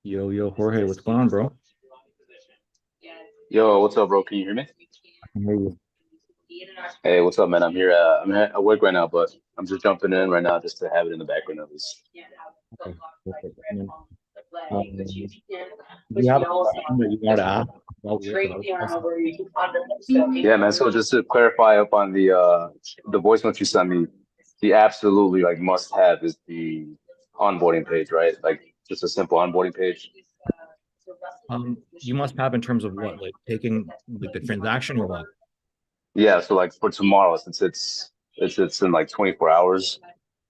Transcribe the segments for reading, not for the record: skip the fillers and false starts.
Yo, Jorge, what's going on, bro? Yo, what's up, bro? Can you hear me? I can hear you. Hey, what's up, man? I'm here at work right now, but I'm just jumping in right now just to have it in the background at least. Okay, perfect. And then, um, do you have a question that you want to ask while we wait for the other guys? Yeah, man. So just to clarify up on the voice note you sent me, the absolutely like must have is the onboarding page, right? Like just a simple onboarding page. You must have in terms of what, like taking like the transaction or what? Yeah, so like for tomorrow, since it's in like 24 hours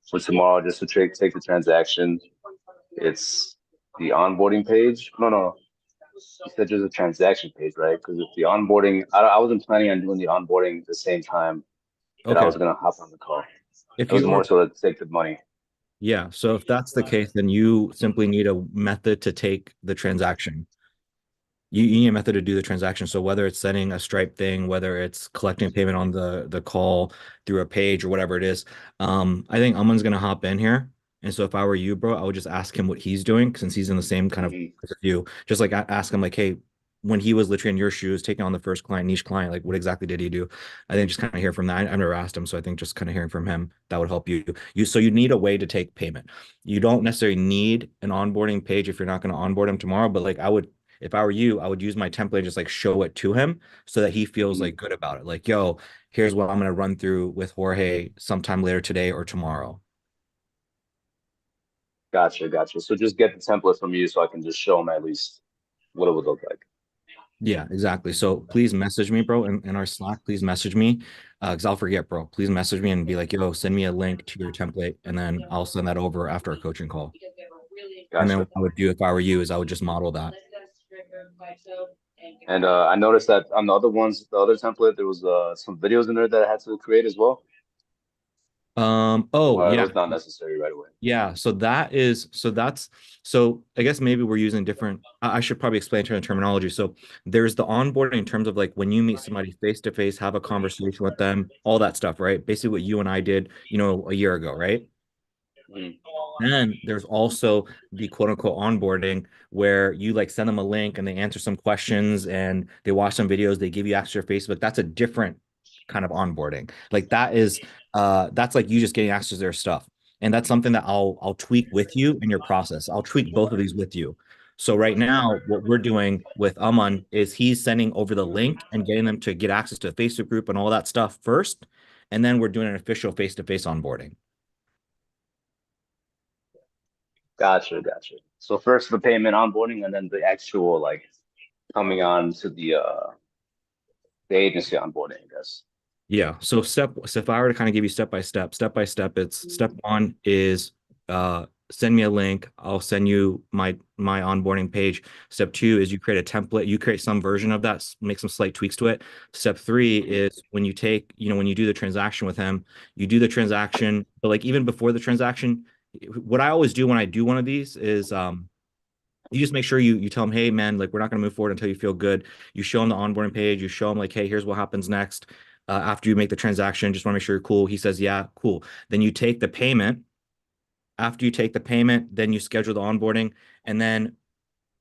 for tomorrow, just to take the transaction, it's the onboarding page. No. You said there's a transaction page, right? Because if the onboarding, I wasn't planning on doing the onboarding at the same time that I Okay. was gonna hop on the call. If It was you are, more so to take the money. yeah. So if that's the case, then you simply need a method to take the transaction. You need a method to do the transaction. So whether it's sending a Stripe thing, whether it's collecting payment on the call through a page or whatever it is, I think Aman's gonna hop in here. And so if I were you, bro, I would just ask him what he's doing since he's in the same kind of Mhm. as you. Just like ask him like, hey, when he was literally in your shoes, taking on the first client, niche client, like what exactly did he do? I think just kind of hear from that. I've never asked him, so I think just kind of hearing from him that would help you. So you need a way to take payment. You don't necessarily need an onboarding page if you're not going to onboard him tomorrow, but like I would if I were you, I would use my template, just like show it to him so that he feels Mhm. like good about it. Like, yo, here's what I'm gonna run through with Jorge sometime later today or tomorrow. Gotcha. So just get the template from you so I can just show them at least what it would look like. Yeah, exactly. So please message me, bro, in our Slack. Please message me, because I'll forget, bro. Please message me and be like, yo, send me a link to your template, and then I'll send that over after our coaching call. And then Gotcha. what I would do if I were you is I would just model that. And I noticed that on the other ones, the other template, there was some videos in there that I had to create as well. Oh Well, it yeah, was not necessary right away. yeah, so I guess maybe we're using different. I should probably explain to the terminology. So there's the onboarding in terms of like when you meet somebody face to face, have a conversation with them, all that stuff, right? Basically what you and I did, a year ago, right? Mhm. And there's also the quote unquote onboarding where you like send them a link and they answer some questions and they watch some videos, they give you access to Facebook. That's a different kind of onboarding. Like that's like you just getting access to their stuff. And that's something that I'll tweak with you in your process. I'll tweak both of these with you. So right now, what we're doing with Aman is he's sending over the link and getting them to get access to the Facebook group and all that stuff first. And then we're doing an official face-to-face onboarding. Gotcha. So first the payment onboarding and then the actual like coming on to the agency onboarding, I guess. Yeah. So if I were to kind of give you step by step, it's step one is send me a link. I'll send you my onboarding page. Step two is you create a template. You create some version of that, make some slight tweaks to it. Step three Mhm. is when you do the transaction with him, you do the transaction, but like even before the transaction, what I always do when I do one of these is you just make sure you tell them, hey man, like we're not going to move forward until you feel good. You show them the onboarding page. You show them like, hey, here's what happens next. After you make the transaction, just want to make sure you're cool. He says, yeah, cool. Then you take the payment. After you take the payment, then you schedule the onboarding. And then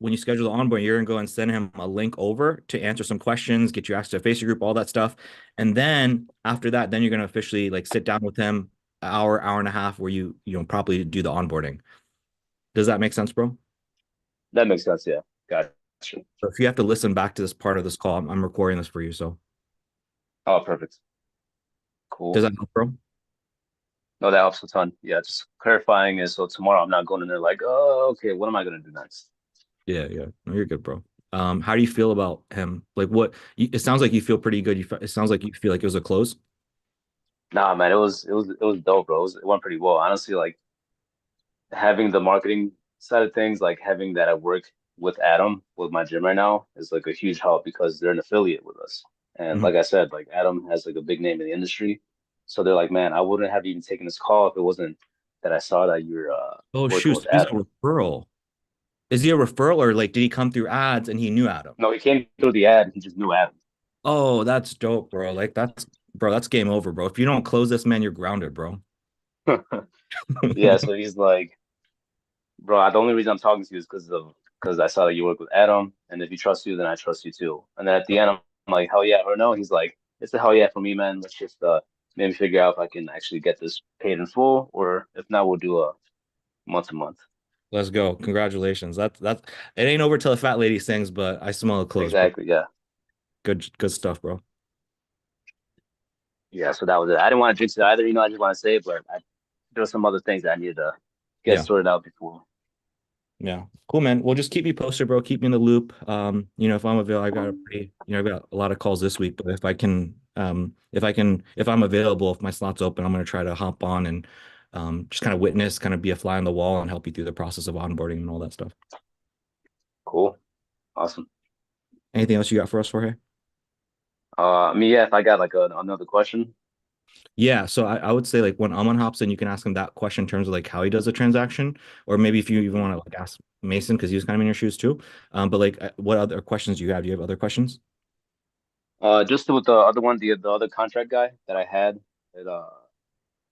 when you schedule the onboarding, you're gonna go and send him a link over to answer some questions, get you access to a Facebook group, all that stuff. And then after that, then you're gonna officially like sit down with him an hour and a half where you probably do the onboarding. Does that make sense, bro? That makes sense. Yeah. Gotcha. So if you have to listen back to this part of this call, I'm recording this for you. So Oh, perfect. does Cool. that help, bro? No, that helps a ton. Yeah, just clarifying is so tomorrow I'm not going in there like, oh, okay, what am I gonna do next? Yeah. No, you're good, bro. How do you feel about him? Like it sounds like you feel pretty good. It sounds like you feel like it was a close. Nah, man, it was dope, bro. It went pretty well. Honestly, like having the marketing side of things, like having that at work with Adam with my gym right now is like a huge help because they're an affiliate with us. And Mhm. like I said, like Adam has like a big name in the industry. So they're like, man, I wouldn't have even taken this call if it wasn't that I saw that you're Oh working shoot, so with he's a Adam. referral. Is he a referral or like did he come through ads and he knew Adam? No, he came through the ad, he just knew Adam. Oh, that's dope, bro. Like that's game over, bro. If you don't close this, man, you're grounded, bro. Yeah, so he's like, bro, the only reason I'm talking to you is because I saw that you work with Adam, and if you trust you, then I trust you too. And then at the end, I'm like, hell yeah or no. He's like, it's a hell yeah for me, man. Let's just maybe figure out if I can actually get this paid in full, or if not, we'll do a month to month. Let's go. Congratulations. That it ain't over till a fat lady sings, but I smell the clothes, bro. Exactly, yeah, Good stuff, bro. yeah. So that was it. I didn't want to jinx it either, I just want to say, it, but there were some other things that I needed to get Yeah. sorted out before. Yeah. Cool, man. Well, just keep me posted, bro. Keep me in the loop. If I'm available, I got a pretty, I've got a lot of calls this week, but if I'm available, if my slot's open, I'm gonna try to hop on and just kind of witness, kind of be a fly on the wall and help you through the process of onboarding and all that stuff. Cool, awesome. Anything else you got for us, Jorge? I mean, yeah, if I got like another question. Yeah, so I would say like when Aman hops in, you can ask him that question in terms of like how he does a transaction, or maybe if you even want to like ask Mason because he was kind of in your shoes too. But like, what other questions do you have? Do you have other questions? Just with the other one, the other contract guy that I had, that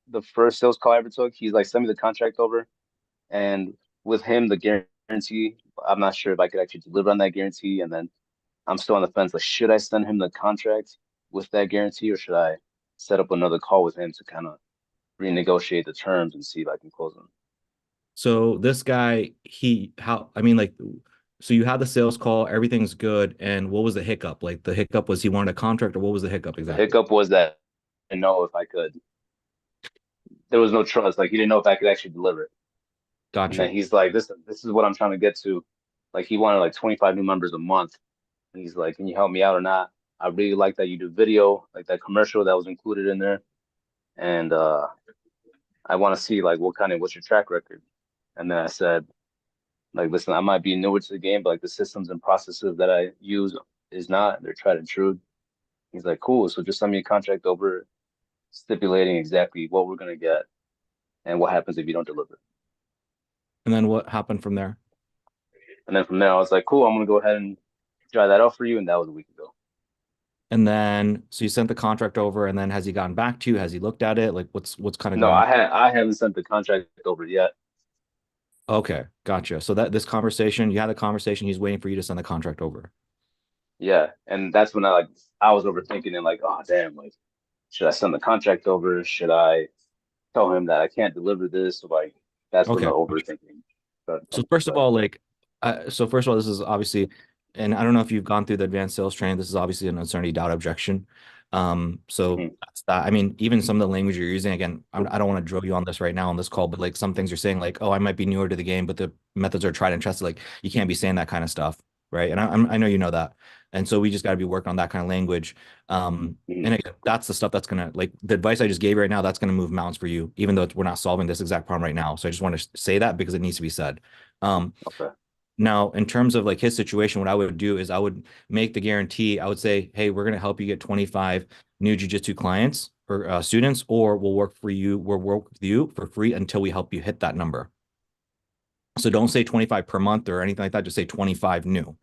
the first sales call I ever took, he's like, send me the contract over, and with him, the guarantee, I'm not sure if I could actually deliver on that guarantee, and then I'm still on the fence. Like, should I send him the contract with that guarantee, or should I set up another call with him to kind of renegotiate the terms and see if I can close them? So this guy, I mean, like, so you had the sales call, everything's good, and what was the hiccup? Like the hiccup was he wanted a contract, or what was the hiccup The exactly? hiccup was that I didn't know if I could. There was no trust. Like, he didn't know if I could actually deliver it. And then Gotcha. he's like, this is what I'm trying to get to. Like, he wanted like 25 new members a month. And he's like, can you help me out or not? I really like that you do video, like that commercial that was included in there. And I want to see like what's your track record? And then I said, like, listen, I might be newer to the game, but like the systems and processes that I use is not, they're tried and true. He's like, cool. So just send me a contract over stipulating exactly what we're gonna get and what happens if you don't deliver. And then what happened from there? And then from there, I was like, cool, I'm gonna go ahead and try that out for you. And that was a week ago. And then so you sent the contract over, and then has he gotten back to you? Has he looked at it? Like what's kind of No, going on? I haven't sent the contract over yet. Okay, gotcha. So that this conversation, you had the conversation, he's waiting for you to send the contract over. Yeah, and that's when I was overthinking and like, oh damn, like should I send the contract over? Should I tell him that I can't deliver this? Like that's when the Okay. overthinking started So coming into first of play. all, like, so first of all, this is obviously, and I don't know if you've gone through the advanced sales training. This is obviously an uncertainty doubt objection. So Hmm. that's that. I mean, even some of the language you're using, again, I don't want to drill you on this right now on this call, but like some things you're saying, like, oh, I might be newer to the game, but the methods are tried and trusted. Like, you can't be saying that kind of stuff, right? And I know you know that, and so we just got to be working on that kind of language. Hmm. And again, that's the stuff that's gonna like the advice I just gave you right now. That's gonna move mountains for you, even though we're not solving this exact problem right now. So I just want to say that because it needs to be said. Um, Okay. Now, in terms of like his situation, what I would do is I would make the guarantee. I would say, hey, we're going to help you get 25 new jujitsu clients or students, or we'll work with you for free until we help you hit that number. So don't say 25 per month or anything like that. Just say 25 new.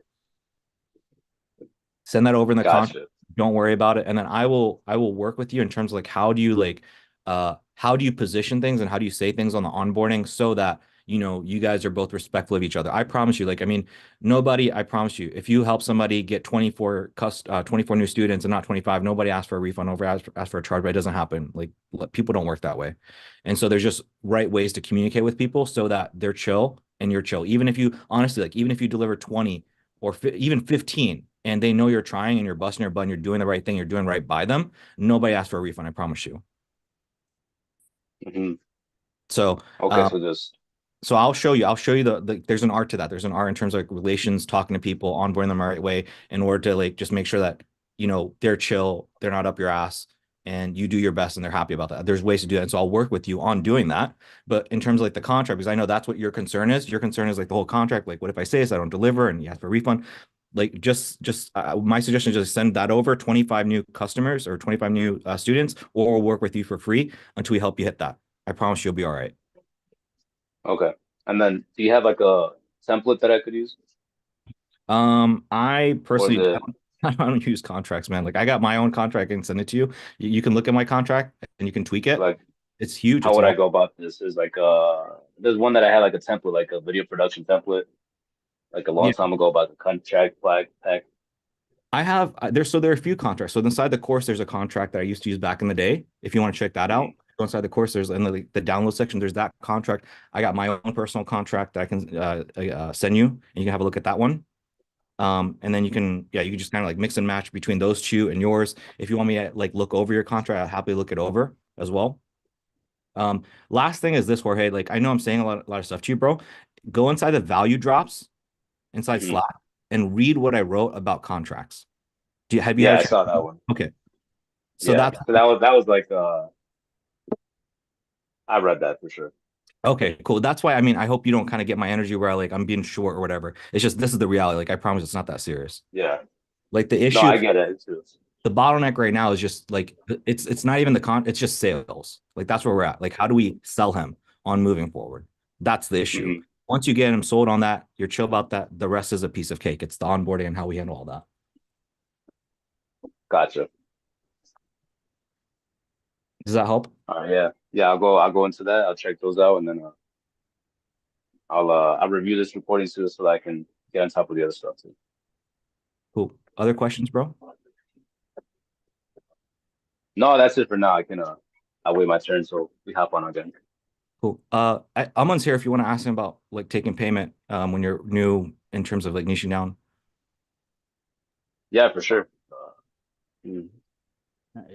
Send that over in the contract. Gotcha. Don't worry about it. And then I will work with you in terms of like how do you position things and how do you say things on the onboarding so that you guys are both respectful of each other. I promise you, like, I mean, I promise you, if you help somebody get 24 new students and not 25, nobody asks for a refund over ask for a charge, but it doesn't happen. Like people don't work that way. And so there's just right ways to communicate with people so that they're chill and you're chill. Even if you honestly, like, even if you deliver 20 or even 15 and they know you're trying and you're busting your butt and you're doing the right thing, you're doing right by them, nobody asks for a refund. I promise you. Hmm. So, Okay, um, so just so I'll show you there's an art to that. There's an art in terms of like relations, talking to people, onboarding them the right way in order to like just make sure that, they're chill, they're not up your ass and you do your best and they're happy about that. There's ways to do that. And so I'll work with you on doing that. But in terms of like the contract, because I know that's what your concern is like the whole contract. Like, what if I say this, I don't deliver and you ask for a refund? Like my suggestion is just send that over 25 new customers or 25 new students, or we'll work with you for free until we help you hit that. I promise you'll be all right. okay. And then do you have like a template that I could use? I Or is personally it I don't use contracts, man. Like I got my own contract and send it to you. You can look at my contract and you can tweak it. like It's huge. How It's would I all go about this? Is like there's one that I had like a template, like a video production template, like a long yeah. time ago about the contract flag pack. I have there are a few contracts. So inside the course, there's a contract that I used to use back in the day. If you want to check that out, Mhm. go inside the course. There's in the download section. There's that contract. I got my own personal contract that I can send you, and you can have a look at that one. And then you can just kind of like mix and match between those two and yours. If you want me to like look over your contract, I'll happily look it over as well. Last thing is this, Jorge. Like I know I'm saying a lot of stuff to you, bro. Go inside the value drops inside Mhm. Slack and read what I wrote about contracts. Have you had Yeah, a I chance? saw that one. Okay. So Yeah, that's so that was like I read that for sure. okay, cool. That's why I mean I hope you don't kind of get my energy where I'm being short or whatever. It's just this is the reality. Like I promise it's not that serious. Yeah, Like the no, issue, I get it too. the bottleneck right now is just like it's not even it's just sales. Like that's where we're at. Like how do we sell him on moving forward? That's the issue. Hmm. Once you get him sold on that, you're chill about that. The rest is a piece of cake. It's the onboarding and how we handle all that. Gotcha. Does that help? All right, yeah, yeah. I'll go into that. I'll check those out, and then I'll review this reporting too, so that I can get on top of the other stuff too. Cool. Other questions, bro? No, that's it for now. I'll wait my turn, so we hop on again. Cool. Amon's here if you want to ask him about like taking payment when you're new in terms of like niching down. Yeah, for sure. Can Nice.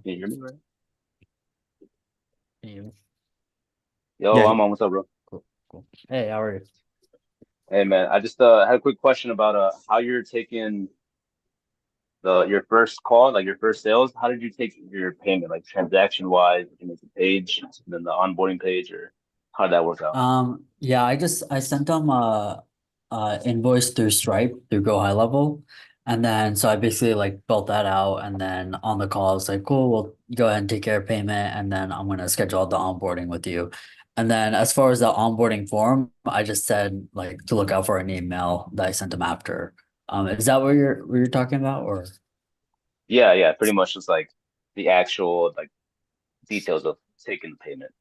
you hear me right? You. Yo, Yeah, I'm on. What's up, bro? Cool. Cool. Hey, how are you? Hey, man. I just had a quick question about how you're taking the your first call, like your first sales. How did you take your payment, like transaction wise? Did you make the page, and then the onboarding page, or how did that work out? Yeah, I sent them a invoice through Stripe through Go High Level. And then so I basically like built that out, and then on the call it's like, cool, we'll go ahead and take care of payment, and then I'm gonna schedule out the onboarding with you. And then as far as the onboarding form, I just said like to look out for an email that I sent them after. Is that what you're talking about, or? Yeah, yeah, pretty much just like the actual like details of taking the payment.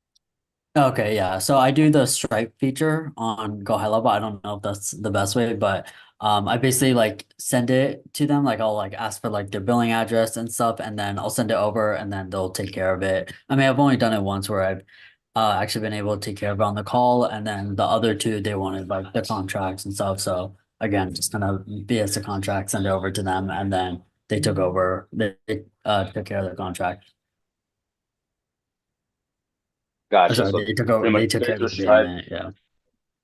Okay, yeah. So I do the Stripe feature on Go High Level. I don't know if that's the best way, but I basically like send it to them. Like I'll like ask for like their billing address and stuff, and then I'll send it over, and then they'll take care of it. I mean, I've only done it once where I've actually been able to take care of it on the call, and then the other two they wanted like the contracts and stuff. So again, just kind of BS the contract, send it over to them, and then they took over. They took care of the contract. Gotcha. Sorry, So they took over. pretty much They took did care it of through the Stripe, payment. Yeah.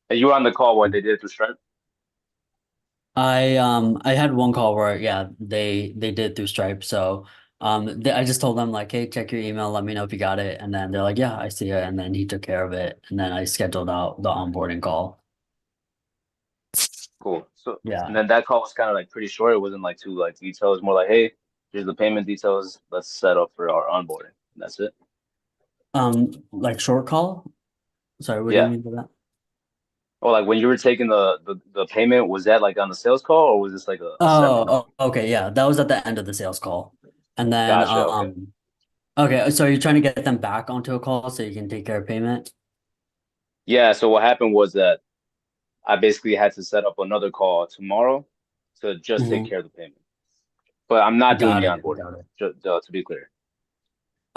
and you were on the call when they did it through Stripe. I had one call where yeah they did through Stripe, so I just told them like, hey, check your email, let me know if you got it, and then they're like, yeah, I see it, and then he took care of it, and then I scheduled out the onboarding call. Cool. So and Yeah. then that call was kind of like pretty short. It wasn't like too like detailed. It was more like, hey, here's the payment details. Let's set up for our onboarding. And that's it. Like short call. Sorry, what do you Yeah. mean by that? Or like when you were taking the payment, was that like on the sales call or was this like a separate call? Oh, okay, yeah, that was at the end of the sales call, and then Gotcha. Okay. okay, so you're trying to get them back onto a call so you can take care of payment. Yeah. So what happened was that I basically had to set up another call tomorrow to just take Mhm. care of the payment. But I'm not doing Got the it. onboarding, Got it. just, to be clear.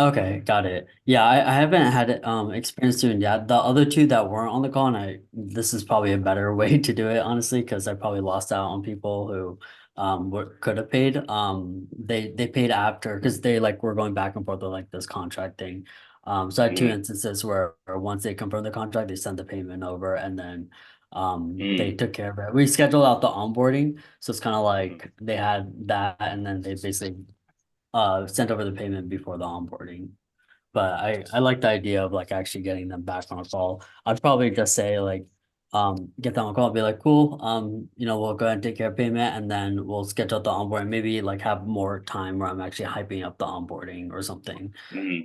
Okay, got it. Yeah, I haven't had experience doing that. The other two that weren't on the call, and this is probably a better way to do it, honestly, because I probably lost out on people who could have paid. They paid after because they like were going back and forth with like this contract thing. So I had two Hmm. instances where once they confirmed the contract, they sent the payment over, and then they Hmm. took care of it. We scheduled out the onboarding, so it's kind of like they had that, and then they basically sent over the payment before the onboarding. But I like the idea of like actually getting them back on a call. I'd probably just say like get them on a call, be like, cool, we'll go ahead and take care of payment, and then we'll schedule the onboarding, maybe like have more time where I'm actually hyping up the onboarding or something. Hmm.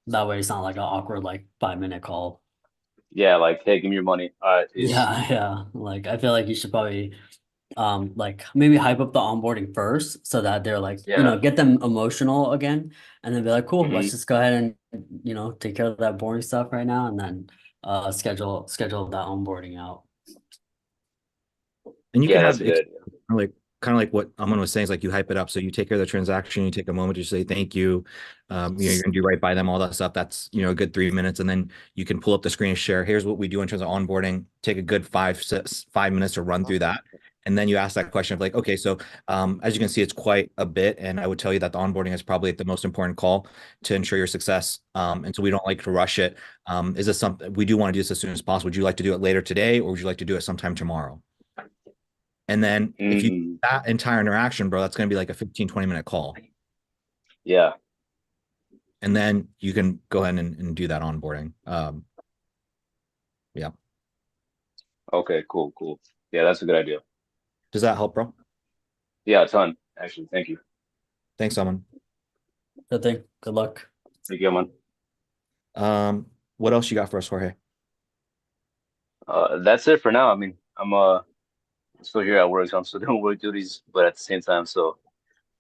That way it's not like an awkward like 5 minute call. Yeah. Like, hey, give me your money. All right, peace. Yeah, yeah. Like I feel like you should probably like maybe hype up the onboarding first so that they're like, Yeah. get them emotional again, and then be like, cool, Hmm. let's just go ahead and take care of that boring stuff right now, and then schedule that onboarding out. And you Yeah, can that's have a it's good idea. kind of like what Aman was saying, is like you hype it up. So you take care of the transaction, you take a moment to say thank you. You're gonna do right by them, all that stuff. That's a good 3 minutes, and then you can pull up the screen and share. Here's what we do in terms of onboarding. Take a good 5 minutes to run through that. And then you ask that question of like, okay, so as you can see, it's quite a bit. And I would tell you that the onboarding is probably the most important call to ensure your success. And so we don't like to rush it. Is this something we do want to do this as soon as possible? Would you like to do it later today, or would you like to do it sometime tomorrow? And then if you Mm, that entire interaction, bro, that's going to be like a 15-20 minute call. yeah. And then you can go ahead and do that onboarding. Yeah. Okay, cool, cool. Yeah, that's a good idea. Does that help, bro? Yeah, a ton, actually. Thank you. Thanks, someone. Good thing. Good luck. Thank you, man. What else you got for us, Jorge? That's it for now. I mean, I'm still here at work, so I'm still doing work duties, but at the same time, so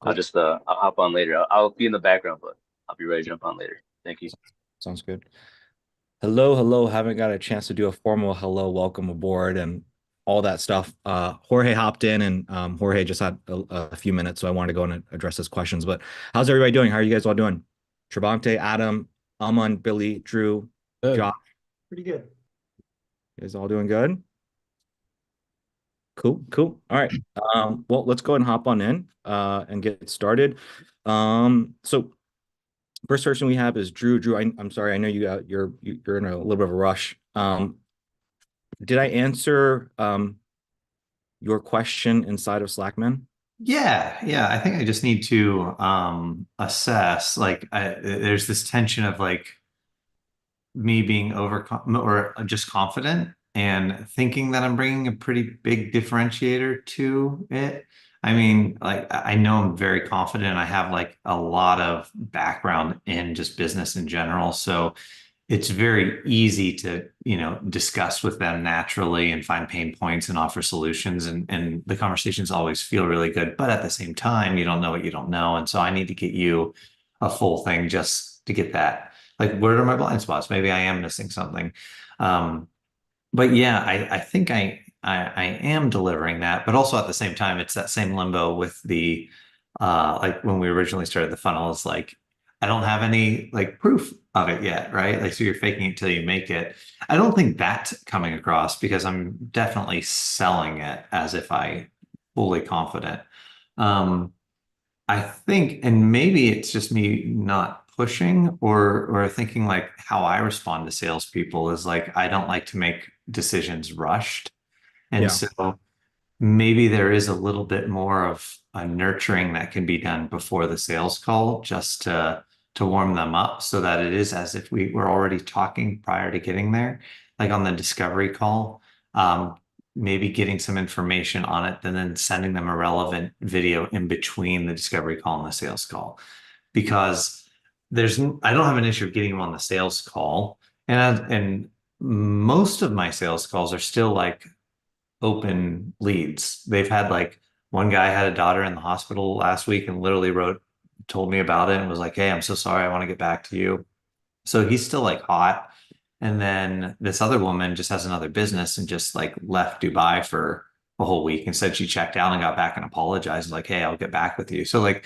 Cool. I'll hop on later. I'll be in the background, but I'll be ready to jump on later. Thank you. Sounds good. Hello, hello. Haven't got a chance to do a formal hello, welcome aboard, and all that stuff. Jorge hopped in, and Jorge just had a few minutes, so I wanted to go and address his questions. But how's everybody doing? How are you guys all doing? Trevante, Adam, Aman, Billy, Drew, Good. Josh, Pretty good. you guys all doing good? Cool, cool. All right. Well, let's go ahead and hop on in and get started. So first person we have is Drew. Drew, I'm sorry, I know you're in a little bit of a rush. Did I answer your question inside of Slackman? Yeah. I think I just need to assess. Like, there's this tension of like me being or just confident and thinking that I'm bringing a pretty big differentiator to it. I mean, like, I know I'm very confident. I have like a lot of background in just business in general. So it's very easy to, discuss with them naturally and find pain points and offer solutions. And the conversations always feel really good. But at the same time, you don't know what you don't know. And so I need to get you a full thing just to get that. Like, where are my blind spots? Maybe I am missing something. But yeah, I think I am delivering that. But also at the same time, it's that same limbo with the like when we originally started the funnel, is like I don't have any like proof of it yet, right? Like, so you're faking it till you make it. I don't think that's coming across because I'm definitely selling it as if I fully confident. I think, and maybe it's just me not pushing or thinking like how I respond to salespeople is like I don't like to make decisions rushed. And Yeah. so maybe there is a little bit more of a nurturing that can be done before the sales call just to warm them up so that it is as if we were already talking prior to getting there, like on the discovery call. Maybe getting some information on it and then sending them a relevant video in between the discovery call and the sales call, because I don't have an issue of getting them on the sales call, and most of my sales calls are still like open leads. They've had like one guy had a daughter in the hospital last week and literally told me about it and was like, "Hey, I'm so sorry. I want to get back to you." So he's still like hot. And then this other woman just has another business and just like left Dubai for a whole week and said she checked out and got back and apologized, like, "Hey, I'll get back with you." So like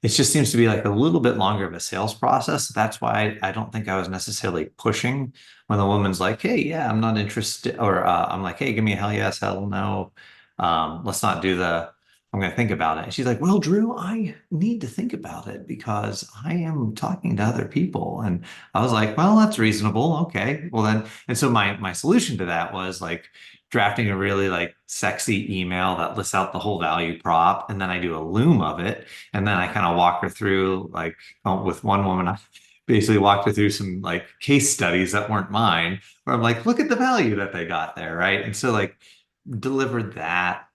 it just seems to be like a little bit longer of a sales process. That's why I don't think I was necessarily pushing when the woman's like, "Hey, yeah, I'm not interested," or I'm like, "Hey, give me a hell yes, hell no. Let's not do I'm going to think about it." And she's like, "Well, Drew, I need to think about it because I am talking to other people." And I was like, "Well, that's reasonable. Okay. Well then," and so my solution to that was like drafting a really like sexy email that lists out the whole value prop, and then I do a loom of it, and then I kind of walk her through like with one woman, I basically walked her through some like case studies that weren't mine, where I'm like, "Look at the value that they got there," right? And so like delivered that.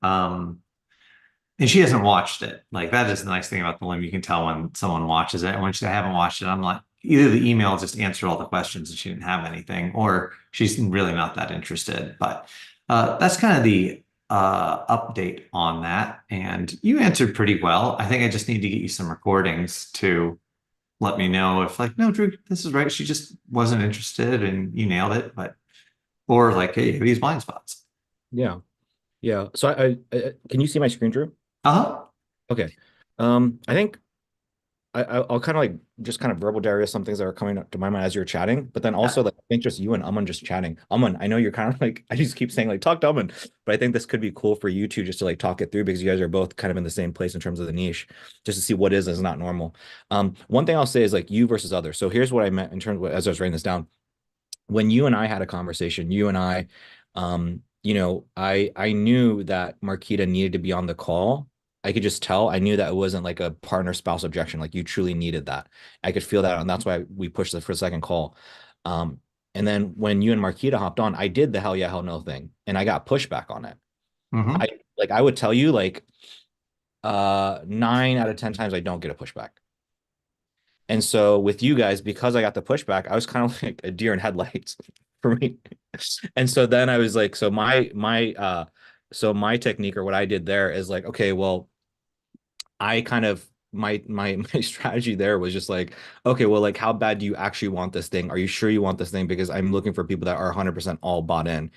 And she hasn't watched it. Like, that is the nice thing about the loom. You can tell when someone watches it. And when they haven't watched it, I'm like, either the email just answered all the questions and she didn't have anything, or she's really not that interested. But that's kind of the update on that, and you answered pretty well. I think I just need to get you some recordings to let me know if like, no, Drew, this is right. She just wasn't interested and you nailed it, but or like, hey, these blind spots. Yeah. Yeah. So can you see my screen, Drew? Uh-huh. Okay. I think I'll kind of like just kind of verbal diarrhea some things that are coming up to my mind as you're chatting, but then also like I think just you and Aman just chatting. Aman, I know you're kind of like I just keep saying like talk to Aman, but I think this could be cool for you two just to like talk it through because you guys are both kind of in the same place in terms of the niche, just to see what is not normal. One thing I'll say is like you versus others. So here's what I meant in terms of as I was writing this down. When you and I had a conversation, you and I, I knew that Marquita needed to be on the call. I could just tell. I knew that it wasn't like a partner spouse objection. Like you truly needed that. I could feel that, and that's why we pushed it for a second call. Um, and then when you and Marquita hopped on, I did the hell yeah, hell no thing, and I got pushback on it. Mhm. I would tell you like 9 out of 10 times I don't get a pushback. And so with you guys, because I got the pushback, I was kind of like a deer in headlights for me. And so then I was like, so my technique or what I did there is like, okay, well, I kind of my strategy there was just like, okay, well, like how bad do you actually want this thing? Are you sure you want this thing? Because I'm looking for people that are 100% all bought in.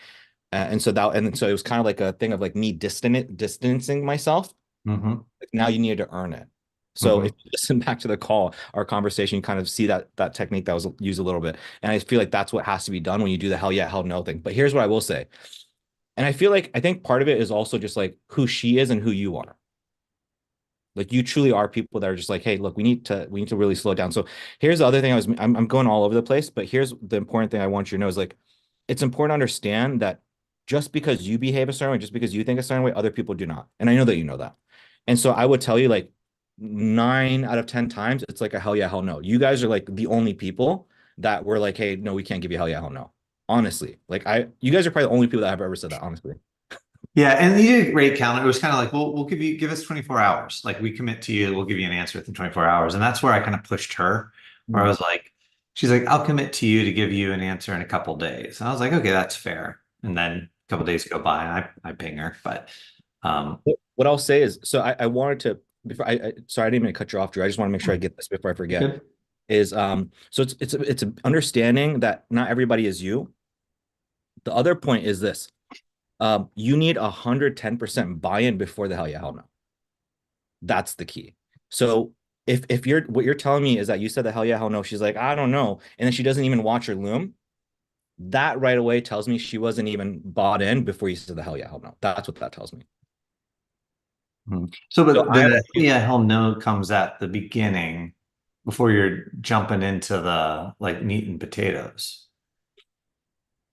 And so it was kind of like a thing of like me distancing myself. Mhm. Now you needed to earn it. So if Mhm. you listen back to the call, our conversation, you kind of see that technique that was used a little bit. And I feel like that's what has to be done when you do the hell yeah, hell no thing. But here's what I will say. And I think part of it is also just like who she is and who you are. Like you truly are people that are just like, hey, look, we need to really slow down. So here's the other thing I'm going all over the place, but here's the important thing I want you to know is like it's important to understand that just because you behave a certain way, just because you think a certain way, other people do not. And I know that you know that. And so I would tell you like 9 out of 10 times, it's like a hell yeah, hell no. You guys are like the only people that were like, hey, no, we can't give you hell yeah, hell no. Honestly, like you guys are probably the only people that have ever said that, honestly. Yeah, and you did a great count. It was kind of like, well, we'll give us 24 hours. Like we commit to you, we'll give you an answer within 24 hours. And that's where I kind of pushed her, where I was like, she's like, I'll commit to you to give you an answer in a couple days. And I was like, okay, that's fair. And then a couple days go by and I ping her. But What I'll say is, so I wanted to before sorry, I didn't mean to cut you off, Drew. I just want to make sure I get this before I forget. good. Is so it's understanding that not everybody is you. The other point is this. You need 110% buy-in before the hell yeah, hell no. That's the key. So if you're what you're telling me is that you said the hell yeah, hell no, she's like, I don't know, and then she doesn't even watch your loom, that right away tells me she wasn't even bought in before you said the hell yeah, hell no. That's what that tells me. So, So but I the yeah, hell no comes at the beginning before you're jumping into the like meat and potatoes.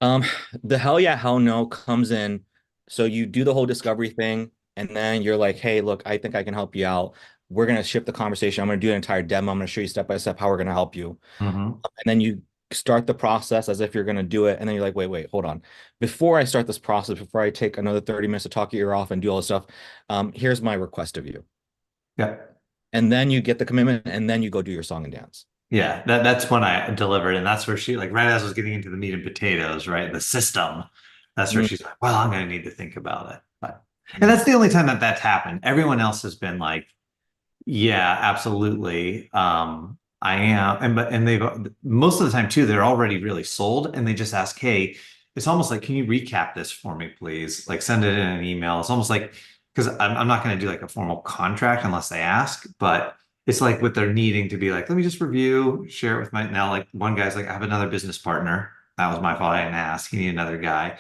Um, the hell yeah, hell no comes in. So you do the whole discovery thing, and then you're like, hey, look, I think I can help you out. We're gonna shift the conversation. I'm gonna do an entire demo. I'm gonna show you step by step how we're gonna help you. Mhm. And then you start the process as if you're gonna do it. And then you're like, wait, hold on. Before I start this process, before I take another 30 minutes to talk your ear off and do all this stuff, here's my request of you. Yeah. And then you get the commitment, and then you go do your song and dance. Yeah, that's when I delivered, and that's where she like right as I was getting into the meat and potatoes, right? The system. That's where Mm, she's like, well, I'm gonna need to think about it. But and mm, that's the only time that that's happened. Everyone else has been like, yeah, absolutely. I am, and they've most of the time too, they're already really sold, and they just ask, hey, it's almost like, can you recap this for me, please? Like send it in an email. It's almost like because I'm not going to do like a formal contract unless they ask, but it's like what they're needing to be like, let me just review, share it with my now. Like one guy's like, I have another business partner. That was my fault. I didn't ask. You need another guy.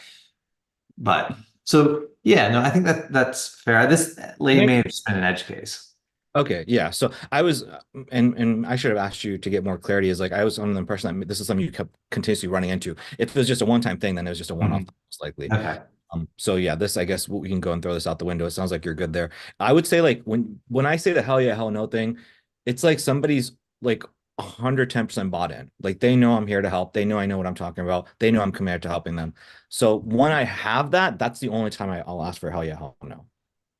But so yeah, no, I think that's fair. This lady may have just been an edge case. Okay, yeah. So I was, and I should have asked you to get more clarity. Is like I was under the impression that this is something you kept continuously running into. If it was just a one-time thing, then it was just a one-off, Mhm. most likely. Okay. So yeah, this I guess we can go and throw this out the window. It sounds like you're good there. I would say like when I say the hell yeah, hell no thing, it's like somebody's like 110% bought in. Like they know I'm here to help. They know I know what I'm talking about. They know I'm committed to helping them. So when I have that, that's the only time I'll ask for hell yeah, hell no.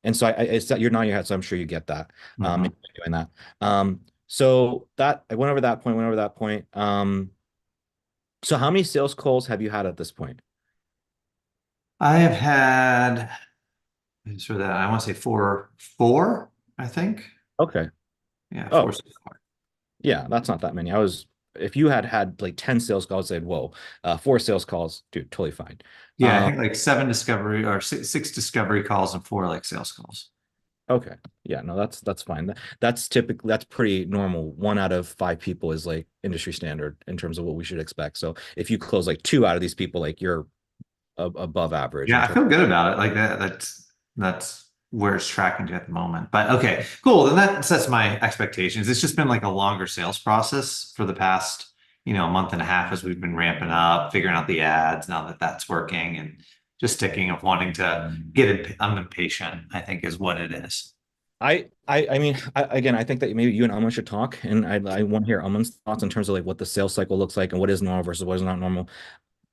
And so it's you're nodding your head, so I'm sure you get that. Mhm. Doing that. So that I went over that point, went over that point. So how many sales calls have you had at this point? I have had It's for that. I want to say four, I think. Okay. Yeah, Oh, four sales calls. yeah, that's not that many. If you had like 10 sales calls, I'd say, whoa, 4 sales calls, dude, totally fine. Yeah, I think like seven discovery or six discovery calls and four like sales calls. Okay. Yeah, no, that's fine. That's pretty normal. 1 out of 5 people is like industry standard in terms of what we should expect. So if you close like 2 out of these people, like you're above average in Yeah, I terms. feel good about it. Like that's where it's tracking to at the moment. But okay, cool. Then that sets my expectations. It's just been like a longer sales process for the past, month and a half as we've been ramping up, figuring out the ads now that that's working, and just sticking of wanting to get it. I'm impatient, I think is what it is. I mean, again, I think that maybe you and Aman should talk, and I want to hear Aman's thoughts in terms of like what the sales cycle looks like and what is normal versus what is not normal.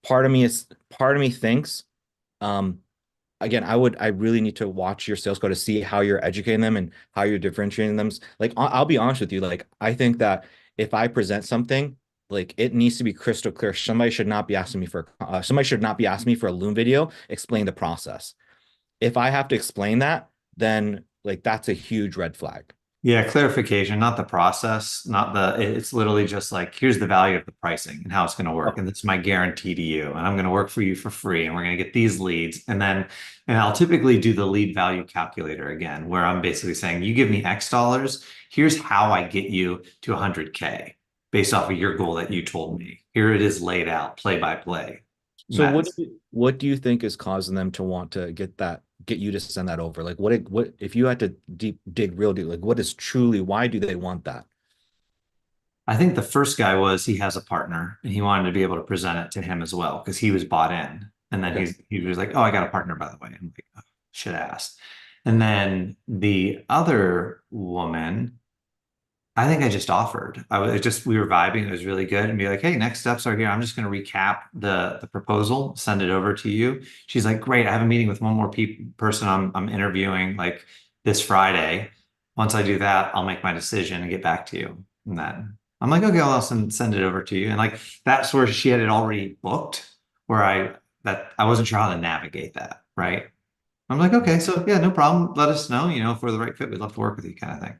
Part of me thinks, um, again, I really need to watch your sales call to see how you're educating them and how you're differentiating them. Like, I'll be honest with you, like, I think that if I present something, like, it needs to be crystal clear. Somebody should not be asking me for a Loom video explain the process. If I have to explain that, then like that's a huge red flag. Yeah, clarification, not the process, not it's literally just like, here's the value of the pricing and how it's going to work. Okay. And this is my guarantee to you. And I'm going to work for you for free. And we're going to get these leads. And I'll typically do the lead value calculator again, where I'm basically saying, you give me X dollars. Here's how I get you to 100K based off of your goal that you told me. Here it is laid out play by play. So what do you think is causing them to want to get you to send that over? Like what if you had to dig real deep, like what is truly, why do they want that? I think the first guy he has a partner and he wanted to be able to present it to him as well because he was bought in. And then Okay. he was like, oh, I got a partner, by the way. I'm like, oh, should ask. And then the other woman, I think I just offered. We were vibing. It was really good. And be like, hey, next steps are here. I'm just going to recap the proposal, send it over to you. She's like, great. I have a meeting with one more person I'm interviewing like this Friday. Once I do that, I'll make my decision and get back to you. And then I'm like, okay, I'll send it over to you. And like that's where she had it already booked, where I wasn't sure how to navigate that, right? I'm like, okay, so yeah, no problem. Let us know, if we're the right fit, we'd love to work with you, kind of thing.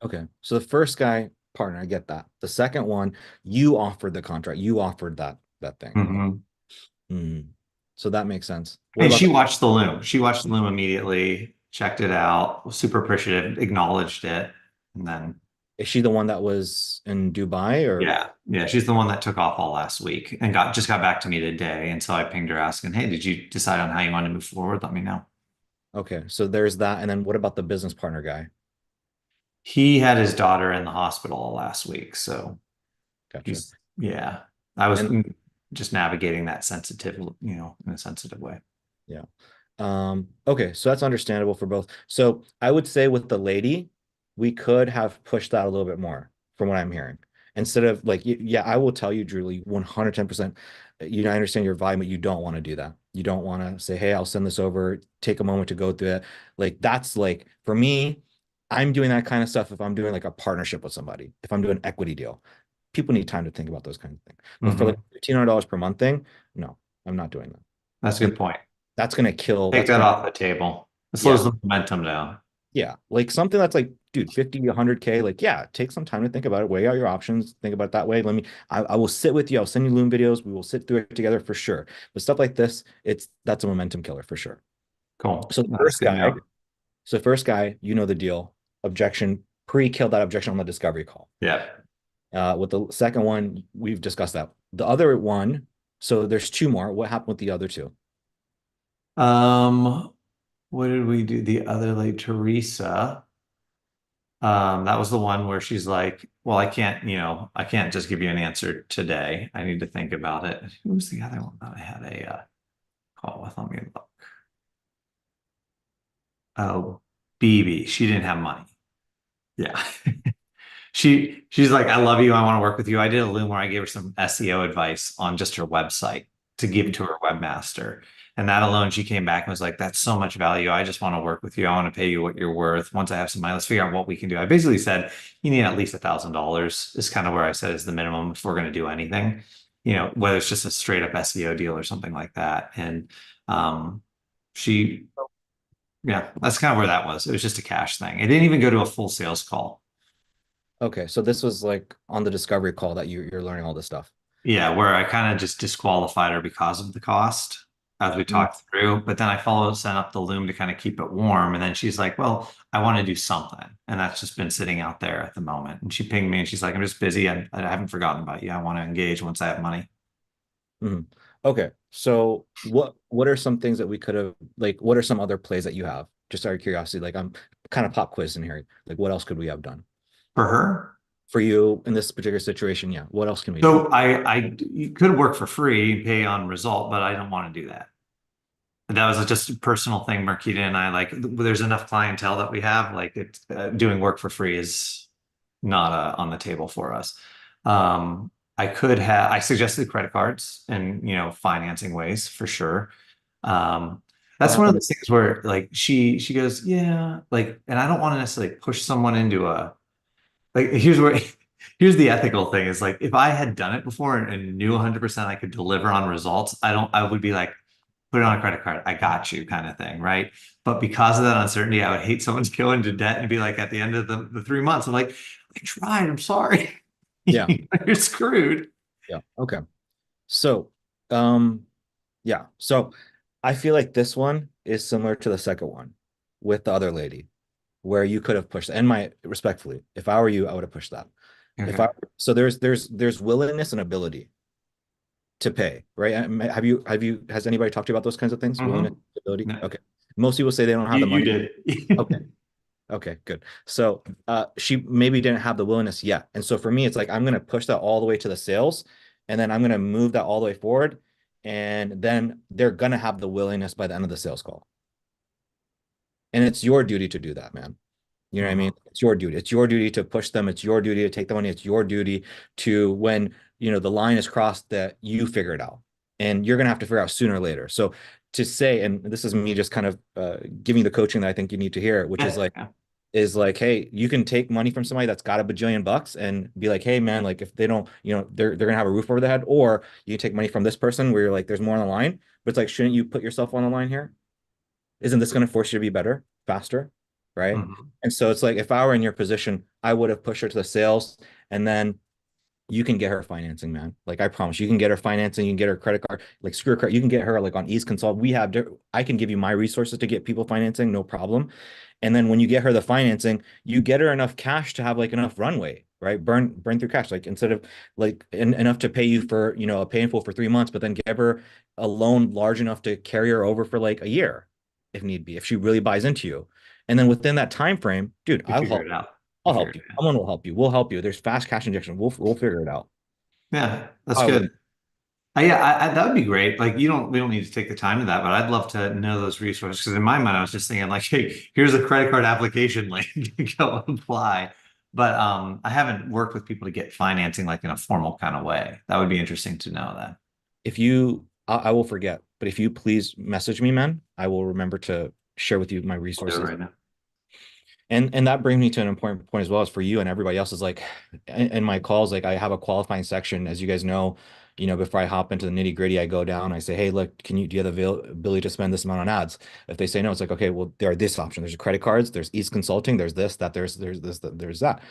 Okay. So the first guy, partner, I get that. The second one, you offered the contract. You offered that thing. Mhm. Mhm. So that makes sense. What And about she watched the Loom. She watched the Loom immediately, checked it out, was super appreciative, acknowledged it, and then is she the one that was in Dubai or? yeah, she's the one that took off all last week and just got back to me today. And so I pinged her asking, hey, did you decide on how you want to move forward? Let me know. Okay. So there's that. And then what about the business partner guy? He had his daughter in the hospital last week, so Gotcha. yeah. I was And just navigating that in a sensitive way. yeah. Okay, so that's understandable for both. So I would say with the lady, we could have pushed that a little bit more from what I'm hearing. Instead of like, yeah, I will tell you, Julie, 110%, I understand your volume, but you don't want to do that. You don't want to say, hey, I'll send this over, take a moment to go through it. Like that's like, for me, I'm doing that kind of stuff if I'm doing like a partnership with somebody, if I'm doing an equity deal. People need time to think about those kinds of things. But for like $1,500 per month thing, no, I'm not doing that. That's a good point. That's going to kill. Take that off the table. It slows the momentum down. Yeah, like something that's like, dude, 50, 100K, like, yeah, take some time to think about it, weigh out your options, think about it that way. I will sit with you. I'll send you Loom videos. We will sit through it together for sure. But stuff like this, that's a momentum killer for sure. Cool. So the first guy, you know the deal. Objection, pre-killed that objection on the discovery call. Yeah. With the second one, we've discussed that. The other one, so there's 2 more. What happened with the other 2? What did we do? The other lady, Teresa. That was the one where she's like, well, I can't just give you an answer today. I need to think about it. Who was the other one that I had a call with? Let me look. Oh, BB. She didn't have money. Yeah. She's like, I love you. I want to work with you. I did a Loom where I gave her some SEO advice on just her website to give to her webmaster. And that alone, she came back and was like, that's so much value. I just want to work with you. I want to pay you what you're worth. Once I have some money, let's figure out what we can do. I basically said, you need at least $1,000 is kind of where I said is the minimum if we're going to do anything, whether it's just a straight up SEO deal or something like that. And she Yeah, that's kind of where that was. It was just a cash thing. It didn't even go to a full sales call. Okay, so this was like on the discovery call that you're learning all this stuff. Yeah, where I kind of just disqualified her because of the cost as we Mm. talked through. But then I sent up the loom to kind of keep it warm. And then she's like, well, I want to do something. And that's just been sitting out there at the moment. And she pinged me and she's like, I'm just busy. I haven't forgotten about you. I want to engage once I have money. Mhm. Okay, so what are some things that we could have like? What are some other plays that you have? Just out of curiosity, like I'm kind of pop quiz in here. Like, what else could we have done For her, for you in this particular situation? Yeah, what else can we do? so you could work for free, pay on result, but I don't want to do that. That was just a personal thing, Marquita and I like. There's enough clientele that we have. Like, doing work for free is not on the table for us. I could have. I suggested credit cards and financing ways for sure. Um, that's one of those things where like she goes, yeah, like, and I don't want to necessarily push someone into a like. Here's where here's the ethical thing is like if I had done it before and knew 100% I could deliver on results, I would be like put it on a credit card. I got you kind of thing, right? But because of that uncertainty, I would hate someone to go into debt and be like at the end of the 3 months, I'm like, I tried, I'm sorry. Yeah. You're screwed. Yeah. Okay. So, um, yeah. So I feel like this one is similar to the second one with the other lady, where you could have pushed, and my respectfully, if I were you, I would have pushed that. If Okay. I so there's willingness and ability to pay, right? Has anybody talked to you about those kinds of things? Willingness, Mhm. ability? No, Okay. Most people say they don't have you the you money. did. Okay. Okay, good. So she maybe didn't have the willingness yet. And so for me, it's like I'm gonna push that all the way to the sales, and then I'm gonna move that all the way forward. And then they're gonna have the willingness by the end of the sales call. And it's your duty to do that, man. You know what I mean? Mhm. It's your duty. It's your duty to push them. It's your duty to take the money. It's your duty to when the line is crossed that you figure it out. And you're gonna have to figure out sooner or later. So to say, and this is me just kind of giving you the coaching that I think you need to hear, which Yeah, yeah. is like, hey, you can take money from somebody that's got a bajillion bucks and be like, hey, man, like if they don't, they're gonna have a roof over their head, or you can take money from this person where you're like, there's more on the line, but it's like, shouldn't you put yourself on the line here? Isn't this gonna force you to be better, faster, right? Mhm. And so it's like, if I were in your position, I would have pushed her to the sales, and then you can get her financing, man. Like I promise, you can get her financing, you can get her credit card, like screw her credit, you can get her like on Ease Consult. I can give you my resources to get people financing, no problem. And then when you get her the financing, you get her enough cash to have like enough runway, right? Burn through cash, like instead of like enough to pay you for, a painful for 3 months, but then give her a loan large enough to carry her over for like a year, if need be, if she really buys into you. And then within that time frame, dude, We figure it out. We I'll help figured you. it out. Someone will help you. We'll help you. There's fast cash injection. We'll figure it out. Yeah, that's I would. good. Yeah, that would be great. Like we don't need to take the time to that, but I'd love to know those resources because in my mind I was just thinking like, hey, here's a credit card application link, go apply. But I haven't worked with people to get financing like in a formal kind of way. That would be interesting to know that. If you, I will forget, but if you please message me, man, I will remember to share with you my I'll do it resources. right now. And that brings me to an important point as well as for you and everybody else is like in my calls, like I have a qualifying section, as you guys know, before I hop into the nitty gritty, I go down, I say, hey, look, do you have the ability to spend this amount on ads? If they say no, it's like, okay, well, there are this option. There's credit cards, there's Ease Consulting, there's this, that, there's this, there's that.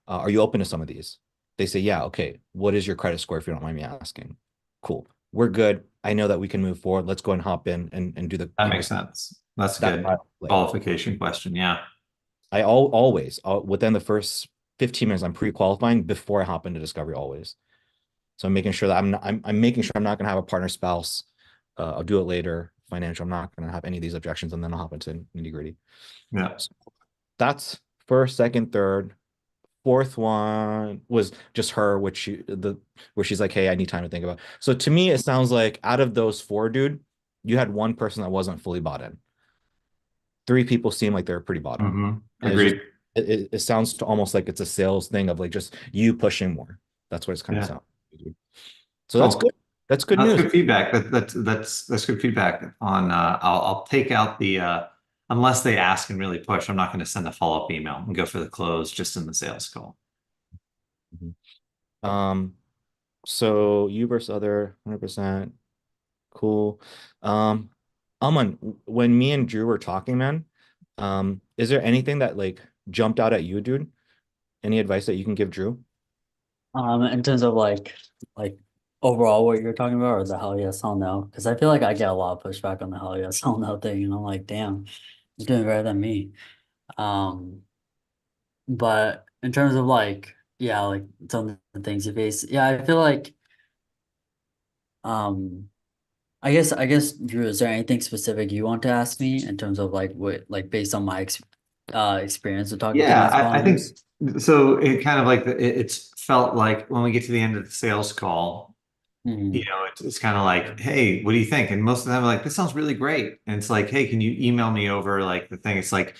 Are you open to some of these? They say, yeah, okay. What is your credit score if you don't mind me asking? Cool. We're good. I know that we can move forward. Let's go and hop in and do the, That makes sense. That's a that good play. qualification question. Yeah. I always within the first 15 minutes, I'm pre-qualifying before I hop into discovery always. So I'm making sure that I'm making sure I'm not going to have a partner spouse. I'll do it later. Financial. I'm not going to have any of these objections, and then I'll hop into nitty gritty. Yeah. So that's first, second, third. Fourth one was just her, where she's like, hey, I need time to think about. So to me, it sounds like out of those four, dude, you had one person that wasn't fully bought in. Three people seem like they're pretty bought in. Hmm. And it's just Agreed. it sounds to almost like it's a sales thing of like just you pushing more. That's what it's kind of Yeah. sound. So that's Cool. good. That's good That's news. good feedback. That's good feedback on I'll take out the unless they ask and really push, I'm not going to send a follow-up email and go for the close just in the sales call. Mhm. So you versus other 100% cool. Aman, when me and Drew were talking, man, Is there anything that like jumped out at you, dude? Any advice that you can give Drew? In terms of like overall what you're talking about or the hell yes, hell no, because I feel like I get a lot of pushback on the hell yes, hell no thing, and I'm like, damn, you're doing better than me. Um, but in terms of like, yeah, like some of the things you face, yeah, I feel like, um, I guess Drew, is there anything specific you want to ask me in terms of like what, like based on my experience with talking to Yeah, these I think founders? so. It kind of like it's felt like when we get to the end of the sales call, Mhm. it's kind of like, hey, what do you think? And most of them are like, this sounds really great. And it's like, hey, can you email me over like the thing? It's like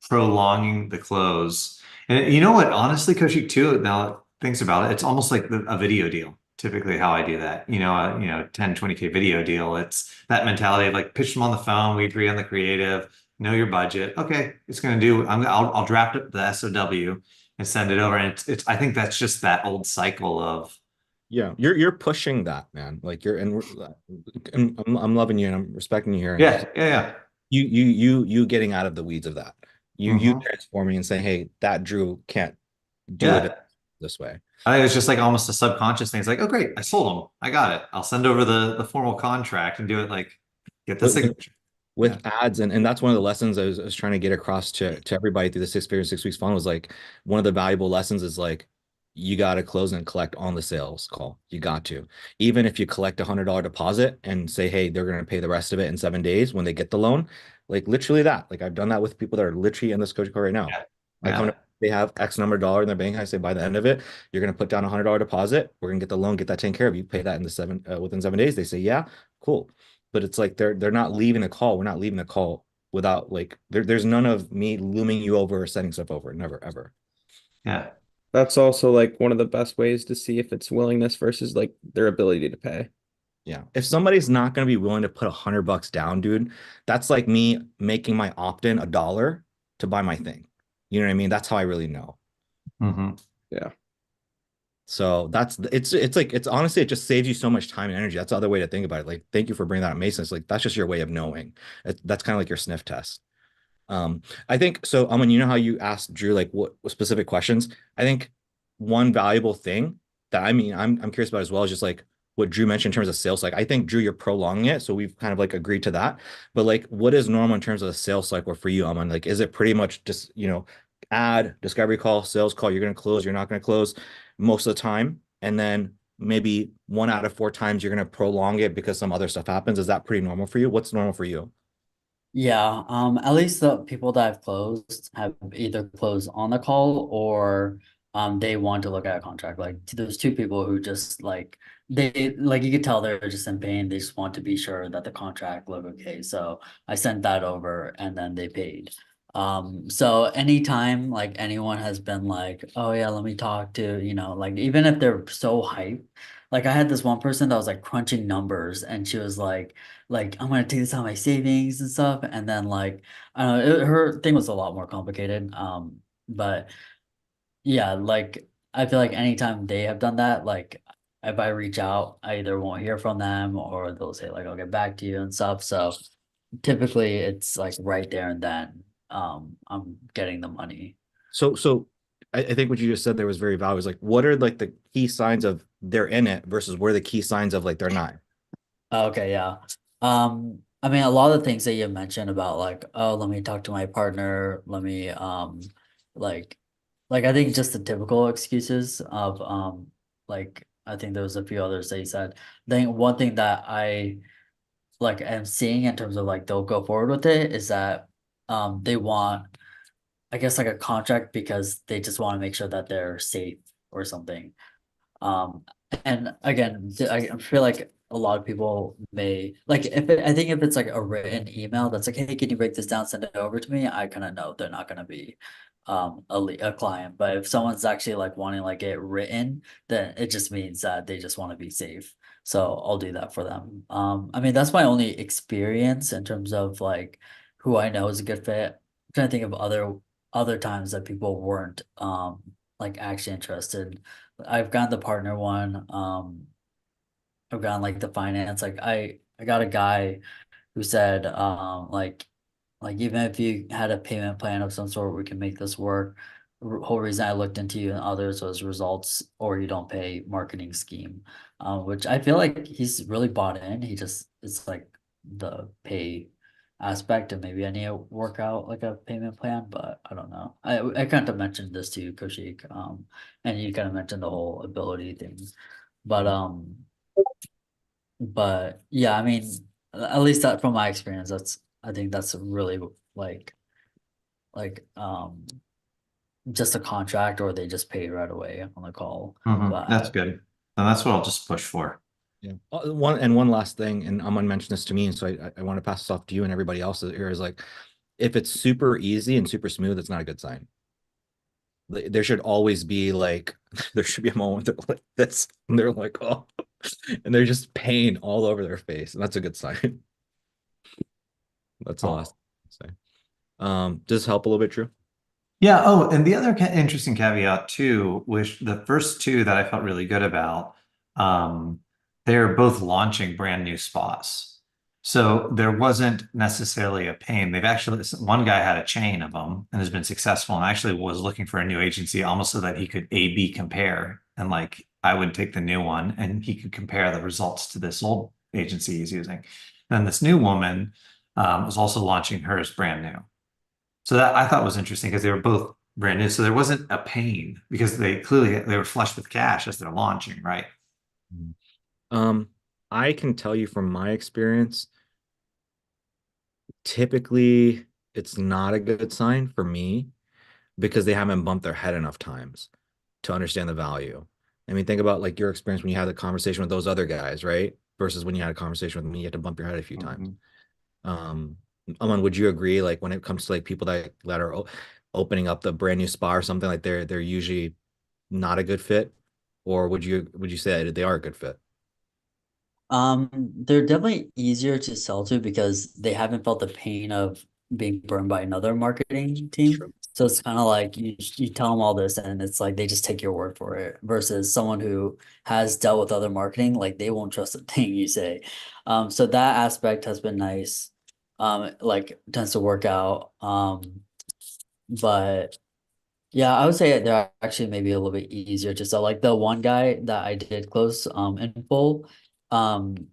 prolonging the close. And you know what? Honestly, Koshik, too, now thinks about it, it's almost like a video deal. Typically how I do that, 10, 20K video deal. It's that mentality of like pitch them on the phone. We agree on the creative, know your budget. Okay, it's going to do, I'll draft up the SOW and send it over. And I think that's just that old cycle of, Yeah, you're pushing that, man. Like and I'm loving you and I'm respecting you here. And yeah, yeah, yeah. you getting out of the weeds of that. You Mhm. transforming and saying, hey, that Drew can't do it Yeah. this way. I think it's just like almost a subconscious thing. It's like, oh great, I sold them. I got it. I'll send over the formal contract and do it like get the With with, signature. Yeah. with ads, and that's one of the lessons I was trying to get across to everybody through the six figure 6 weeks funnel is like one of the valuable lessons is like you got to close and collect on the sales call. You got to. Even if you collect $100 deposit and say, hey, they're going to pay the rest of it in 7 days when they get the loan, like literally that. Like I've done that with people that are literally in this coaching call right now. Yeah. I come to Yeah. they have X number of dollars in their bank. I say by the end of it, you're going to put down $100 deposit. We're going to get the loan, get that taken care of. You pay that in within 7 days. They say, yeah, cool. But it's like they're not leaving the call. We're not leaving the call without like there's none of me looming you over or setting stuff over. Never ever. Yeah. That's also like one of the best ways to see if it's willingness versus like their ability to pay. Yeah. If somebody's not going to be willing to put $100 down, dude, that's like me making my opt-in $1 to buy my thing. You know what I mean? That's how I really know. Hmm. Yeah. So it's like it's honestly it just saves you so much time and energy. That's the other way to think about it. Like, thank you for bringing that up, Mason. It's like that's just your way of knowing. That's kind of like your sniff test. I think so. You know how you asked Drew like what specific questions? I think one valuable thing that I'm curious about as well is just like what Drew mentioned in terms of sales. Like I think Drew, you're prolonging it, so we've kind of like agreed to that. But like, what is normal in terms of the sales cycle for you, Aman? Like, is it pretty much just add discovery call, sales call? You're gonna close, you're not gonna close most of the time, and then maybe 1 out of 4 times you're gonna prolong it because some other stuff happens. Is that pretty normal for you? What's normal for you? Yeah, at least the people that I've closed have either closed on the call or they want to look at a contract. Like there's two people who just like they like you could tell they're just in pain. They just want to be sure that the contract look okay. So I sent that over and then they paid. So anytime like anyone has been like, oh yeah, let me talk to, like even if they're so hyped, like I had this one person that was like crunching numbers and she was like I'm gonna take this out of my savings and stuff, and then like I don't know, her thing was a lot more complicated. But yeah, like I feel like anytime they have done that, like if I reach out, I either won't hear from them or they'll say like I'll get back to you and stuff. So typically it's like right there and then I'm getting the money. So I think what you just said there was very valuable. Is like, what are like the key signs of they're in it versus where the key signs of like they're not? Okay, yeah. I mean, a lot of the things that you mentioned about like, oh, let me talk to my partner, let me like I think just the typical excuses of like I think there was a few others that you said. I think one thing that I like am seeing in terms of like they'll go forward with it is that they want I guess like a contract because they just want to make sure that they're safe or something. Um, and again, I feel like a lot of people may like I think if it's like a written email that's like, hey, can you break this down, send it over to me? I kind of know they're not gonna be a client. But if someone's actually like wanting like it written, then it just means that they just want to be safe. So I'll do that for them. I mean that's my only experience in terms of like who I know is a good fit. I'm trying to think of other times that people weren't like actually interested. I've gotten the partner one. I've gotten like the finance. Like I got a guy who said like Like even if you had a payment plan of some sort, we can make this work. Whole reason I looked into you and others was results or you don't pay marketing scheme, which I feel like he's really bought in. He just it's like the pay aspect, and maybe I need to work out like a payment plan, but I don't know. I kind of mentioned this to you, Koshik, and you kind of mentioned the whole ability thing, but yeah, I mean, at least that from my experience, I think that's really like like just a contract or they just pay right away on the call. But That's good. And that's what I'll just push for. Yeah. One last thing, and I'm gonna mention this to me, and so I want to pass this off to you and everybody else here is like, if it's super easy and super smooth, it's not a good sign. There should always be like, there should be a moment they're like this, and they're like, oh, and they're just pain all over their face, and that's a good sign. That's the last thing to say. Does this help a little bit, Drew? Yeah. Oh, and the other interesting caveat too, which the first two that I felt really good about, they're both launching brand new spas. So there wasn't necessarily a pain. They've actually, one guy had a chain of them and has been successful and actually was looking for a new agency almost so that he could A/B compare. And like I would take the new one and he could compare the results to this old agency he's using. Then this new woman was also launching hers brand new. So that I thought was interesting because they were both brand new. So there wasn't a pain because they were flush with cash as they're launching, right? I can tell you from my experience, typically it's not a good sign for me because they haven't bumped their head enough times to understand the value. I mean, think about like your experience when you had the conversation with those other guys, right? Versus when you had a conversation with me, you had to bump your head a few times. Aman, would you agree? Like when it comes to like people that are opening up the brand new spa or something, like they're usually not a good fit, or would you say that they are a good fit? They're definitely easier to sell to because they haven't felt the pain of being burned by another marketing team. True. So it's kind of like you tell them all this and it's like they just take your word for it versus someone who has dealt with other marketing, like they won't trust a thing you say. So that aspect has been nice. Like tends to work out. But yeah, I would say they're actually maybe a little bit easier to sell. Like the one guy that I did close in full,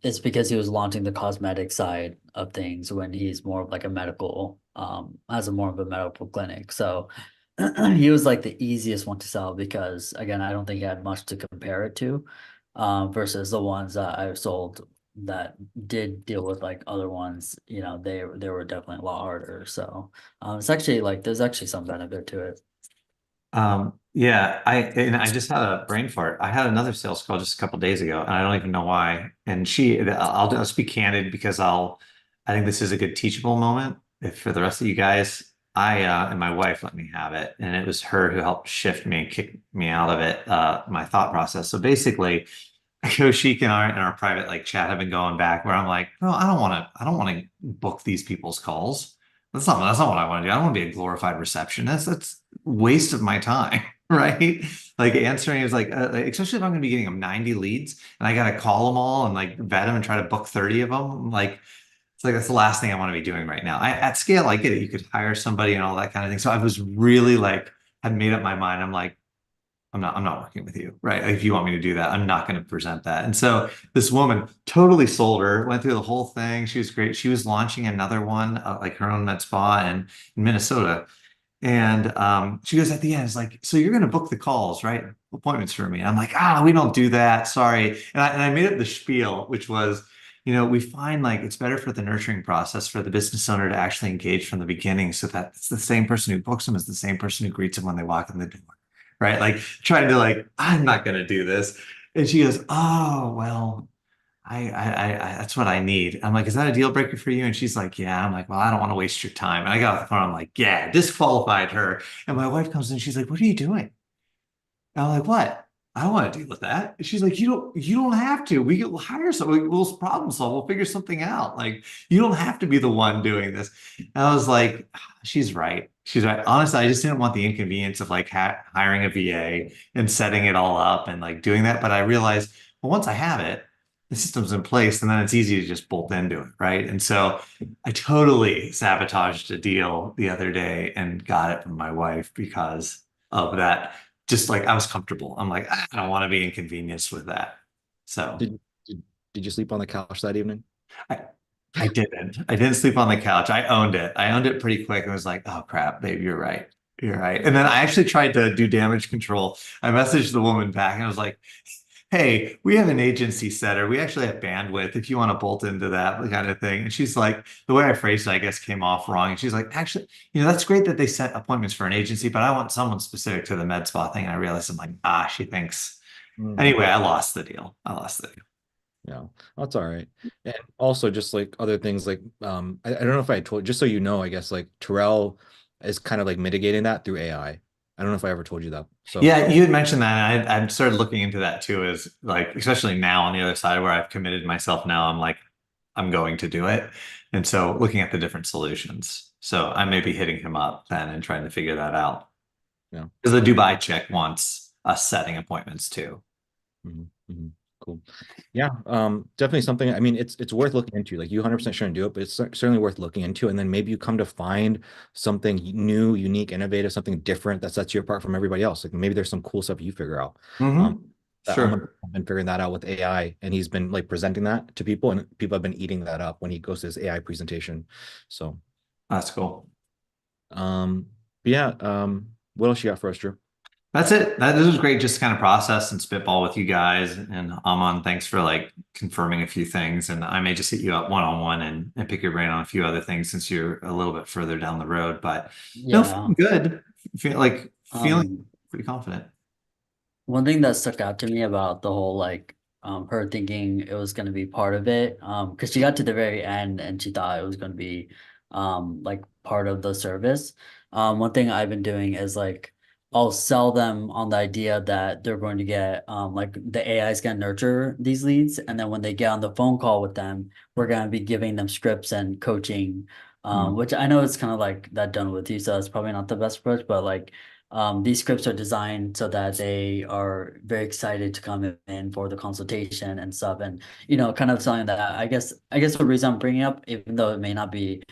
it's because he was launching the cosmetic side of things when he's more of like a medical, has a more of a medical clinic. So he was like the easiest one to sell because again, I don't think he had much to compare it to, versus the ones that I've sold that did deal with like other ones, you know, they were definitely a lot harder. So it's actually like there's actually some benefit to it. Yeah, I just had a brain fart. I had another sales call just a couple days ago, and I don't even know why. And I'll just be candid because I think this is a good teachable moment. If for the rest of you guys, I and my wife let me have it, and it was her who helped shift me and kick me out of it, my thought process. So basically, Koshik and our private like chat have been going back where I'm like, no, I don't want to book these people's calls. That's not what I want to do. I don't want to be a glorified receptionist. That's waste of my time, right? Like answering is like, especially if I'm going to be getting them 90 leads and I got to call them all and like vet them and try to book 30 of them. Like, it's like, that's the last thing I want to be doing right now. At scale, I get it. You could hire somebody and all that kind of thing. So I was really like, had made up my mind. I'm like, I'm not working with you, right? Like, if you want me to do that, I'm not going to present that. And so this woman totally sold her, went through the whole thing. She was great. She was launching another one, like her own med spa in Minnesota. And she goes at the end, it's like, so you're going to book the calls, right? Appointments for me. I'm like, we don't do that. Sorry. And I made up the spiel, which was, you know, we find like it's better for the nurturing process for the business owner to actually engage from the beginning so that it's the same person who books them is the same person who greets them when they walk in the door. Right. Like trying to like, I'm not going to do this. And she goes, oh, well, I that's what I need. I'm like, is that a deal breaker for you? And she's like, yeah. I'm like, well, I don't want to waste your time. And I got off the phone. I'm like, yeah, disqualified her. And my wife comes in. She's like, what are you doing? And I'm like, what? I don't want to deal with that. And she's like, you don't have to. We'll hire someone. We'll problem solve. We'll figure something out. Like, you don't have to be the one doing this. And I was like, she's right. She's right. Honestly, I just didn't want the inconvenience of like hiring a VA and setting it all up and like doing that. But I realized, well, once I have it, the system's in place, and then it's easy to just bolt into it, right? And so I totally sabotaged a deal the other day and got it from my wife because of that. Just like I was comfortable. I'm like, I don't want to be inconvenienced with that. So Did you sleep on the couch that evening? I didn't. I didn't sleep on the couch. I owned it. I owned it pretty quick and was like, oh crap, babe, you're right. You're right. And then I actually tried to do damage control. I messaged the woman back and I was like, hey, we have an agency setter. We actually have bandwidth if you want to bolt into that kind of thing. And she's like, the way I phrased it, I guess, came off wrong. And she's like, actually, that's great that they set appointments for an agency, but I want someone specific to the med spa thing. And I realized I'm like, she thinks. Anyway, I lost the deal. Yeah, that's all right. And also just like other things like I don't know if I told, just so you know, I guess like Terrell is kind of like mitigating that through AI. I don't know if I ever told you that. So yeah, you had mentioned that. And I started looking into that too, as like, especially now on the other side where I've committed myself now, I'm like, I'm going to do it. And so looking at the different solutions. So I may be hitting him up then and trying to figure that out. Yeah. Because the Dubai check wants us setting appointments too. Cool. Yeah, definitely something. I mean, it's worth looking into. Like you 100% shouldn't do it, but it's certainly worth looking into. And then maybe you come to find something new, unique, innovative, something different that sets you apart from everybody else. Like maybe there's some cool stuff you figure out. That Sure. I've been figuring that out with AI, and he's been like presenting that to people, and people have been eating that up when he goes to his AI presentation. So That's cool. but yeah, what else you got for us, Drew? That's it. This was great, just to kind of process and spitball with you guys. And Aman, thanks for like confirming a few things. And I may just hit you up one-on-one and pick your brain on a few other things since you're a little bit further down the road. But no, feeling good. Feeling pretty confident. One thing that stuck out to me about the whole like her thinking it was gonna be part of it, because she got to the very end and she thought it was gonna be like part of the service. One thing I've been doing is like I'll sell them on the idea that they're going to get like the AI is gonna nurture these leads, and then when they get on the phone call with them, we're gonna be giving them scripts and coaching, which I know it's kind of like that done with you, so that's probably not the best approach, but like these scripts are designed so that they are very excited to come in for the consultation and stuff, and kind of selling that. I guess the reason I'm bringing up, even though it may not be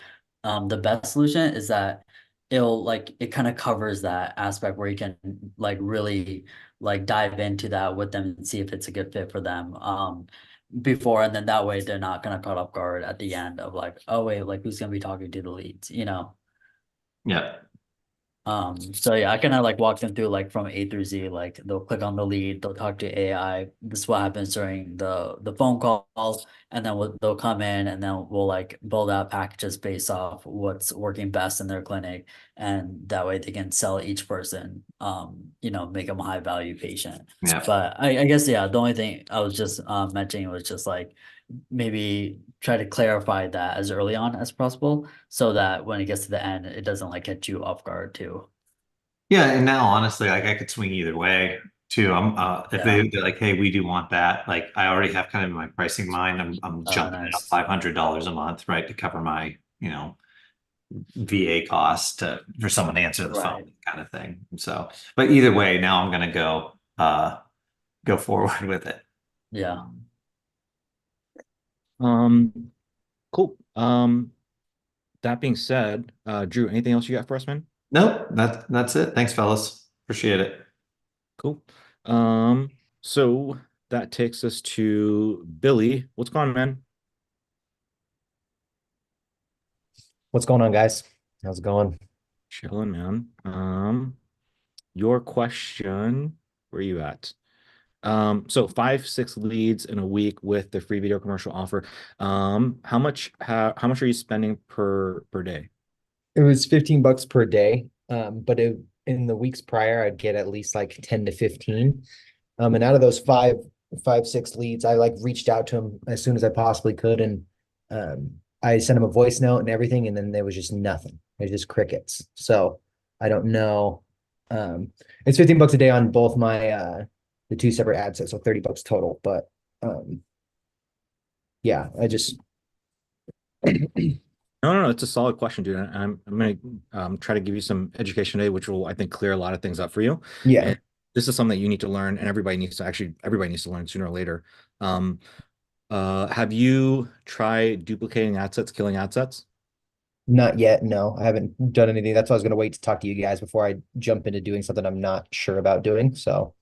the best solution, is that it kind of covers that aspect where you can like really like dive into that with them and see if it's a good fit for them before, and then that way they're not gonna caught off guard at the end of like, oh wait, like who's gonna be talking to the leads, Yeah. So yeah, I kind of like walk them through like from A through Z. Like they'll click on the lead, they'll talk to AI. This is what happens during the phone calls, and then they'll come in, and then we'll like build out packages based off what's working best in their clinic, and that way they can sell each person. Make them a high value patient. Yeah. But I guess the only thing I was just mentioning was just like maybe try to clarify that as early on as possible so that when it gets to the end, it doesn't like catch you off guard too. Yeah, and now honestly, like I could swing either way too. I'm if they're like, hey, we do want that. Like I already have kind of my pricing mind. I'm jumping at $500 a month, right, to cover my VA cost for someone to answer the phone kind of thing. So, but either way, now I'm gonna go forward with it. Yeah. Cool. That being said, Drew, anything else you got for us, man? Nope, that's it. Thanks, fellas. Appreciate it. Cool. So that takes us to Billy. What's going on, man? What's going on, guys? How's it going? Chilling, man. Your question, where are you at? So 5-6 leads in a week with the free video commercial offer. How much are you spending per day? It was $15 per day. But in the weeks prior, I'd get at least like 10 to 15. And out of those 5-6 leads, I like reached out to them as soon as I possibly could. And I sent them a voice note and everything. And then there was just nothing. There's just crickets. So I don't know. It's $15 a day on both my, the two separate ad sets, so $30 total. But yeah, I just No, it's a solid question, dude. I'm gonna try to give you some education today, which will, I think, clear a lot of things up for you. Yeah. And this is something that you need to learn, and everybody needs to learn sooner or later. Have you tried duplicating ad sets, killing ad sets? Not yet, no. I haven't done anything. That's why I was gonna wait to talk to you guys before I jump into doing something I'm not sure about doing. So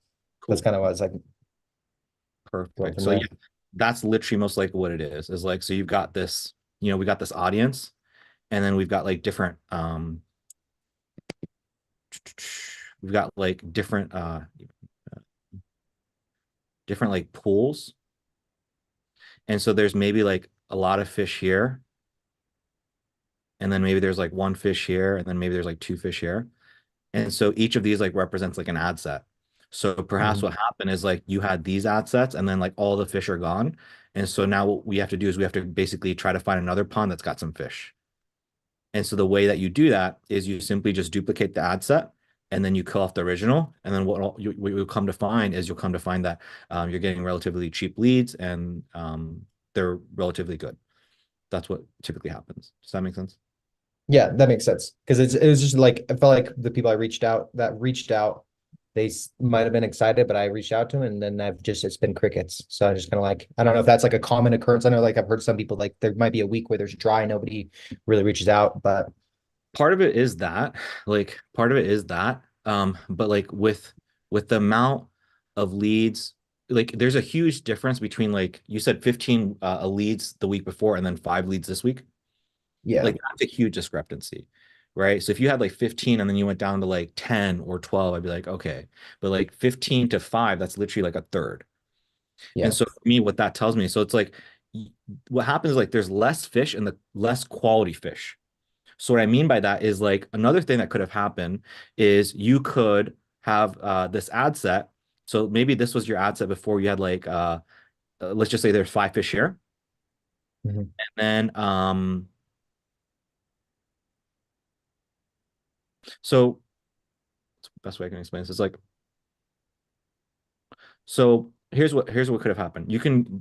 that's Cool. kind of what I was like going Perfect. from So there. yeah, that's literally most likely what it is like, so you've got this, we got this audience, and then we've got like different, we've got like different like pools. And so there's maybe like a lot of fish here. And then maybe there's like one fish here, and then maybe there's like two fish here. And so each of these like represents like an ad set. So perhaps Mhm. what happened is like you had these ad sets and then like all the fish are gone. And so now what we have to do is we have to basically try to find another pond that's got some fish. And so the way that you do that is you simply just duplicate the ad set and then you kill off the original. And then what you'll come to find is you'll come to find that you're getting relatively cheap leads, and they're relatively good. That's what typically happens. Does that make sense? Yeah, that makes sense. Because it was just like I felt like the people I reached out, they might have been excited, but I reached out to them and then it's been crickets. So I just kind of like, I don't know if that's like a common occurrence. I know like I've heard some people like there might be a week where there's dry, nobody really reaches out, but Part of it is that, but like with the amount of leads, like there's a huge difference between, like you said, 15 leads the week before and then 5 leads this week. yeah. Like that's a huge discrepancy, right? So if you had like 15 and then you went down to like 10 or 12, I'd be like, okay. But like 15 to 5, that's literally like a third. Yeah. And so for me, what that tells me, so it's like what happens is like there's less fish and the less quality fish. So what I mean by that is like another thing that could have happened is you could have this ad set. So maybe this was your ad set before you had like let's just say there's 5 fish here. Mhm. And then so best way I can explain this is like, so here's what could have happened.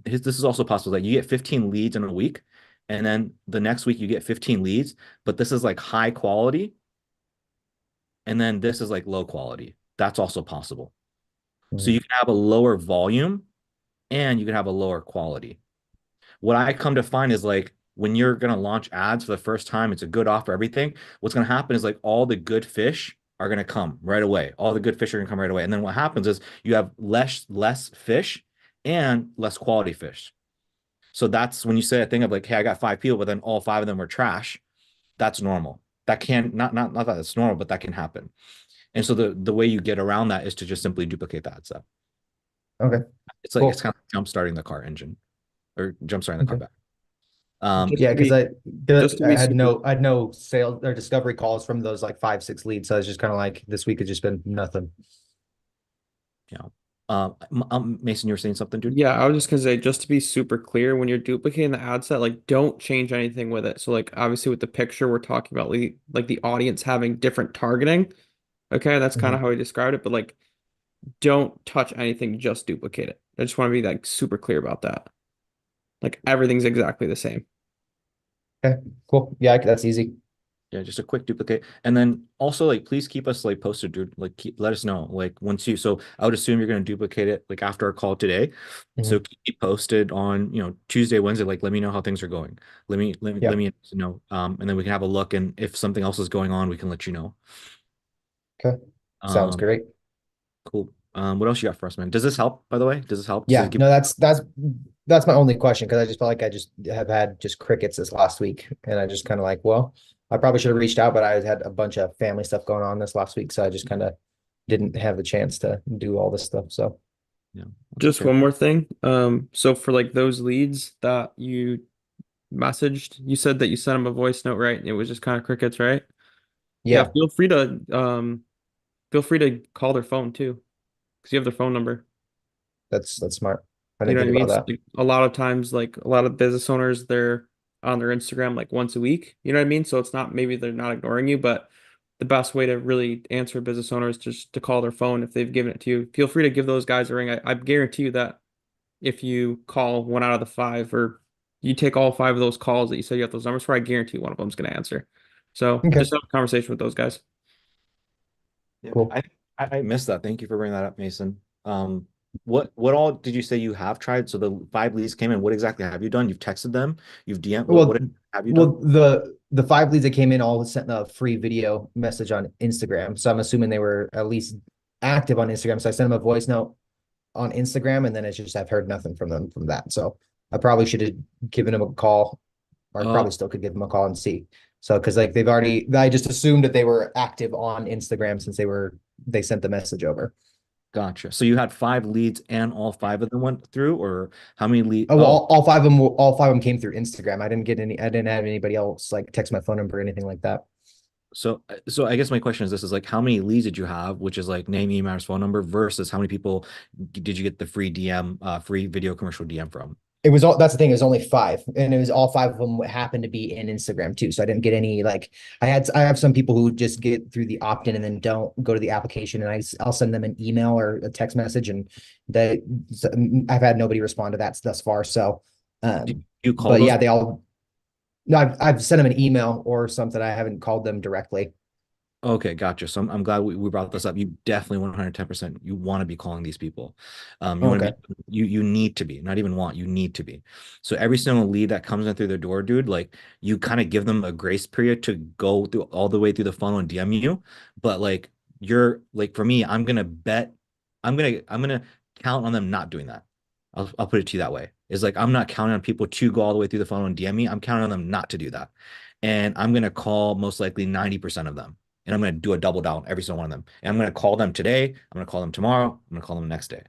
This is also possible that you get 15 leads in a week, and then the next week you get 15 leads, but this is like high quality, and then this is like low quality. That's also possible. So Mhm. you can have a lower volume and you can have a lower quality. What I come to find is like when you're going to launch ads for the first time, it's a good offer, everything. What's going to happen is like all the good fish are going to come right away. All the good fish are going to come right away. And then what happens is you have less fish and less quality fish. So that's when you say a thing of like, hey, I got 5 people, but then all 5 of them were trash. That's normal. That can not that it's normal, but that can happen. And so the way you get around that is to just simply duplicate that stuff. Okay. It's like it's Cool. kind of jump starting the car engine or jump starting the car Okay. back. Um, Just Yeah, to because be I just to be super I had no sales or discovery calls from those like 5, 6 leads. So I was just kind of like this week has just been nothing. yeah. Mason, you were saying something, dude? Yeah, I was just gonna say, just to be super clear, when you're duplicating the ad set, like don't change anything with it. So like obviously with the picture, we're talking about like the audience having different targeting. Okay, that's kind Mhm. of how we described it, but like don't touch anything, just duplicate it. I just want to be like super clear about that. Like everything's exactly the same. Okay, cool. Yeah, that's easy. Yeah, just a quick duplicate. And then also like please keep us like posted, dude. Like let us know. Like once you so I would assume you're gonna duplicate it like after our call today. So Mhm. keep me posted on Tuesday, Wednesday. Like let me know how things are going. Yeah, Let me know. And then we can have a look, and if something else is going on, we can let you know. okay. Sounds Um, great. cool. What else you got for us, man? Does this help, by the way? Does this help? Does Yeah, it give no, that's my only question because I just felt like I just have had just crickets this last week, and I just kind of like, well, I probably should have reached out, but I had a bunch of family stuff going on this last week, so I just kind of didn't have the chance to do all this stuff. So, yeah, that's Just okay. one more thing. So for like those leads that you messaged, you said that you sent them a voice note, right? It was just kind of crickets, right? Yeah, yeah, feel free to call their phone too, because you have their phone number. that's smart. I You didn't know what I think mean? about So, that. like, a lot of times, like a lot of business owners, they're on their Instagram like once a week. You know what I mean? So it's not, maybe they're not ignoring you, but the best way to really answer a business owner is just to call their phone if they've given it to you. Feel free to give those guys a ring. I guarantee you that if you call 1 out of the 5, or you take all 5 of those calls that you said you have those numbers for, I guarantee one of them is going to answer. So Okay, just have a conversation with those guys. Yeah, cool. I missed that. Thank you for bringing that up, Mason. what all did you say you have tried? So the 5 leads came in. What exactly have you done? You've texted them, you've DM, Well, what have you well, done? the 5 leads that came in all sent a free video message on Instagram. So I'm assuming they were at least active on Instagram. So I sent them a voice note on Instagram, and then it's just I've heard nothing from them from that. So I probably should have given them a call, or I Oh, probably still could give them a call and see. So because like they've already, I just assumed that they were active on Instagram since they sent the message over. gotcha. So you had 5 leads and all 5 of them went through, or how many lead? Oh, well, Oh, all five of them came through Instagram. I didn't have anybody else like text my phone number or anything like that. so I guess my question is this is like how many leads did you have, which is like name, email, phone number versus how many people did you get the free DM, free video commercial DM from? It was all, that's the thing, it was only five, and it was all five of them happened to be in Instagram too. So I didn't get any like I have some people who just get through the opt-in and then don't go to the application, and I'll send them an email or a text message, and they I've had nobody respond to that thus far. So Do you call but those? yeah, they all no, I've sent them an email or something. I haven't called them directly. Okay, gotcha. So I'm glad we brought this up. You definitely 110%. You want to be calling these people. You want to Okay. be you need to be, not even want, you need to be. So every single lead that comes in through the door, dude, like you kind of give them a grace period to go through all the way through the funnel and DM you. But like you're like for me, I'm gonna count on them not doing that. I'll put it to you that way. It's like I'm not counting on people to go all the way through the funnel and DM me. I'm counting on them not to do that. And I'm gonna call most likely 90% of them, and I'm going to do a double down every single one of them. And I'm going to call them today. I'm going to call them tomorrow. I'm going to call them the next day.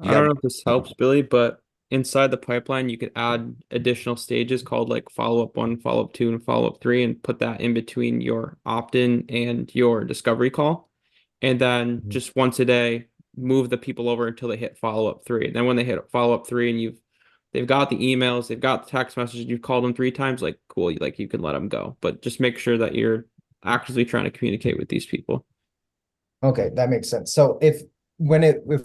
You I got don't to know if this helps, Billy, but inside the pipeline, you could add additional stages called like follow-up 1, follow-up 2, and follow-up 3, and put that in between your opt-in and your discovery call. And then Mhm. just once a day, move the people over until they hit follow-up 3. And then when they hit follow-up 3 and they've got the emails, they've got the text messages, you've called them 3 times, like cool, like you can let them go. But just make sure that you're actively trying to communicate with these people. Okay, that makes sense. So if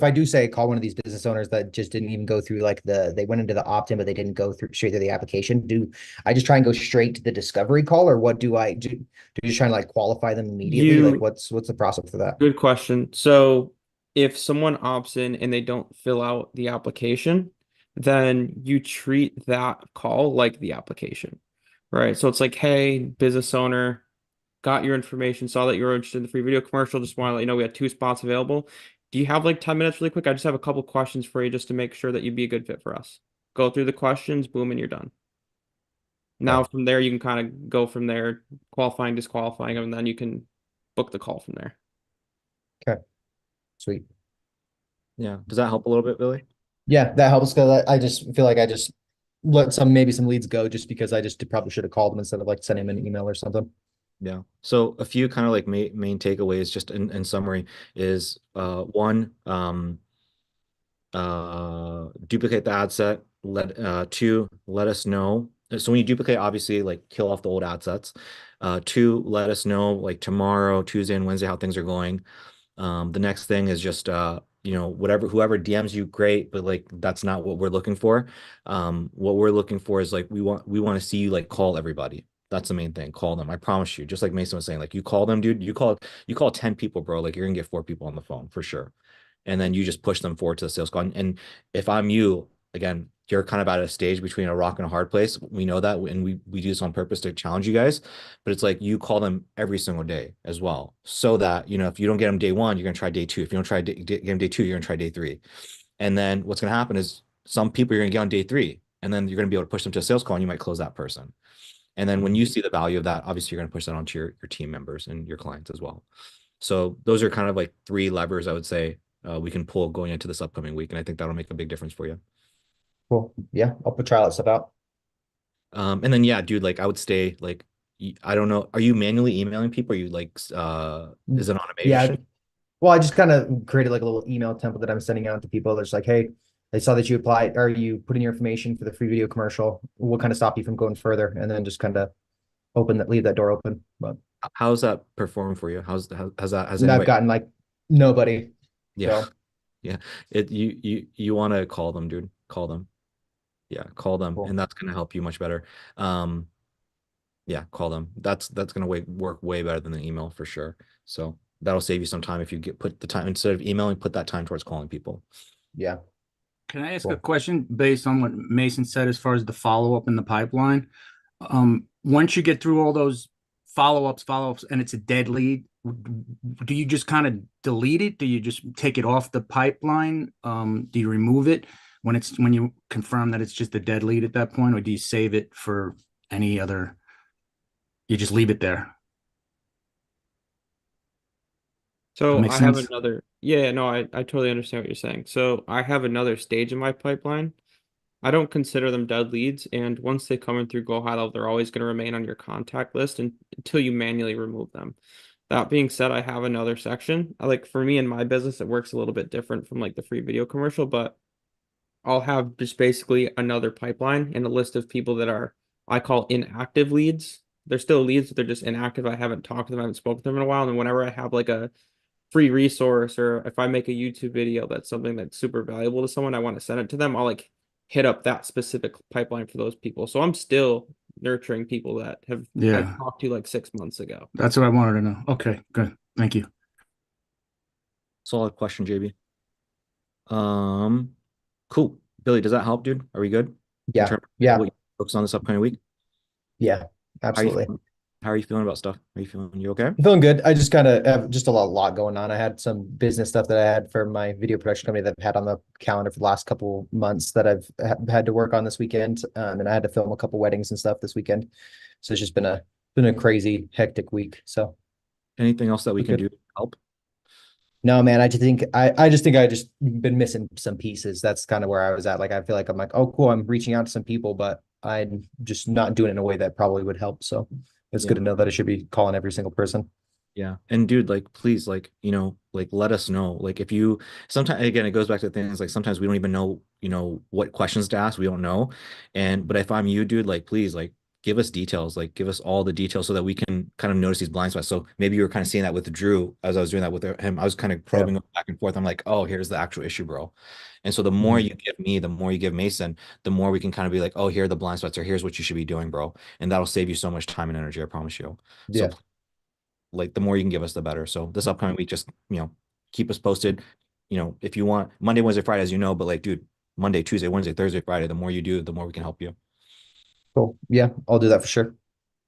I do say call one of these business owners that just didn't even go through like they went into the opt-in, but they didn't go through straight to the application, do I just try and go straight to the discovery call, or what do I do? Do you just try and like qualify them immediately? Like You what's the process for that? Good question. So if someone opts in and they don't fill out the application, then you treat that call like the application, right? So it's like, hey, business owner, got your information, saw that you were interested in the free video commercial. Just want to let you know we had 2 spots available. Do you have like 10 minutes really quick? I just have a couple questions for you just to make sure that you'd be a good fit for us. Go through the questions, boom, and you're done. Now Okay. from there, you can kind of go from there, qualifying, disqualifying, and then you can book the call from there. Okay. Sweet. Yeah. Does that help a little bit, Billy? Yeah, that helps because I just feel like I just let maybe some leads go just because I just probably should have called them instead of like sending them an email or something. Yeah. So a few kind of like main takeaways just in summary is one, duplicate the ad set. Two, let us know. So when you duplicate, obviously like kill off the old ad sets. Two, let us know like tomorrow, Tuesday and Wednesday how things are going. The next thing is just whoever DMs you, great, but like that's not what we're looking for. What we're looking for is like we want to see you like call everybody. That's the main thing. Call them. I promise you. Just like Mason was saying, like you call them, dude. You call 10 people, bro. Like you're gonna get 4 people on the phone for sure. And then you just push them forward to the sales call. And if I'm you, again, you're kind of at a stage between a rock and a hard place. We know that, and we do this on purpose to challenge you guys. But it's like you call them every single day as well, so that if you don't get them day one, you're gonna try day two. If you don't get them day two, you're gonna try day three. And then what's gonna happen is some people you're gonna get on day three, and then you're gonna be able to push them to a sales call, and you might close that person. And then when you see the value of that, obviously you're gonna push that onto your team members and your clients as well. So those are kind of like 3 levers I would say we can pull going into this upcoming week, and I think that'll make a big difference for you. Cool. Yeah, I'll put try that stuff out. And then yeah, dude, like I would stay like I don't know, are you manually emailing people? Or are you like is it Yeah. automation? Well, I just kind of created like a little email template that I'm sending out to people. That's like, hey, I saw that you applied, or you put in your information for the free video commercial. What kind of stop you from going further? And then just kind of leave that door open. But How's that perform for you? Has I've anybody? gotten like nobody. Yeah. So Yeah. You want to call them, dude. Call them. Yeah, call them, cool. and that's going to help you much better. Yeah, call them. That's going to work way better than the email for sure. So that'll save you some time if you put the time instead of emailing, put that time towards calling people. Yeah. Can I ask Cool. a question based on what Mason said as far as the follow-up in the pipeline? Once you get through all those follow-ups, and it's a dead lead, do you just kind of delete it? Do you just take it off the pipeline? Do you remove it when you confirm that it's just a dead lead at that point, or do you save it for any other? You just leave it there. So Makes I have sense? another, yeah, no, I totally understand what you're saying. So I have another stage in my pipeline. I don't consider them dead leads, and once they come in through Go High Level, they're always going to remain on your contact list until you manually remove them. That being said, I have another section. Like for me in my business, it works a little bit different from like the free video commercial, but I'll have just basically another pipeline and a list of people that are, I call inactive leads. They're still leads, but they're just inactive. I haven't talked to them, I haven't spoken to them in a while. And whenever I have like a free resource, or if I make a YouTube video that's something that's super valuable to someone, I want to send it to them, I'll like hit up that specific pipeline for those people. So I'm still nurturing people that have I Yeah, talked to like 6 months ago. that's what I wanted to know. Okay, good. Thank you. Solid question, JB. Cool. Billy, does that help, dude? Are we good? In Yeah. terms of Yeah. what you focus on this upcoming week? Yeah. Absolutely. How are you feeling about stuff? Are you feeling you okay? I'm feeling good. I just kind of have just a lot going on. I had some business stuff that I had for my video production company that I've had on the calendar for the last couple months that I've had to work on this weekend. And I had to film a couple weddings and stuff this weekend. So it's just been a crazy, hectic week. So Anything else that we can Good. do to help? no, man, I just think I just been missing some pieces. That's kind of where I was at. Like I feel like I'm like, oh cool, I'm reaching out to some people, but I'm just not doing it in a way that probably would help. So it's good Yeah. to know that I should be calling every single person. Yeah. And dude, like, please, like, like let us know. Like if you sometimes again, it goes back to things like sometimes we don't even know, what questions to ask. We don't know. But if I'm you, dude, like please, like give us details, like give us all the details so that we can kind of notice these blind spots. So maybe you were kind of seeing that with Drew as I was doing that with him. I was kind of probing back and forth. I'm like, oh, here's the actual issue, bro. And so the more Mhm. you give me, the more you give Mason, the more we can kind of be like, oh, here are the blind spots, or here's what you should be doing, bro. And that'll save you so much time and energy, I promise you. So Yeah. like the more you can give us, the better. So this upcoming week, just keep us posted. If you want Monday, Wednesday, Friday, as you know, but like, dude, Monday, Tuesday, Wednesday, Thursday, Friday, the more you do, the more we can help you. Cool. Yeah, I'll do that for sure.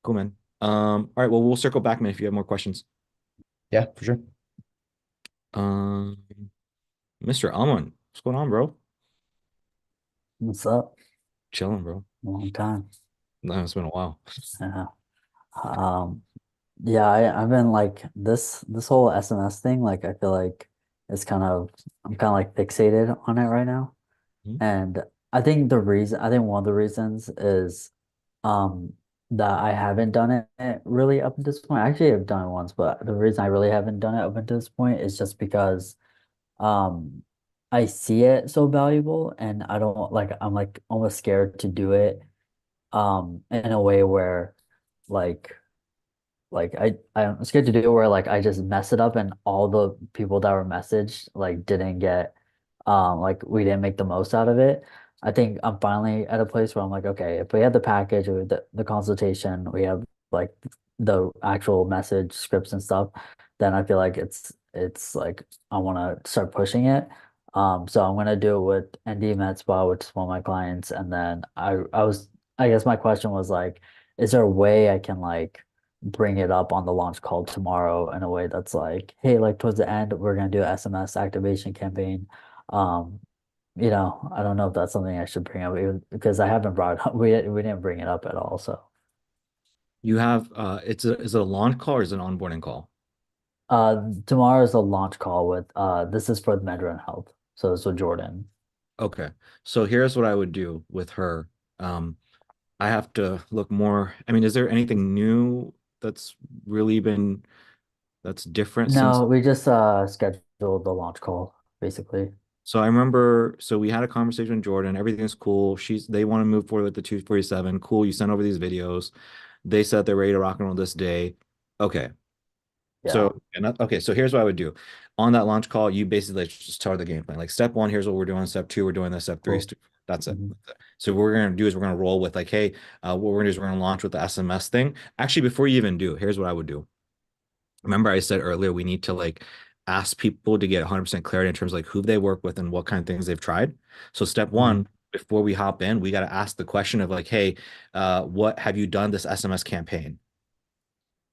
Cool, man. All right, well, we'll circle back, man, if you have more questions. Yeah, for sure. Um, Mr. Almond, what's going on, bro? What's up? Chilling, bro. Long time. No, it's been a while. Yeah. Yeah, I've been like this whole SMS thing, like I feel like I'm kind of like fixated on it right now. Mhm. And I think one of the reasons is um that I haven't done it really up until this point. Actually, I've done it once, but the reason I really haven't done it up until this point is just because um I see it so valuable, and I don't like I'm like almost scared to do it in a way where like I'm scared to do it where like I just mess it up and all the people that were messaged like didn't get like we didn't make the most out of it. I think I'm finally at a place where I'm like, okay, if we have the package or the consultation, we have like the actual message scripts and stuff, then I feel like it's like I want to start pushing it. So I'm gonna do it with ND Med Spa, which is one of my clients, and then I guess my question was like, is there a way I can like bring it up on the launch call tomorrow in a way that's like, hey, like towards the end, we're gonna do a SMS activation campaign. Um, I don't know if that's something I should bring up because I haven't brought it up. We didn't bring it up at all. So You have is it a launch call or is it an onboarding call? tomorrow is a launch call with this is for Medrun Health. So Jordan. Okay. So here's what I would do with her. I have to look more. I mean, is there anything new that's really been that's different since? No, we just scheduled the launch call basically. So I remember, so we had a conversation with Jordan. Everything's cool. They want to move forward with the 247. Cool. You sent over these videos. They said they're ready to rock and roll this day. Okay. Yeah. So here's what I would do. On that launch call, you basically just tell her the game plan. Like step one, here's what we're doing. Step two, we're doing this. Step three, Cool. that's it. Mhm. So what we're gonna do is we're gonna roll with like, hey, what we're gonna do is we're gonna launch with the SMS thing. Actually, before you even do, here's what I would do. Remember, I said earlier we need to like ask people to get 100% clarity in terms of like who they work with and what kind of things they've tried. So step Mm-hmm. one, before we hop in, we got to ask the question of like, hey, what have you done this SMS campaign?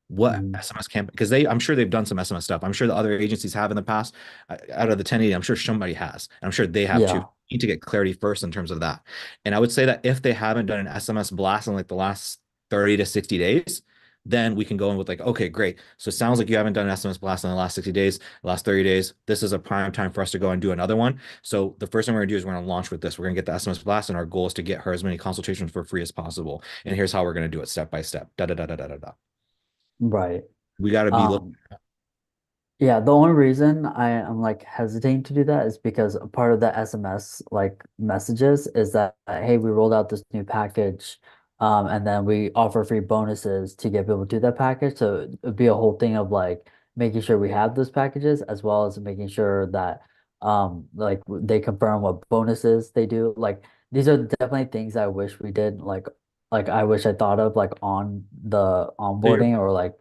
What Mhm. SMS campaign? Because I'm sure they've done some SMS stuff. I'm sure the other agencies have in the past. Out of the 1080, I'm sure somebody has. And I'm sure they have too. Yeah. You need to get clarity first in terms of that. And I would say that if they haven't done an SMS blast in like the last 30 to 60 days, then we can go in with like, okay, great. So it sounds like you haven't done an SMS blast in the last 60 days, the last 30 days. This is a prime time for us to go and do another one. So the first thing we're gonna do is we're gonna launch with this. We're gonna get the SMS blast, and our goal is to get her as many consultations for free as possible. And here's how we're gonna do it step by step. Da da da da da da da. Right. We got to be Yeah, the only reason I am like hesitating to do that is because a part of the SMS like messages is that hey, we rolled out this new package, and then we offer free bonuses to get people to that package. So it'd be a whole thing of like making sure we have those packages as well as making sure that like they confirm what bonuses they do. Like these are definitely things I wish we did like I wish I thought of like on the onboarding or like.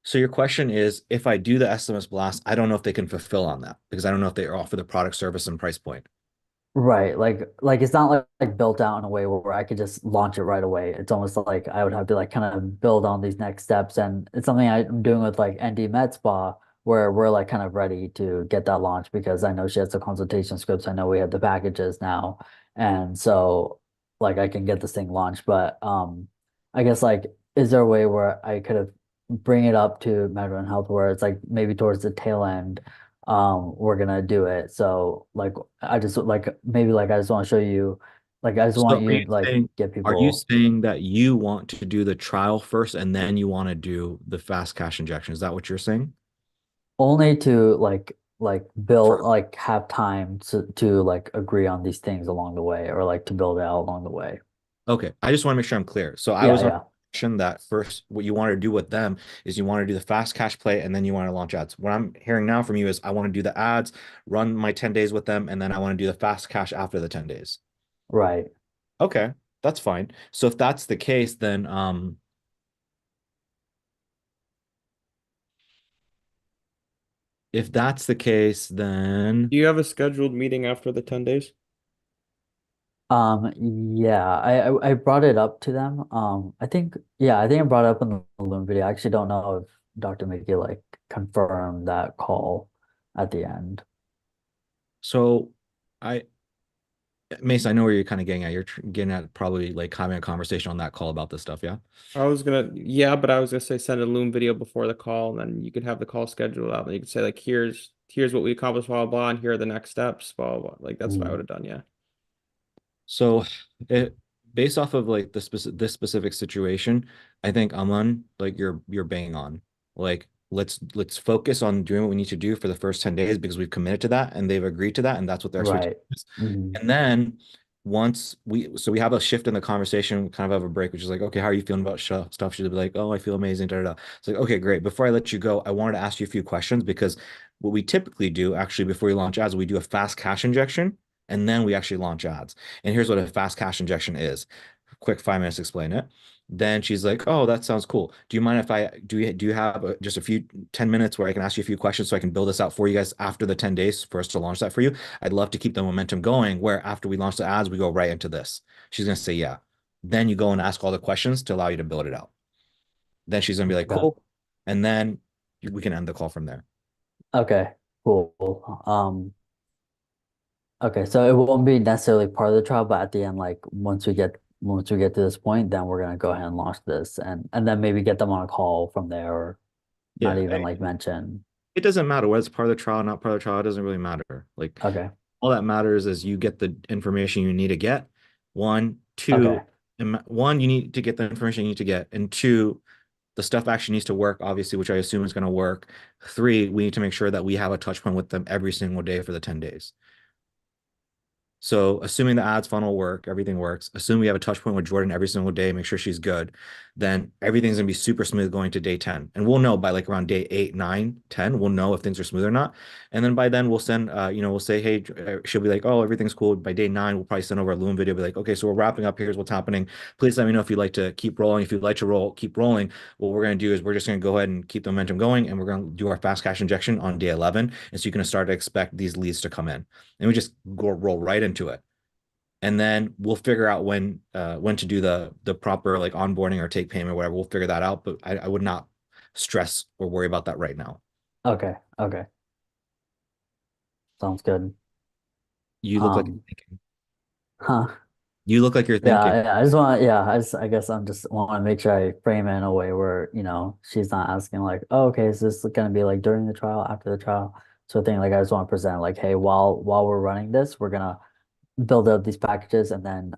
So your question is, if I do the SMS blast, I don't know if they can fulfill on that because I don't know if they offer the product, service, and price point. Right, like it's not like built out in a way where I could just launch it right away. It's almost like I would have to like kind of build on these next steps, and it's something I'm doing with like ND Med Spa, where we're like kind of ready to get that launch because I know she has the consultation scripts. I know we have the packages now, and so like I can get this thing launched. But I guess like is there a way where I could have bring it up to Metro and Health where it's like maybe towards the tail end we're gonna do it. So like I just like maybe like I just want to show you like I just So want are you you to like saying, get are you people saying that you want to do the trial first and then you want to do the fast cash injection? Is that what you're saying? only to like build For like have time to like agree on these things along the way or like to build it out along the way. Okay, I just want to make sure I'm clear. So I Yeah, was on yeah. that first, what you want to do with them is you want to do the fast cash play and then you want to launch ads. What I'm hearing now from you is I want to do the ads, run my 10 days with them, and then I want to do the fast cash after the 10 days. Right. Okay, that's fine. So if that's the case, then if that's the case, then Do you have a scheduled meeting after the 10 days? Yeah, I brought it up to them. I think yeah, I think I brought it up in the Loom video. I actually don't know if Dr. Mickey like confirmed that call at the end. so I Mace, I know where you're kind of getting at. You're getting at probably like having a conversation on that call about this stuff, yeah? Yeah, but I was gonna say send a Loom video before the call, and then you could have the call scheduled out, and you could say like, here's what we accomplished, blah, blah, blah, and here are the next steps, blah, blah, blah. Like that's what I would have done, yeah. So it based off of like this specific situation, I think Aman, like you're bang on. Like let's focus on doing what we need to do for the first 10 days because we've committed to that and they've agreed to that and that's what their expectation Right. is. Mhm. And then once we have a shift in the conversation, kind of have a break, which is like, okay, how are you feeling about stuff? She'll be like, oh, I feel amazing. Da, da, da. It's like, okay, great. Before I let you go, I wanted to ask you a few questions because what we typically do actually before we launch ads, we do a fast cash injection and then we actually launch ads. And here's what a fast cash injection is. Quick 5 minutes to explain it. Then she's like, "Oh, that sounds cool. Do you mind if I do you have just a few 10 minutes where I can ask you a few questions so I can build this out for you guys after the 10 days for us to launch that for you? I'd love to keep the momentum going where after we launch the ads, we go right into this." She's gonna say, "Yeah." Then you go and ask all the questions to allow you to build it out. Then she's gonna be like, Okay. "Cool." And then we can end the call from there. Okay, cool. Okay, so it won't be necessarily part of the trial, but at the end, like once we get to this point, then we're gonna go ahead and launch this and then maybe get them on a call from there or not Yeah, even like mention. it doesn't matter whether it's part of the trial, not part of the trial. It doesn't really matter. Like Okay. all that matters is you get the information you need to get. One, two, Okay. one, you need to get the information you need to get, and two, the stuff actually needs to work, obviously, which I assume is going to work. Three, we need to make sure that we have a touch point with them every single day for the 10 days. So assuming the ads funnel work, everything works, assume we have a touch point with Jordan every single day, make sure she's good, then everything's gonna be super smooth going to day 10. And we'll know by like around day 8, 9, 10, we'll know if things are smooth or not. And then by then we'll send, we'll say, hey, she'll be like, oh, everything's cool. By day 9, we'll probably send over a Loom video, be like, okay, so we're wrapping up. Here's what's happening. Please let me know if you'd like to keep rolling. If you'd like to keep rolling. What we're going to do is we're just going to go ahead and keep the momentum going, and we're going to do our fast cash injection on day 11. And so you can start to expect these leads to come in, and we just roll right into it. And then we'll figure out when to do the proper like onboarding or take payment or whatever. We'll figure that out, but I would not stress or worry about that right now. Okay. Okay. Sounds good. You look like you're Um, thinking. huh. You look like you're Yeah, thinking. I just want, yeah, I guess I'm just want to make sure I frame it in a way where, she's not asking like, oh, okay, is this going to be like during the trial, after the trial, sort of thing. Like I just want to present like, hey, while we're running this, we're gonna build up these packages, and then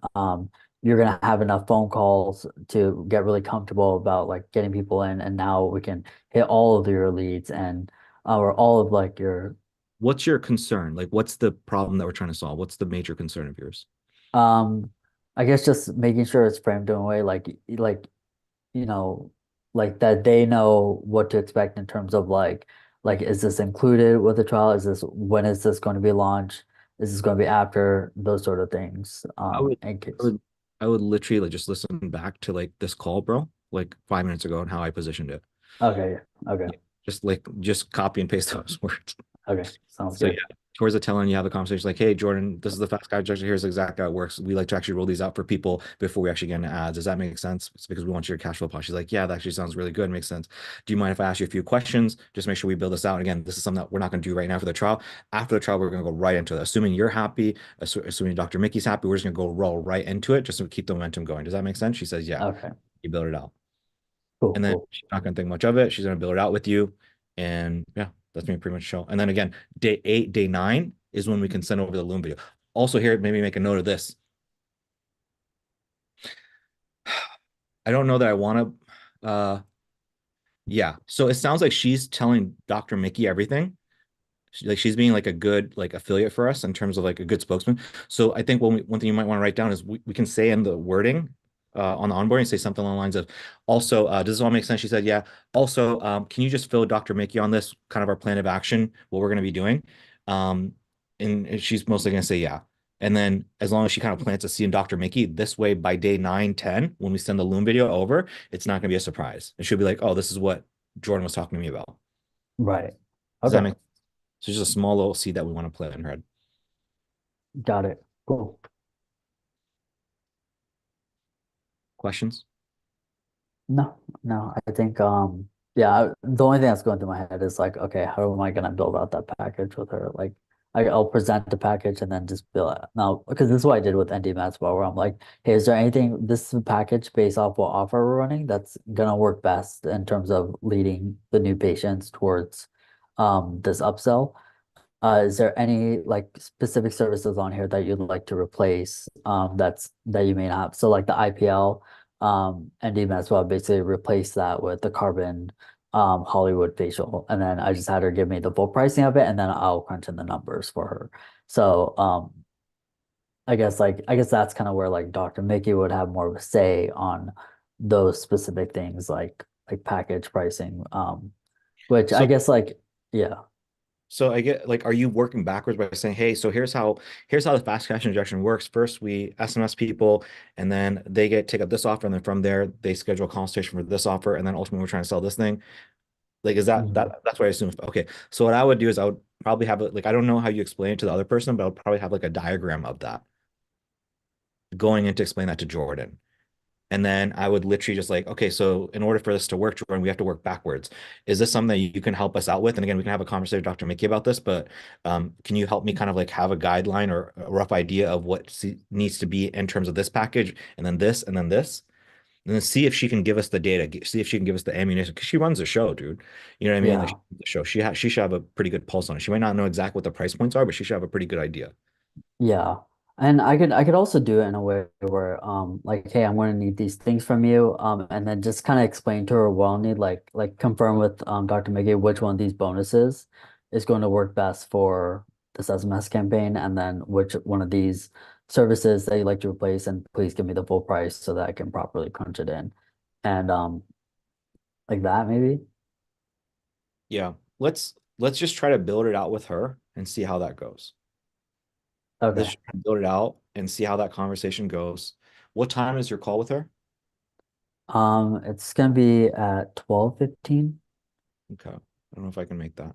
you're gonna have enough phone calls to get really comfortable about like getting people in, and now we can hit all of your leads and or all of like your What's your concern? Like, what's the problem that we're trying to solve? What's the major concern of yours? um I guess just making sure it's framed in a way like you know, like that they know what to expect in terms of like is this included with the trial? Is this when is this going to be launched? Is this going to be after those sort of things? I would, In I case. would, I would literally like just listen back to like this call, bro, like 5 minutes ago and how I positioned it. Okay, yeah. Okay. Yeah. Just copy and paste those words. Okay. Sounds So yeah, good. towards the tail end, you have a conversation like, "Hey, Jordan, this is the fast guide injection. Here's exactly how it works. We like to actually roll these out for people before we actually get into ads. Does that make sense? It's because we want your cash flow policy." She's like, "Yeah, that actually sounds really good. Makes sense. Do you mind if I ask you a few questions? Just make sure we build this out." And again, this is something that we're not going to do right now for the trial. After the trial, we're going to go right into it. Assuming you're happy, assuming Dr. Mickey's happy, we're just going to go roll right into it just to keep the momentum going. Does that make sense? She says, "Yeah." Okay. You build it out, Cool, and then cool. she's not going to think much of it. She's going to build it out with you, and yeah, that's me pretty much show. And then again, day 8, day 9 is when we can send over the Loom video. Also here, maybe make a note of this. I don't know that I want to, yeah. So it sounds like she's telling Dr. Mickey everything. She's being like a good like affiliate for us in terms of like a good spokesman. So I think one thing you might want to write down is we can say in the wording on the onboarding, say something along the lines of, also, does this all make sense? She said, yeah. Also, can you just fill Dr. Mickey on this kind of our plan of action, what we're going to be doing? And she's mostly going to say, yeah. And then as long as she kind of plants a seed in Dr. Mickey, this way by day 9, 10, when we send the Loom video over, it's not going to be a surprise. It should be like, oh, this is what Jordan was talking to me about. Right. Does that Okay. make so just a small little seed that we want to plant in her head. Got it. Cool. Questions? No, no, I think yeah, the only thing that's going through my head is like, okay, how am I gonna build out that package with her? Like I'll present the package and then just build it. Now, because this is what I did with ND Maxwell, where I'm like, hey, is there anything this package based off what offer we're running that's gonna work best in terms of leading the new patients towards this upsell? Is there any like specific services on here that you'd like to replace that you may not have? So like the IPL and even as well basically replace that with the carbon Hollywood facial. And then I just had her give me the full pricing of it, and then I'll crunch in the numbers for her. So I guess that's kind of where like Dr. Mickey would have more of a say on those specific things like package pricing. Which I So guess like yeah. So I get like, are you working backwards by saying, hey, so here's how the fast cash injection works. First, we SMS people, and then they take up this offer, and then from there they schedule a consultation for this offer, and then ultimately we're trying to sell this thing. Like, is Mhm. that's what I assume? Okay, so what I would do is I would probably have it like I don't know how you explain it to the other person, but I would probably have like a diagram of that going in to explain that to Jordan. And then I would literally just like, okay, so in order for this to work, Jordan, we have to work backwards. Is this something that you can help us out with? And again, we can have a conversation with Dr. Mickey about this, but can you help me kind of like have a guideline or a rough idea of what needs to be in terms of this package, and then this, and then this? And then see if she can give us the data, see if she can give us the ammunition, because she runs the show, dude. You know what I mean? Like, Yeah. the show, she should have a pretty good pulse on it. She might not know exactly what the price points are, but she should have a pretty good idea. Yeah. And I could also do it in a way where like, hey, I'm gonna need these things from you. And then just kind of explain to her what I'll need, like confirm with Dr. Mickey which one of these bonuses is going to work best for this SMS campaign, and then which one of these services that you'd like to replace, and please give me the full price so that I can properly crunch it in. And like that maybe. Yeah. Let's just try to build it out with her and see how that goes. Okay. Let's try to build it out and see how that conversation goes. What time is your call with her? It's gonna be at 12:15. Okay. I don't know if I can make that.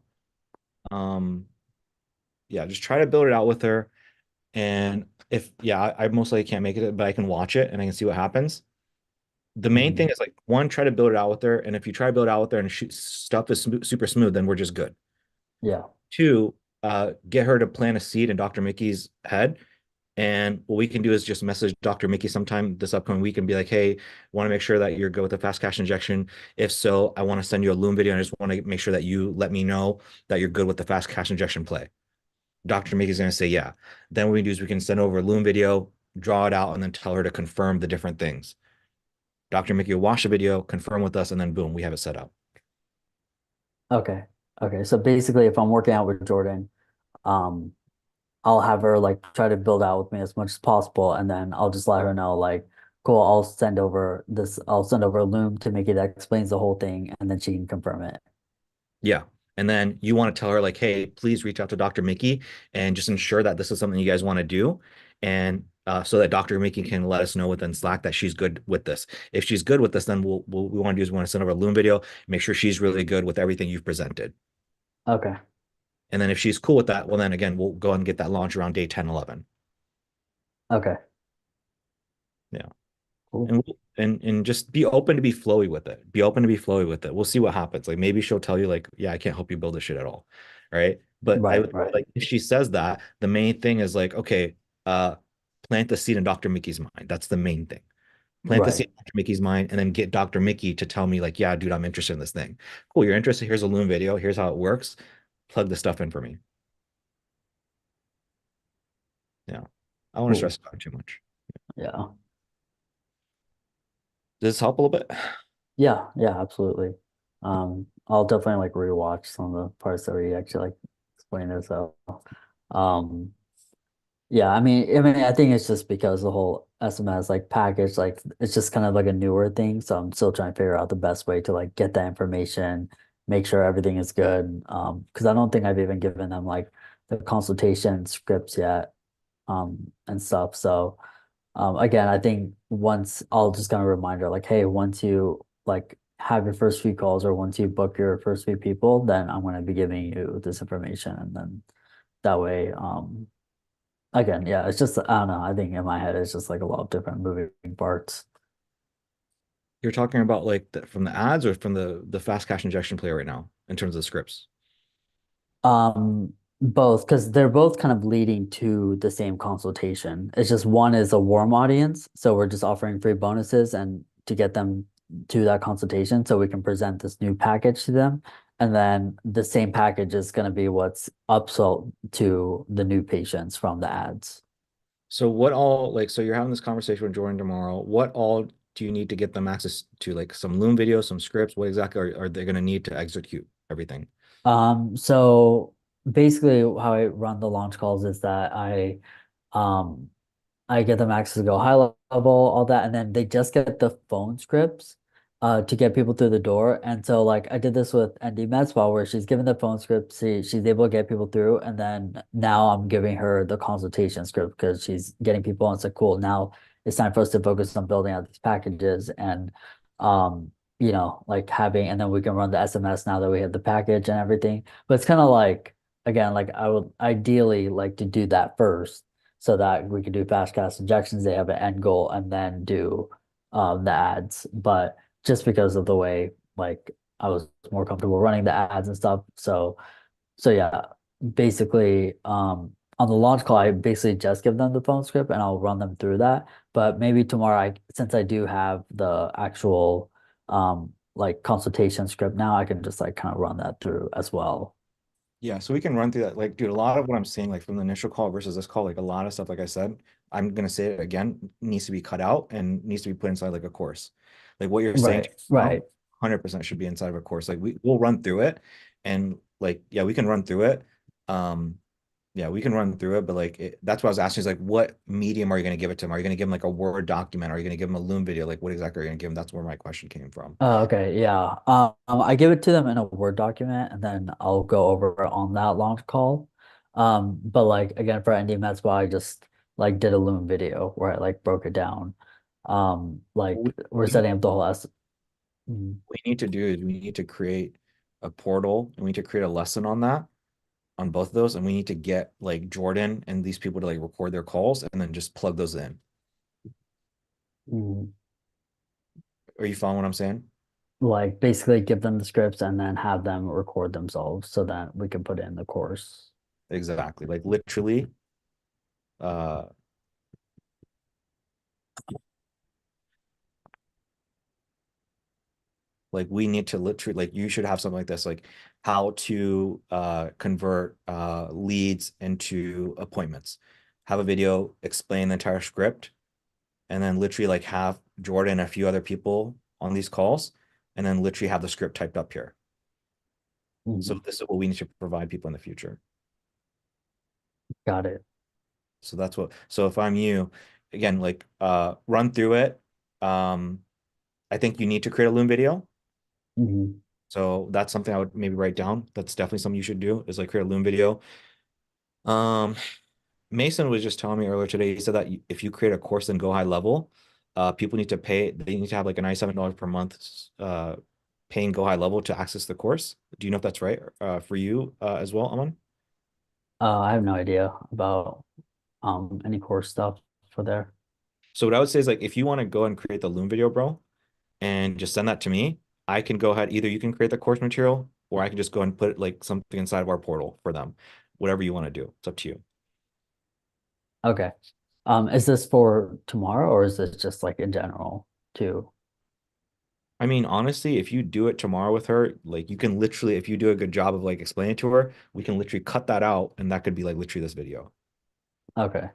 Yeah, just try to build it out with her. And if, yeah, I most likely can't make it, but I can watch it and I can see what happens. The main thing is like, one, try to build it out with her. And if you try to build it out with her and stuff is super smooth, then we're just good. Yeah. Two, get her to plant a seed in Dr. Mickey's head. And what we can do is just message Dr. Mickey sometime this upcoming week and be like, hey, want to make sure that you're good with the fast cash injection. If so, I want to send you a Loom video. And I just want to make sure that you let me know that you're good with the fast cash injection play. Dr. Mickey's going to say, yeah. Then what we do is we can send over a Loom video, draw it out, and then tell her to confirm the different things. Dr. Mickey will watch the video, confirm with us, and then boom, we have it set up. Okay. Okay. So basically, if I'm working out with Jordan, I'll have her like try to build out with me as much as possible, and then I'll just let her know like, cool, I'll send over a Loom to Mickey that explains the whole thing, and then she can confirm it. Yeah. And then you want to tell her like, hey, please reach out to Dr. Mickey and just ensure that this is something you guys want to do. And so that Dr. Mickey can let us know within Slack that she's good with this. If she's good with this, then we want to do is we want to send over a Loom video, make sure she's really good with everything you've presented. Okay. And then if she's cool with that, well, then again, we'll go and get that launch around day 10, 11. Okay. Yeah. Cool. And just be open to be flowy with it. Be open to be flowy with it. We'll see what happens. Like maybe she'll tell you like, yeah, I can't help you build this shit at all. Right. But I would Right. like if she says that, the main thing is like, okay, plant the seed in Dr. Mickey's mind. That's the main thing. Plant the seed in Dr. Mickey's mind and then get Dr. Mickey to tell me like, yeah, dude, I'm interested in this thing. Cool. You're interested. Here's a Loom video. Here's how it works. Plug the stuff in for me. Yeah. I don't want to Cool. stress about it too much. Yeah. Does this help a little bit? Yeah, absolutely. I'll definitely like rewatch some of the parts that we actually like explain it. So, yeah, I think it's just because the whole SMS like package, like it's just kind of like a newer thing. So I'm still trying to figure out the best way to like get that information, make sure everything is good. Because I don't think I've even given them like the consultation scripts yet, and stuff. So, again, I think once I'll just kind of remind her like, hey, once you like have your first few calls or once you book your first few people, then I'm going to be giving you this information, and then that way, again, yeah, it's just I don't know. I think in my head it's just like a lot of different moving parts. You're talking about like from the ads or from the fast cash injection play right now in terms of the scripts? Both, because they're both kind of leading to the same consultation. It's just one is a warm audience, so we're just offering free bonuses and to get them to that consultation so we can present this new package to them. And then the same package is going to be what's upsold to the new patients from the ads. So what all like so you're having this conversation with Jordan tomorrow. What all do you need to get them access to? Like some Loom videos, some scripts? What exactly are they going to need to execute everything? So basically how I run the launch calls is that um I get them access to go high level, all that, and then they just get the phone scripts to get people through the door. And so like I did this with ND Medspa where she's given the phone script, she's able to get people through, and then now I'm giving her the consultation script because she's getting people and it's like cool, now it's time for us to focus on building out these packages and like having, and then we can run the SMS now that we have the package and everything. But it's kind of like again, like I would ideally like to do that first so that we could do fast cast injections. They have an end goal and then do the ads. But just because of the way like I was more comfortable running the ads and stuff. So yeah, basically on the launch call, I basically just give them the phone script and I'll run them through that. But maybe tomorrow since I do have the actual like consultation script now, I can just like kind of run that through as well. Yeah, so we can run through that. Like, dude, a lot of what I'm seeing, like from the initial call versus this call, like a lot of stuff, like I said, I'm gonna say it again, needs to be cut out and needs to be put inside like a course. Like what you're saying, Right. 100% should be inside of a course. Like we'll run through it, and like yeah, we can run through it. Yeah, we can run through it, but like that's what I was asking is like, what medium are you going to give it to him? Are you going to give him like a Word document? Are you going to give him a Loom video? Like, what exactly are you going to give him? That's where my question came from. Oh, okay, yeah. I give it to them in a Word document and then I'll go over it on that launch call. But like again for ND that's why I just like did a Loom video where I like broke it down. Like we're setting up the whole S. Mm, What we need to do is we need to create a portal and we need to create a lesson on that, on both of those, and we need to get like Jordan and these people to like record their calls and then just plug those in. mm. Are you following what I'm saying? Like basically give them the scripts and then have them record themselves so that we can put it in the course. Exactly. Like literally, uh, like we need to literally, like you should have something like this, like how to convert leads into appointments. Have a video explain the entire script, and then literally like have Jordan and a few other people on these calls, and then literally have the script typed up here. So Mhm. this is what we need to provide people in the future. Got it. So that's what, so if I'm you, again, like run through it. I think you need to create a Loom video. Mhm. So that's something I would maybe write down. That's definitely something you should do, is like create a Loom video. Um, Mason was just telling me earlier today, he said that if you create a course and go high level, people need to pay, they need to have like a $97 per month paying go high level to access the course. Do you know if that's right for you as well, Aman? I have no idea about any course stuff for there. So what I would say is like if you want to go and create the Loom video, bro, and just send that to me, I can go ahead, either you can create the course material or I can just go and put like something inside of our portal for them. Whatever you want to do. It's up to you. Okay. Is this for tomorrow or is this just like in general too? I mean, honestly, if you do it tomorrow with her, like you can literally, if you do a good job of like explaining to her, we can literally cut that out and that could be like literally this video. Okay.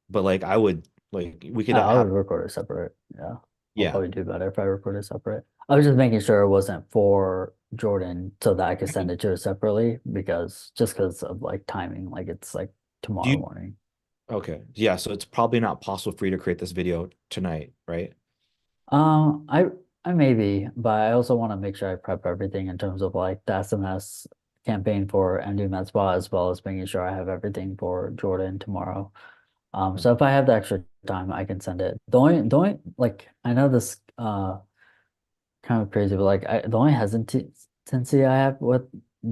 But like I would like we could I have, would record it separate. Yeah. I'll yeah. probably do better if I record it separate. I was just making sure it wasn't for Jordan so that I could send it to her separately because just because of like timing, like it's like Do tomorrow you, morning. okay. Yeah, so it's probably not possible for you to create this video tonight, right? Um, I I maybe, but I also want to make sure I prep everything in terms of like the SMS campaign for MD Med Spa as well as making sure I have everything for Jordan tomorrow. So if I have the extra time, I can send it. The only like I know this kind of crazy, but like the only hesitancy I have with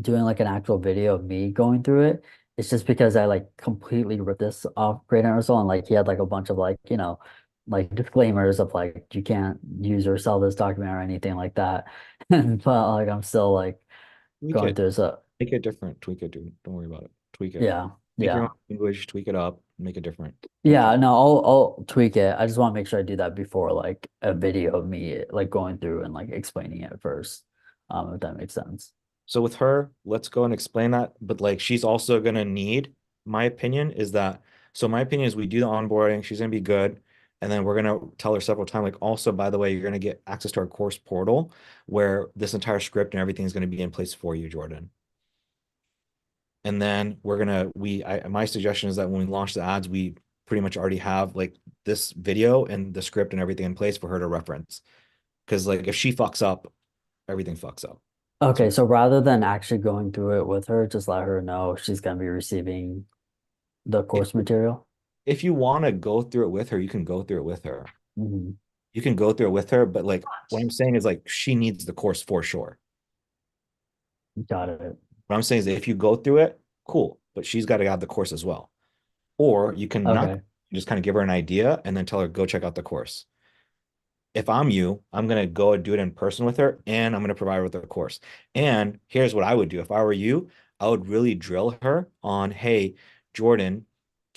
doing like an actual video of me going through it, it's just because I like completely ripped this off Great Russell and like he had like a bunch of like, like disclaimers of like you can't use or sell this document or anything like that. And but like I'm still like Tweak going it. through so Make it different. Tweak it, dude. Don't worry about it. Tweak it. yeah, Make your own yeah. language, tweak it up, make it different. That's Yeah, all. no, I'll tweak it. I just want to make sure I do that before like a video of me like going through and like explaining it first. If that makes sense. So with her, let's go and explain that. But like she's also gonna need, my opinion is that, so my opinion is we do the onboarding, she's gonna be good. And then we're gonna tell her several times, like also, by the way, you're gonna get access to our course portal where this entire script and everything is gonna be in place for you, Jordan. And then we're gonna my suggestion is that when we launch the ads, we pretty much already have like this video and the script and everything in place for her to reference. Because like if she fucks up, everything fucks up. Okay, so rather than actually going through it with her, just let her know she's gonna be receiving the If course material. if you want to go through it with her, you can go through it with her. Mhm. You can go through it with her, but like what I'm saying is like she needs the course for sure. Got it. What I'm saying is that if you go through it, cool, but she's got to have the course as well. Or you can not Okay. just kind of give her an idea and then tell her go check out the course. If I'm you, I'm gonna go and do it in person with her, and I'm gonna provide her with the course. And here's what I would do if I were you. I would really drill her on, hey, Jordan,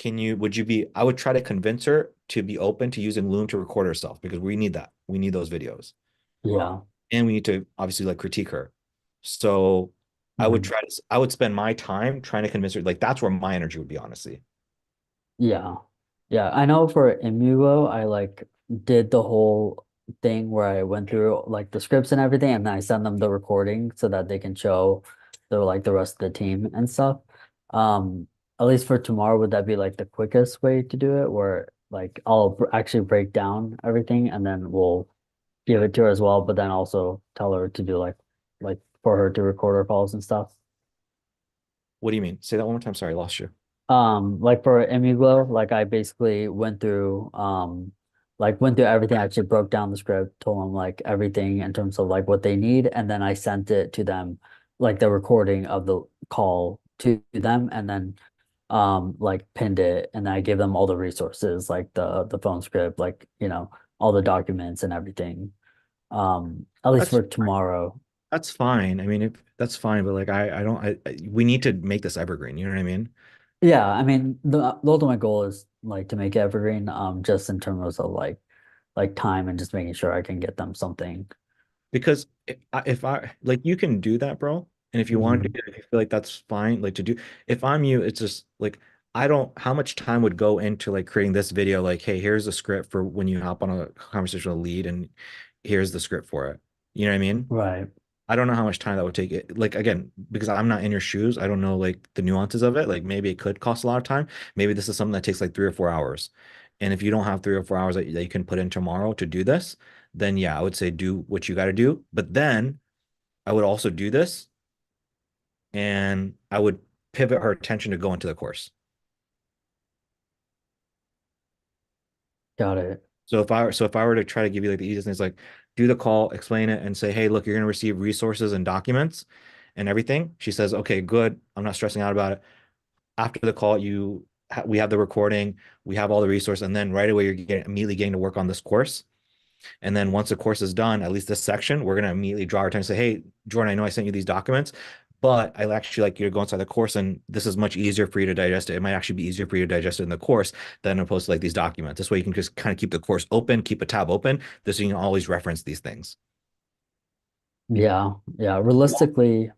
I would try to convince her to be open to using Loom to record herself because we need that. We need those videos. Yeah. And we need to obviously like critique her. So Mhm. I would spend my time trying to convince her, like that's where my energy would be, honestly. Yeah. Yeah. I know for Imuvo, I like did the whole thing where I went through like the scripts and everything, and then I send them the recording so that they can show the rest of the team and stuff. Um, at least for tomorrow, would that be like the quickest way to do it? Where like I'll actually break down everything and then we'll give it to her as well, but then also tell her to do like for her to record her calls and stuff. What do you mean? Say that one more time. Sorry, I lost you. Like for Imuglow, like I basically went through everything, actually broke down the script, told them like everything in terms of like what they need, and then I sent it to them, like the recording of the call to them, and then like pinned it, and I gave them all the resources, like the phone script, like all the documents and everything. At least That's for tomorrow. that's fine. I mean, if that's fine, but like I don't we need to make this evergreen, you know what I mean? Yeah, I mean the ultimate goal is like to make it evergreen, just in terms of like time and just making sure I can get them something. Because if I like you can do that, bro. And if you want to Mhm. do it, if you feel like that's fine, like to do if I'm you, it's just like I don't how much time would go into like creating this video, like, hey, here's a script for when you hop on a conversation with a lead and here's the script for it. You know what I mean? Right. I don't know how much time that would take it. Like again, because I'm not in your shoes, I don't know like the nuances of it. Like maybe it could cost a lot of time. Maybe this is something that takes like 3 or 4 hours. And if you don't have 3 or 4 hours that you can put in tomorrow to do this, then yeah, I would say do what you got to do. But then I would also do this and I would pivot her attention to go into the course. Got it. So if I were to try to give you like the easiest thing, it's like do the call, explain it, and say, hey, look, you're gonna receive resources and documents and everything. She says, okay, good. I'm not stressing out about it. After the call, we have the recording, we have all the resources, and then right away immediately getting to work on this course. And then once the course is done, at least this section, we're gonna immediately draw our attention and say, hey, Jordan, I know I sent you these documents, but I actually like you to go inside the course, and this is much easier for you to digest it. It might actually be easier for you to digest it in the course than opposed to like these documents. This way you can just kind of keep the course open, keep a tab open, this so you can always reference these things. Yeah. Yeah. Realistically,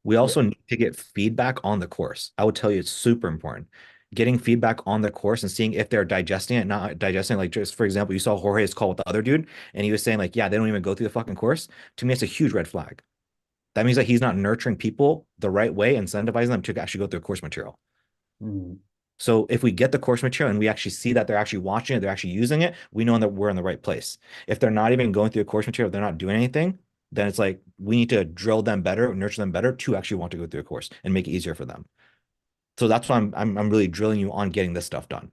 We yeah. also need to get feedback on the course. I would tell you it's super important. Getting feedback on the course and seeing if they're digesting it, not digesting. Like just for example, you saw Jorge's call with the other dude, and he was saying like, yeah, they don't even go through the fucking course. To me, it's a huge red flag. That means that he's not nurturing people the right way, incentivizing them to actually go through course material. Mm, So if we get the course material and we actually see that they're actually watching it, they're actually using it, we know that we're in the right place. If they're not even going through the course material, they're not doing anything, then it's like we need to drill them better, nurture them better to actually want to go through a course and make it easier for them. So that's why I'm really drilling you on getting this stuff done.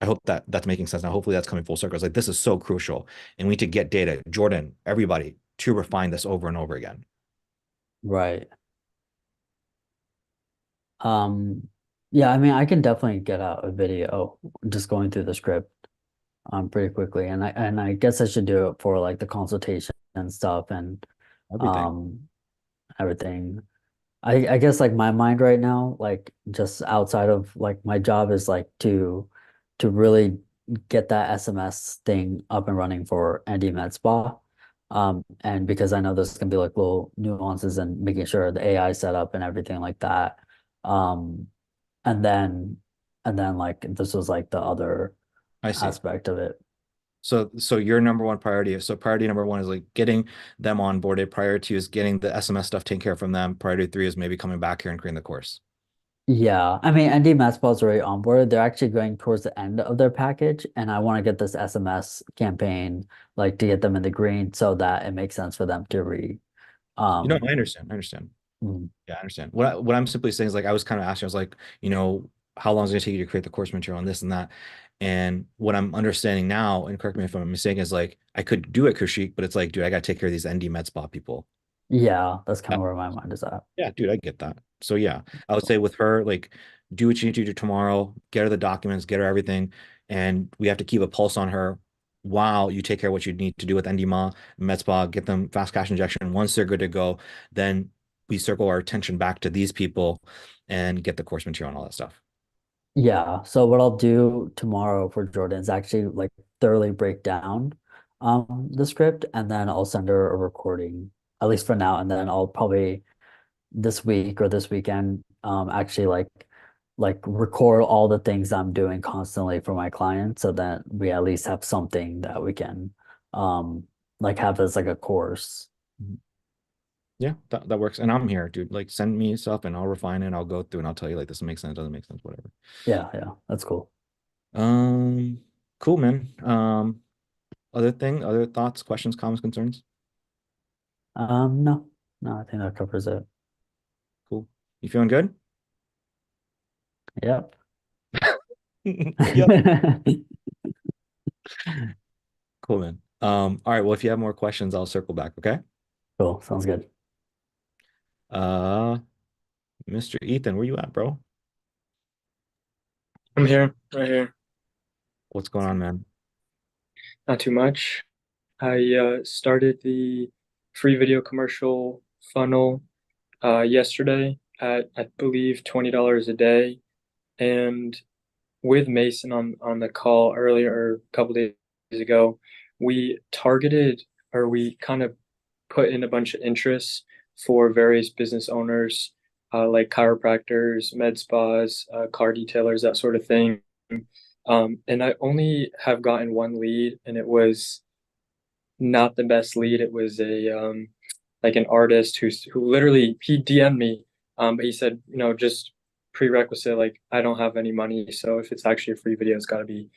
I hope that that's making sense now. Hopefully that's coming full circle. It's like this is so crucial, and we need to get data, Jordan, everybody, to refine this over and over again. right. Yeah, I mean, I can definitely get out a video just going through the script pretty quickly, and I guess I should do it for like the consultation and stuff and Everything. everything. I guess like my mind right now, like just outside of like my job is like to really get that SMS thing up and running for Andy Med Spa. And because I know there's gonna be like little nuances and making sure the AI set up and everything like that. Um, and then like this was like the other I see. aspect of it. So your number one priority. So priority number one is like getting them onboarded. Priority two is getting the SMS stuff taken care of from them. Priority three is maybe coming back here and creating the course. Yeah, I mean, ND Matchball is already on board. They're actually going towards the end of their package, and I want to get this SMS campaign like to get them in the green so that it makes sense for them to read. I understand. I understand. Mm, Yeah, I understand. What I'm simply saying is like I was kind of asking, I was like, how long is it gonna take you to create the course material on this and that? And what I'm understanding now, and correct me if I'm mistaken, is like I could do it, Kushik, but it's like, dude, I gotta take care of these ND Med Spa people. yeah, that's kind Yeah, of where my mind is at. yeah, dude, I get that. So yeah, I would say with her, like, do what you need to do tomorrow, get her the documents, get her everything, and we have to keep a pulse on her while you take care of what you need to do with NDMA, Med Spa, get them fast cash injection. Once they're good to go, then we circle our attention back to these people and get the course material and all that stuff. Yeah, so what I'll do tomorrow for Jordan is actually like thoroughly break down the script, and then I'll send her a recording, at least for now, and then I'll probably this week or this weekend actually like record all the things I'm doing constantly for my clients so that we at least have something that we can um like have as like a course. Yeah, that works. And I'm here, dude. Like send me stuff and I'll refine it. I'll go through and I'll tell you like this makes sense, doesn't make sense, whatever. Yeah, that's cool. Um, cool, man. Other thoughts, questions, comments, concerns? No, I think that covers it. Cool. You feeling good? Yep. Yep. Cool, man. All right. Well, if you have more questions, I'll circle back. Okay. Cool. Sounds good. Uh, Mr. Ethan, where you at, bro? I'm here, right here. What's going on, man? Not too much. I started the free video commercial funnel yesterday at, I believe, $20 a day. And with Mason on the call earlier, a couple days ago, we targeted, or we kind of put in a bunch of interests for various business owners, like chiropractors, med spas, car detailers, that sort of thing. And I only have gotten one lead, and it was not the best lead. It was a like an artist who literally he DM'd me, but he said, just prerequisite, like I don't have any money, so if it's actually a free video, it's got to be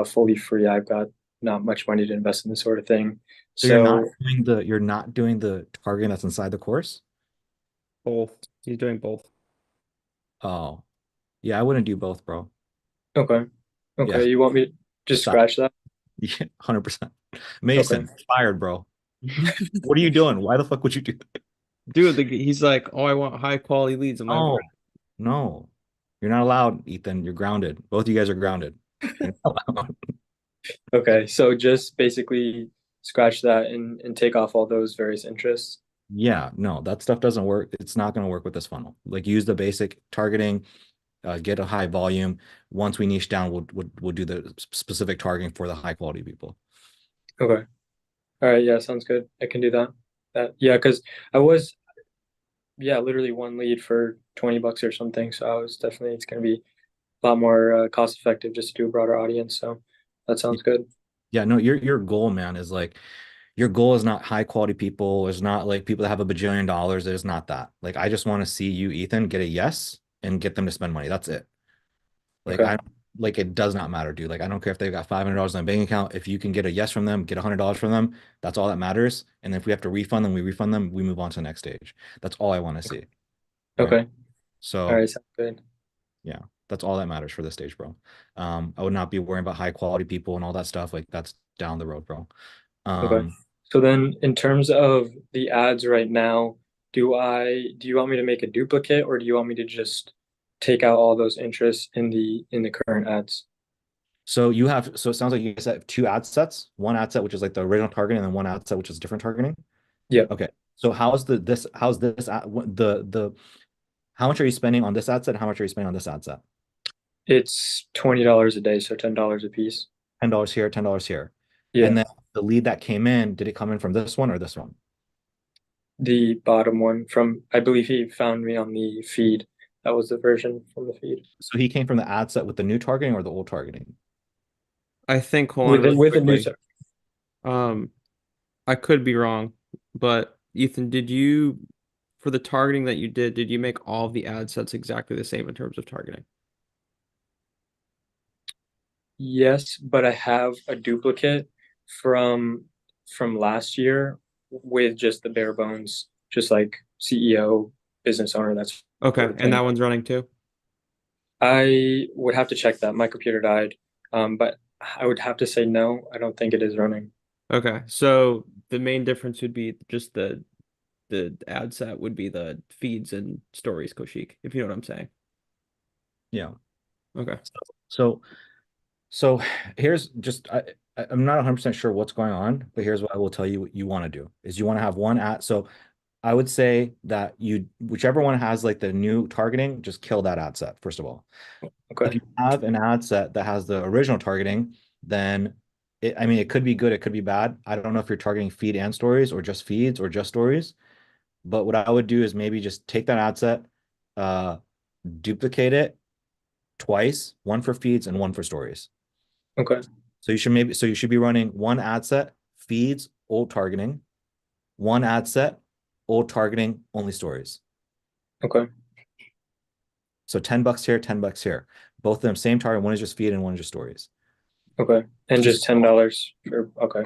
fully free. I've got not much money to invest in this sort of thing. So you're not doing the targeting that's inside the course? Both. He's doing both. Oh, yeah, I wouldn't do both, bro. Okay. Yeah. You want me to just scratch that? Yeah, 100%. Mason, fired, bro. What are you doing? Why the fuck would you do that? Dude, he's like, oh, I want high quality leads. I'm Oh, like, no. You're not allowed, Ethan. You're grounded. Both of you guys are grounded. You're not allowed. Okay, so just basically scratch that and take off all those various interests. Yeah, no, that stuff doesn't work. It's not going to work with this funnel. Like use the basic targeting, get a high volume. Once we niche down, we'll do the specific targeting for the high quality people. Okay. All right, yeah, sounds good. I can do that. Because I was literally one lead for $20 or something. So I was definitely, it's going to be a lot more cost effective just to do a broader audience. So that sounds good. Yeah, no, your goal, man, is like your goal is not high quality people. It's not like people that have $1 bajillion. It is not that. Like I just want to see you, Ethan, get a yes and get them to spend money. That's it. Like Okay. it does not matter, dude. Like I don't care if they've got $500 in a bank account. If you can get a yes from them, get $100 from them, that's all that matters. And if we have to refund them, we refund them. We move on to the next stage. That's all I want to see. Right? Okay. So All right, sounds good. yeah, that's all that matters for this stage, bro. I would not be worrying about high quality people and all that stuff. Like that's down the road, bro. Okay. So then in terms of the ads right now, do you want me to make a duplicate, or do you want me to just take out all those interests in the current ads? So it sounds like you guys have two ad sets, one ad set, which is like the original targeting, and then one ad set, which is different targeting. Yeah. Okay. So how much are you spending on this ad set? How much are you spending on this ad set? It's $20 a day, so $10 a piece. $10 here, $10 here. Yeah. And then the lead that came in, did it come in from this one or this one? The bottom one from, I believe he found me on the feed. That was the version from the feed. So he came from the ad set with the new targeting or the old targeting? I think, hold on, really With a new quickly. I could be wrong, but Ethan, for the targeting that you did you make all of the ad sets exactly the same in terms of targeting? Yes, but I have a duplicate from last year with just the bare bones, just like CEO, business owner. That's Okay, sort of and thing. that one's running too? I would have to check that. My computer died. But I would have to say no, I don't think it is running. Okay, so the main difference would be just the ad set would be the feeds and stories, Kaushik, if you know what I'm saying. Yeah. Okay. So here's just I'm not 100% sure what's going on, but here's what I will tell you what you want to do is you want to have one ad. So I would say that whichever one has like the new targeting, just kill that ad set, first of all. Okay. If you have an ad set that has the original targeting, then it could be good, it could be bad. I don't know if you're targeting feed and stories or just feeds or just stories. But what I would do is maybe just take that ad set, duplicate it twice, one for feeds and one for stories. Okay. So you should be running one ad set, feeds, old targeting, one ad set, old targeting, only stories. Okay. So $10 here, $10 here. Both of them same target. One is just feed and one is just stories. Okay. And Just- just $10 for, okay.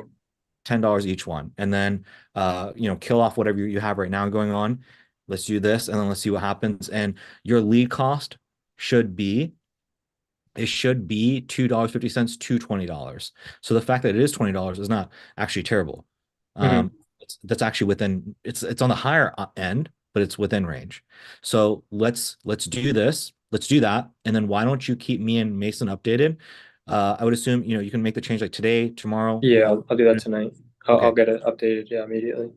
$10 each one. And then kill off whatever you have right now going on. Let's do this and then let's see what happens. And your lead cost should be $2.50 to $20. So the fact that it is $20 is not actually terrible. That's actually within, it's on the higher end, but it's within range. So let's do this. Let's do that. And then why don't you keep me and Mason updated? I would assume, you can make the change like today, tomorrow. Yeah, I'll do that tonight. I'll Okay. get it updated, yeah, immediately.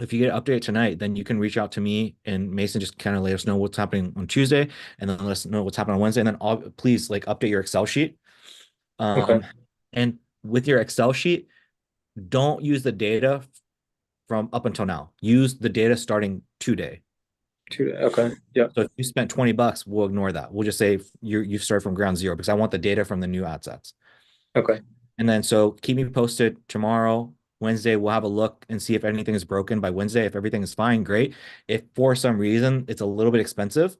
If you get an update tonight, then you can reach out to me and Mason, just kind of let us know what's happening on Tuesday, and then let us know what's happening on Wednesday. And then please like update your Excel sheet. Okay. And with your Excel sheet, don't use the data from up until now. Use the data starting today. Okay. Yeah. So if you spent $20, we'll ignore that. We'll just say you started from ground zero because I want the data from the new ad sets. Okay. And then so keep me posted tomorrow. Wednesday, we'll have a look and see if anything is broken by Wednesday. If everything is fine, great. If for some reason it's a little bit expensive,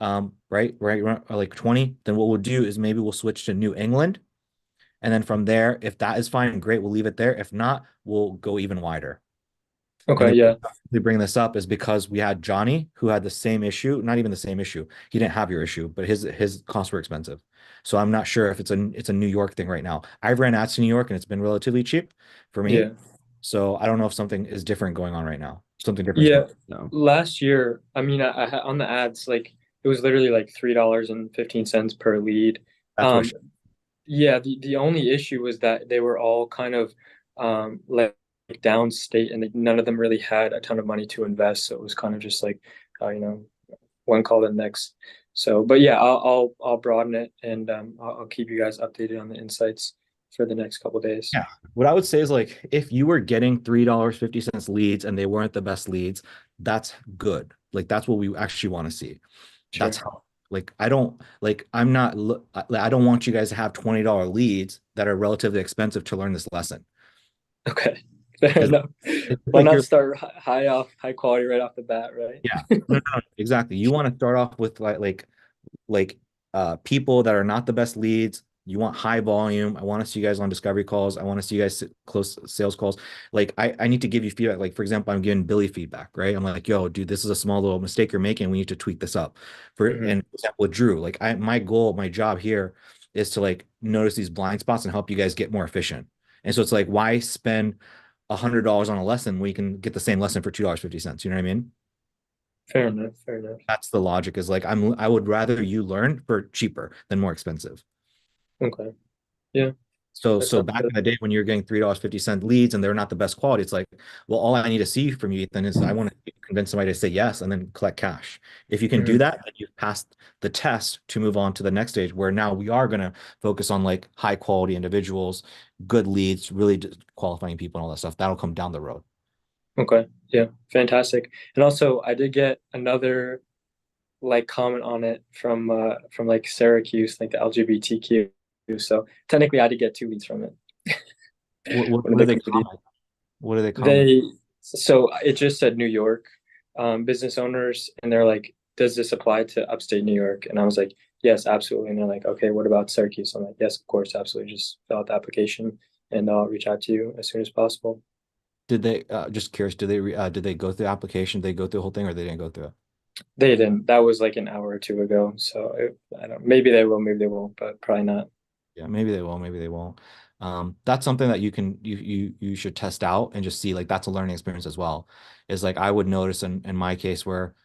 right, like 20, then what we'll do is maybe we'll switch to New England. And then from there, if that is fine, great, we'll leave it there. If not, we'll go even wider. Okay. Yeah. We bring this up is because we had Johnny who had the same issue, not even the same issue. He didn't have your issue, but his costs were expensive. So I'm not sure if it's a New York thing right now. I've ran ads to New York and it's been relatively cheap for me. Yeah. So I don't know if something is different going on right now. Something different. Yeah. No. Last year, I mean, I had on the ads, like it was literally like $3.15 per lead. That's what Yeah, the only issue was that they were all kind of like downstate, and none of them really had a ton of money to invest. So it was kind of just like one call to the next. So, but yeah, I'll broaden it, and I'll keep you guys updated on the insights for the next couple days. Yeah. What I would say is like if you were getting $3.50 leads and they weren't the best leads, that's good. Like that's what we actually want to see. Sure. That's how. Like I don't want you guys to have $20 leads that are relatively expensive to learn this lesson. Okay. Fair enough. Why not start high quality right off the bat, right? Yeah. No, exactly. You want to start off with like people that are not the best leads. You want high volume. I want to see you guys on discovery calls. I want to see you guys close sales calls. Like I need to give you feedback. Like for example, I'm giving Billy feedback, right? I'm like, yo, dude, this is a small little mistake you're making. We need to tweak this up. And for example, with Drew, like my goal, my job here is to like notice these blind spots and help you guys get more efficient. And so it's like, why spend $100 on a lesson when you can get the same lesson for $2.50? You know what I mean? Fair enough. Fair enough. That's the logic, is like I would rather you learn for cheaper than more expensive. Okay. Yeah. So back in the day when you're getting $3.50 leads and they're not the best quality, it's like, well, all I need to see from you, Ethan, is I want to convince somebody to say yes and then collect cash. If you can do that, then you've passed the test to move on to the next stage, where now we are going to focus on like high quality individuals, good leads, really qualifying people and all that stuff. That'll come down the road. Okay. Yeah. Fantastic. And also I did get another like comment on it from like Syracuse, like the LGBTQ. So technically I did get 2 leads from it. What do they comment? What do they comment? So it just said New York business owners, and they're like, does this apply to upstate New York? And I was like, yes, absolutely. And they're like, okay, what about Syracuse? I'm like, yes, of course, absolutely. Just fill out the application and I'll reach out to you as soon as possible. Did they just curious, did they go through the application? Did they go through the whole thing, or they didn't go through it? They didn't. That was like an hour or two ago. So I don't. Maybe they will. Maybe they won't. But probably not. Yeah, maybe they will. Maybe they won't. That's something that you should test out and just see. Like that's a learning experience as well. Is like I would notice in my case where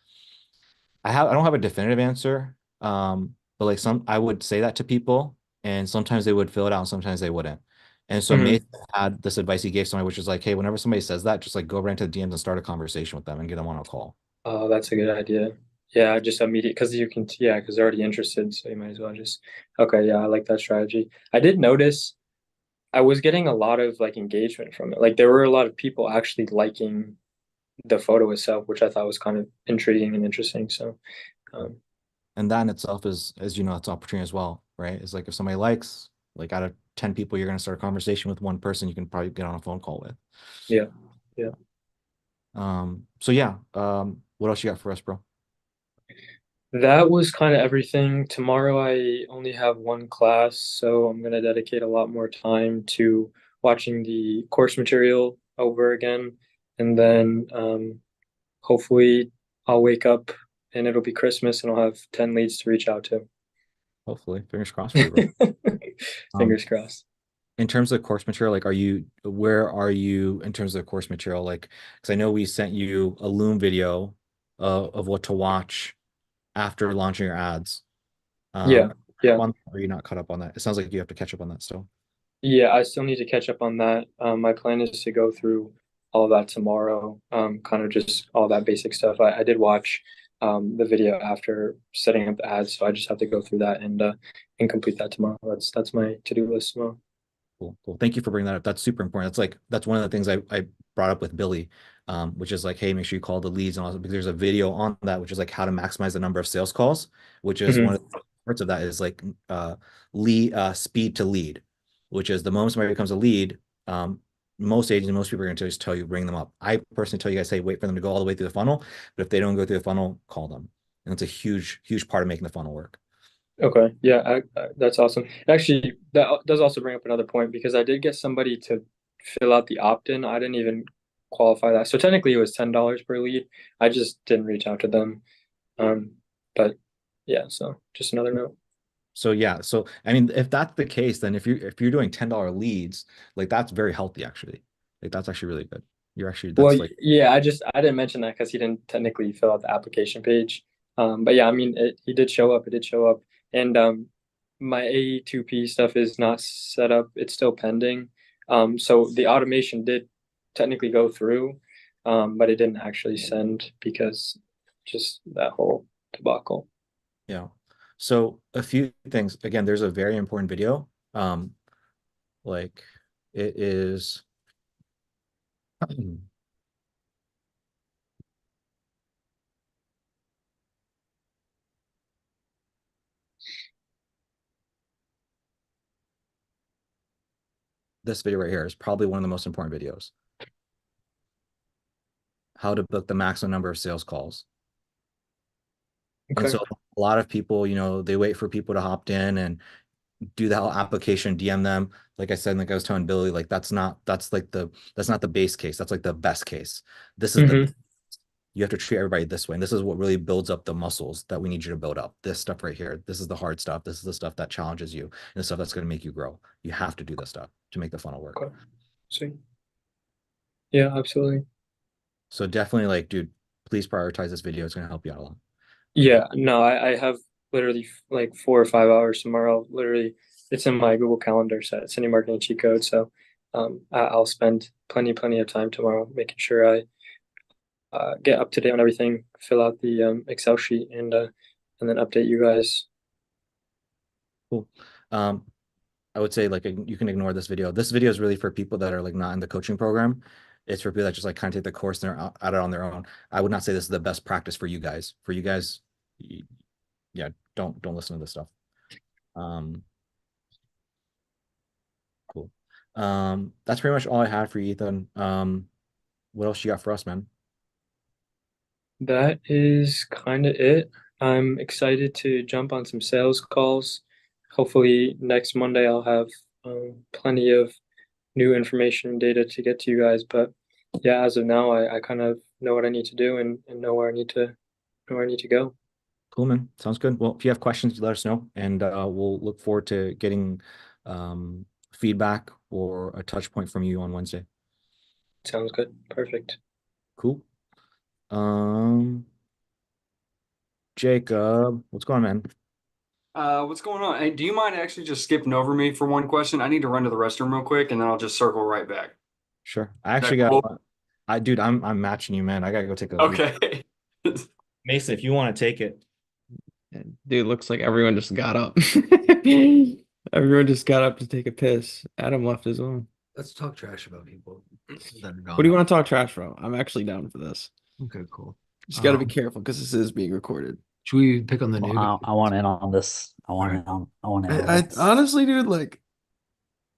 I don't have a definitive answer. But like I would say that to people, and sometimes they would fill it out, and sometimes they wouldn't. And so Mason had this advice he gave somebody, which is like, hey, whenever somebody says that, just like go right into the DMs and start a conversation with them and get them on a call. Oh, that's a good idea. Yeah, just immediate, because you can, yeah, because they're already interested, so you might as well just, okay, yeah, I like that strategy. I did notice I was getting a lot of like engagement from it. Like there were a lot of people actually liking the photo itself, which I thought was kind of intriguing and interesting. So, and that in itself is, as you know, it's opportunity as well, right? It's like if somebody likes, like out of 10 people, you're going to start a conversation with one person you can probably get on a phone call with. Yeah. Yeah. So yeah, what else you got for us, bro? That was kind of everything. Tomorrow I only have one class, so I'm gonna dedicate a lot more time to watching the course material over again, and then hopefully I'll wake up and it'll be Christmas and I'll have 10 leads to reach out to. Hopefully, fingers crossed for you, bro. Fingers crossed. In terms of course material, like, where are you in terms of course material? Like, because I know we sent you a Loom video of what to watch after launching your ads. Yeah, yeah. Or are you not caught up on that? It sounds like you have to catch up on that still. Yeah, I still need to catch up on that. My plan is to go through all of that tomorrow. Kind of just all that basic stuff. I did watch the video after setting up the ads, so I just have to go through that and complete that tomorrow. That's my to-do list tomorrow. Cool, cool. Thank you for bringing that up. That's super important. That's one of the things I brought up with Billy, which is like, hey, make sure you call the leads and all, because there's a video on that, which is like how to maximize the number of sales calls, which is one of the parts of that is like speed to lead, which is the moment somebody becomes a lead, most agents, most people are going to just tell you, bring them up. I personally tell you guys, hey, wait for them to go all the way through the funnel. But if they don't go through the funnel, call them. And it's a huge, huge part of making the funnel work. Okay, yeah, that's awesome. Actually, that does also bring up another point because I did get somebody to fill out the opt-in. I didn't even qualify that. So technically it was $10 per lead. I just didn't reach out to them. But yeah, so just another note. So yeah, so I mean, if that's the case, then if you're doing $10 leads, like that's very healthy actually. Like that's actually really good. You're actually Well, that's like yeah, I didn't mention that because he didn't technically fill out the application page. But yeah, I mean, he did show up. It did show up, and my AE2P stuff is not set up. It's still pending. So the automation did technically go through, but it didn't actually send because just that whole debacle. yeah. So a few things. Again, there's a very important video. Like it is this video right here is probably one of the most important videos. How to book the maximum number of sales calls. Okay. And so a lot of people, you know, they wait for people to opt in and do the whole application, DM them. Like I said, like I was telling Billy, like that's not the base case. That's like the best case. This is you have to treat everybody this way. And this is what really builds up the muscles that we need you to build up. This stuff right here. This is the hard stuff. This is the stuff that challenges you and the stuff that's going to make you grow. You have to do this stuff to make the funnel work. Okay. Sweet. Yeah, absolutely. So definitely like, dude, please prioritize this video. It's going to help you out a lot. Yeah, no, I have literally like 4 or 5 hours tomorrow. Literally, it's in my Google Calendar set, City Marketing Cheat Code. So I'll spend plenty of time tomorrow making sure I get up to date on everything, fill out the Excel sheet, and then update you guys. Cool. I would say like you can ignore this video. This video is really for people that are like not in the coaching program. It's for people that just like kind of take the course and they're at it on their own. I would not say this is the best practice for you guys. For you guys, yeah, don't listen to this stuff. Cool. That's pretty much all I had for you, Ethan. What else you got for us, man? That is kind of it. I'm excited to jump on some sales calls. Hopefully next Monday I'll have plenty of new information and data to get to you guys. But yeah, as of now, I kind of know what I need to do and know where I need to go. Cool, man. Sounds good. Well, if you have questions, let us know, and we'll look forward to getting feedback or a touch point from you on Wednesday. Sounds good. Perfect. Cool. Jacob, what's going on, man? What's going on? Hey, do you mind actually just skipping over me for one question? I need to run to the restroom real quick and then I'll just circle right back. Sure. I actually that got cool? dude, I'm matching you, man. I gotta go take a leak. Okay. Mason, if you want to take it. Dude, looks like everyone just got up. Everyone just got up to take a piss. Adam left as well. Let's talk trash about people that are gone. What do you want to talk trash about? I'm actually down for this. Okay, cool. Just got to be careful because this is being recorded. Should we pick on the new? I want in on this. I want in on. I want in on I this. honestly, dude, like,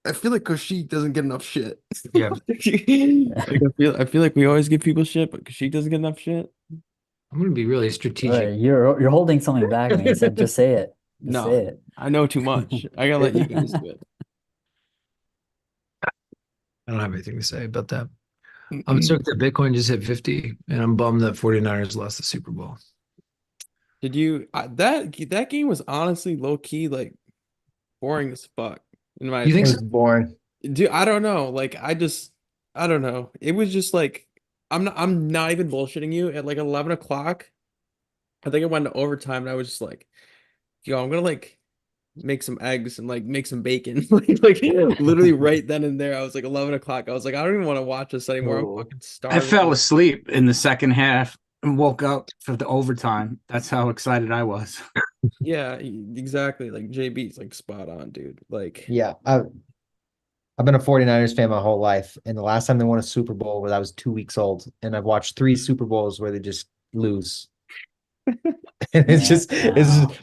I feel like Koshik doesn't get enough shit. Yeah. Like, I feel like we always give people shit, but Koshik doesn't get enough shit. I'm gonna be really Alright, strategic. you're holding something back, Mason. Just say it. Just No, say it. I know too much. I gotta let you guys do it. I don't have anything to say about that. I'm stoked that Bitcoin just hit 50, and I'm bummed that 49ers lost the Super Bowl. Did you that game was honestly low key like boring as fuck in my You think It so? was boring. Dude, I don't know. Like I don't know. It was just like I'm not even bullshitting you. At like 11 o'clock, I think it went to overtime and I was just like, yo, I'm gonna like make some eggs and like make some bacon. Like literally right then and there. I was like 11 o'clock. I was like, I don't even want to watch this anymore. I'm Oh. fucking I starving. fell asleep in the second half and woke up for the overtime. That's how excited I was. Yeah, exactly. Like JB's like spot on, dude. Like Yeah, I've been a 49ers fan my whole life, and the last time they won a Super Bowl was I was 2 weeks old, and I've watched 3 Super Bowls where they just lose. And it's just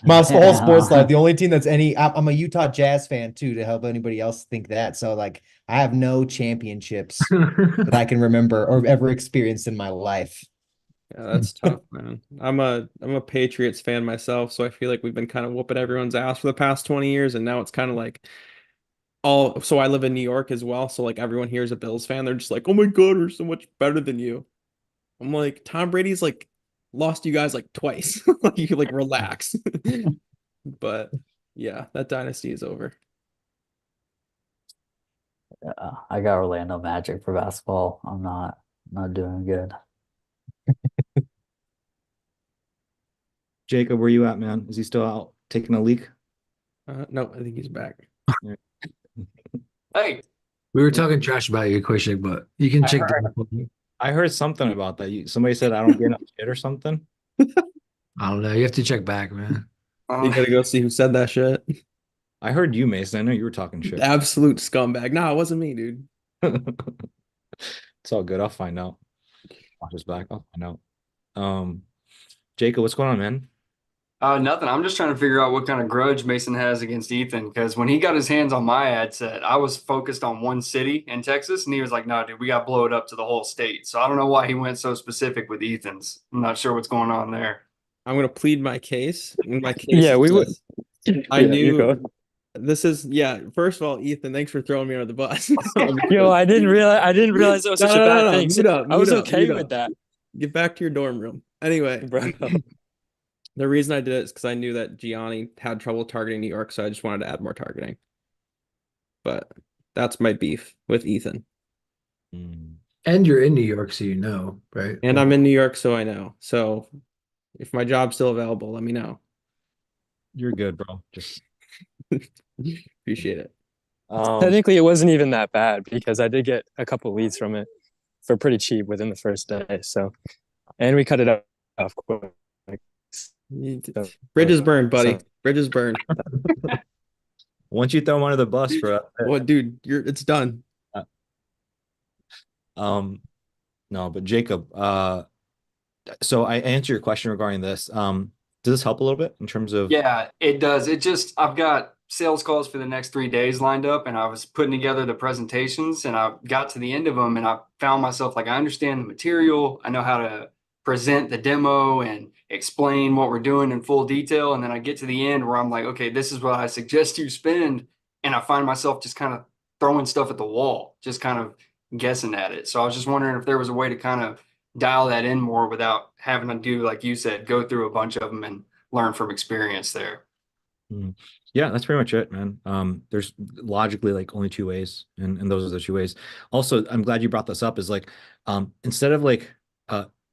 my whole sports life. The only team that's I'm a Utah Jazz fan too, to help anybody else think that. So like I have no championships that I can remember or ever experienced in my life. yeah, that's tough, man. I'm a Patriots fan myself, so I feel like we've been kind of whooping everyone's ass for the past 20 years, and now it's kind of like so I live in New York as well, so like everyone here is a Bills fan. They're just like, "Oh my God, we're so much better than you." I'm like, Tom Brady's like lost you guys like twice. Like you like relax. But yeah, that dynasty is over. I got Orlando Magic for basketball. I'm not doing good. Jacob, where you at, man? Is he still out taking a leak? No, I think he's back. Hey, We were talking trash about you, Koshik, but you can check heard- the. I heard something about that. Somebody said I don't get enough shit or something. I don't know. You have to check back, man. You gotta go see who said that shit. I heard you, Mason. I know you were talking shit. Absolute scumbag. No, it wasn't me, dude. It's all good. I'll find out. Watch his back. I'll find out. Jacob, what's going on, man? nothing. I'm just trying to figure out what kind of grudge Mason has against Ethan because when he got his hands on my ad set, I was focused on one city in Texas, and he was like, "No, dude, we got to blow it up to the whole state." So I don't know why he went so specific with Ethan's. I'm not sure what's going on there. I'm gonna plead my case. My case Yeah, we would. I Yeah, you knew go. this is First of all, Ethan, thanks for throwing me under the bus. Yo, I didn't realize it was such a bad thing. Mute up, I was mute up, okay mute with up. that, Get back to your dorm room. Anyway, bro. the reason I did it is because I knew that Gianni had trouble targeting New York, so I just wanted to add more targeting. But that's my beef with Ethan. And you're in New York, so you know, right? And I'm in New York, so I know. So if my job's still available, let me know. You're good, bro. Just Appreciate it. Technically, it wasn't even that bad because I did get a couple leads from it for pretty cheap within the first day. So, and we cut it off quick. Bridges burned, buddy. So- Bridges burned. once you throw him under the bus, bro. What, dude? It's done. No, but Jacob, so I answer your question regarding this. Does this help a little bit in terms of Yeah, it does. I've got sales calls for the next 3 days lined up, and I was putting together the presentations, and I got to the end of them, and I found myself like, I understand the material. I know how to present the demo and explain what we're doing in full detail. And then I get to the end where I'm like, okay, this is what I suggest you spend. And I find myself just kind of throwing stuff at the wall, just kind of guessing at it. So I was just wondering if there was a way to kind of dial that in more without having to do, like you said, go through a bunch of them and learn from experience there. Yeah, that's pretty much it, man. There's logically like only two ways, and those are the two ways. Also, I'm glad you brought this up, is like instead of like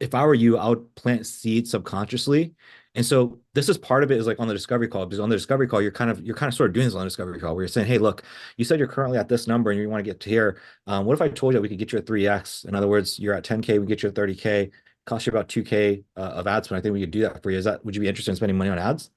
if I were you, I would plant seeds subconsciously. And so this is part of it, is like on the discovery call, because on the discovery call, you're kind of sort of doing this on the discovery call where you're saying, hey, look, you said you're currently at this number and you want to get to here. What if I told you we could get you a 3x? In other words, you're at 10K, we get you a 30K, cost you about 2K of ad spend. I think we could do that for you. Would you be interested in spending money on ads?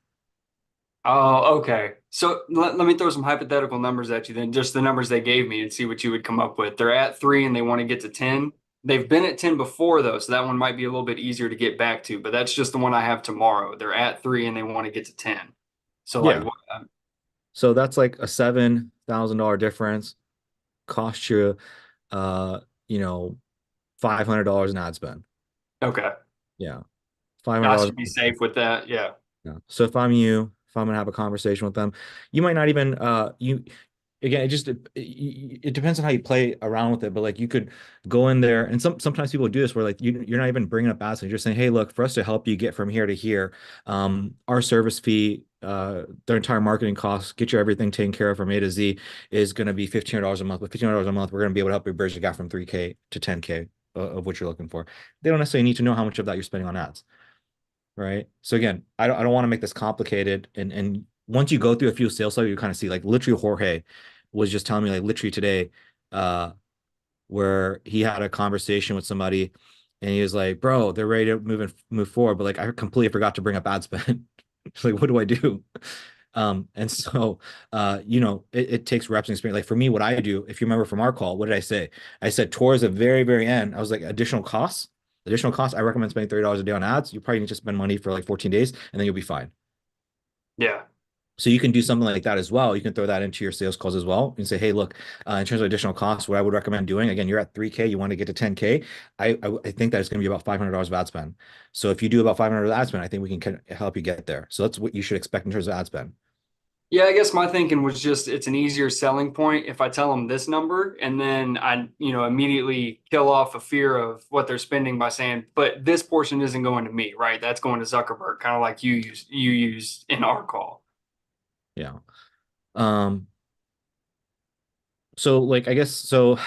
Oh, okay. So let me throw some hypothetical numbers at you then, just the numbers they gave me, and see what you would come up with. They're at 3 and they want to get to 10. They've been at 10 before though, so that one might be a little bit easier to get back to, but that's just the one I have tomorrow. They're at 3 and they want to get to 10. So Yeah. like, So that's like a $7,000 difference. cost you, you know, $500 in ad spend. Okay. Yeah. I $500. should be safe with that. Yeah. Yeah. So if I'm you, if I'm gonna have a conversation with them, you might not even you again, it depends on how you play around with it, but like you could go in there and sometimes people do this where like you're not even bringing up ads, you're just saying, hey, look, for us to help you get from here to here, our service fee, their entire marketing costs, get you everything taken care of from A to Z is going to be $1,500 a month. With $1,500 a month, we're going to be able to help you bridge the gap from 3K to 10K of what you're looking for. They don't necessarily need to know how much of that you're spending on ads. Right. So again, I don't want to make this complicated. And once you go through a few sales cycles, you kind of see like literally Jorge was just telling me like literally today, where he had a conversation with somebody and he was like, bro, they're ready to move forward. But like I completely forgot to bring up ad spend. It's like, what do I do? And so you know, it takes reps and experience. Like for me, what I do, if you remember from our call, what did I say? I said towards the very, very end, I was like, additional costs, I recommend spending $30 a day on ads. You probably need to spend money for like 14 days and then you'll be fine. Yeah. So you can do something like that as well. You can throw that into your sales calls as well and say, hey, look, in terms of additional costs, what I would recommend doing, again, you're at 3K, you want to get to 10K. I think that it's going to be about $500 of ad spend. So if you do about $500 of ad spend, I think we can help you get there. So that's what you should expect in terms of ad spend. Yeah, I guess my thinking was just it's an easier selling point if I tell them this number and then I, you know, immediately kill off a fear of what they're spending by saying, but this portion isn't going to me, right? That's going to Zuckerberg, kind of like you used in our call. Yeah. So like I guess so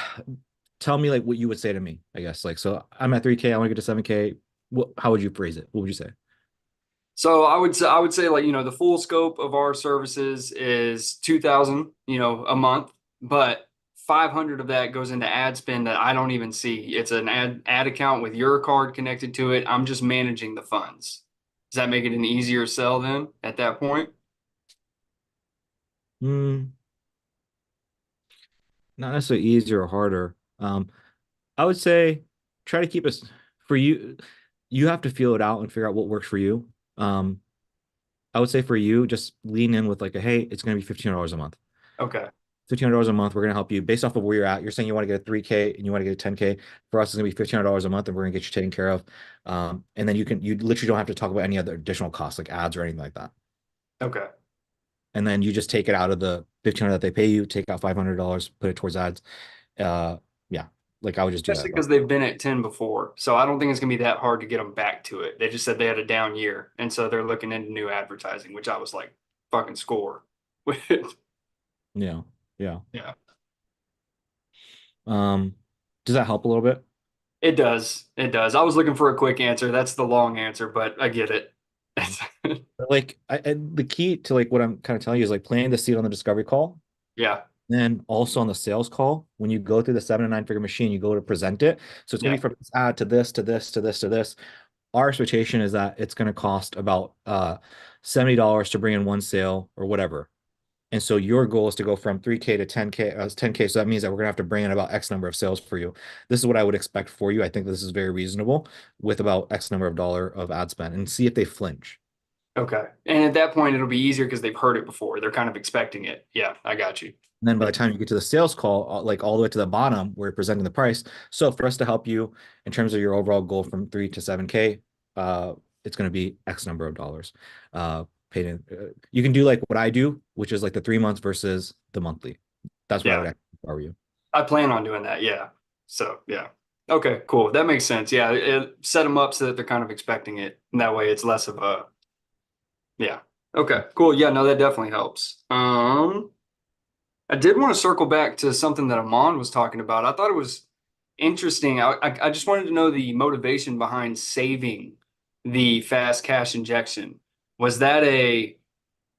tell me like what you would say to me, I guess. Like so I'm at 3K, I want to get to 7K. How would you phrase it? What would you say? So I would say like, you know, the full scope of our services is 2,000, you know, a month, but 500 of that goes into ad spend that I don't even see. It's an ad account with your card connected to it. I'm just managing the funds. Does that make it an easier sell then at that point? Hmm, not necessarily easier or harder. I would say try to keep us for you. You have to feel it out and figure out what works for you. I would say for you, just lean in with like a, hey, it's going to be $1,500 a month. Okay. $1,500 a month. We're going to help you based off of where you're at. You're saying you want to get a 3K and you want to get a 10K. For us, it's going to be $1,500 a month and we're going to get you taken care of. And then you literally don't have to talk about any other additional costs like ads or anything like that. Okay. And then you just take it out of the $1,500 that they pay you, take out $500, put it towards ads. Yeah, like I would just do Especially that. because they've been at 10 before. So I don't think it's going to be that hard to get them back to it. They just said they had a down year. And so they're looking into new advertising, which I was like, fucking score with. Yeah. Yeah. Yeah. Does that help a little bit? It does. It does. I was looking for a quick answer. That's the long answer, but I get it. Like the key to like what I'm kind of telling you is like planting the seed on the discovery call. Yeah. Then also on the sales call, when you go through the 7 and 9 figure machine, you go to present it. So it's gonna be from this ad to this, to this, to this, to this. Our expectation is that it's gonna cost about $70 to bring in one sale or whatever. And so your goal is to go from 3K to 10K, 10K. So that means that we're gonna have to bring in about X number of sales for you. This is what I would expect for you. I think this is very reasonable with about X number of dollar of ad spend and see if they flinch. Okay. And at that point, it'll be easier because they've heard it before. They're kind of expecting it. Yeah, I got you. And then by the time you get to the sales call, like all the way to the bottom, we're presenting the price. So for us to help you in terms of your overall goal from 3 to 7K, it's going to be X number of dollars paid in. You can do like what I do, which is like the 3 months versus the monthly. That's what I would actually for you. I plan on doing that. Yeah. So, yeah. Okay, cool. That makes sense. Yeah. It set them up so that they're kind of expecting it. And that way it's less of a, yeah. Okay, cool. Yeah, no, that definitely helps. I did want to circle back to something that Amon was talking about. I thought it was interesting. I just wanted to know the motivation behind saving the fast cash injection. Was that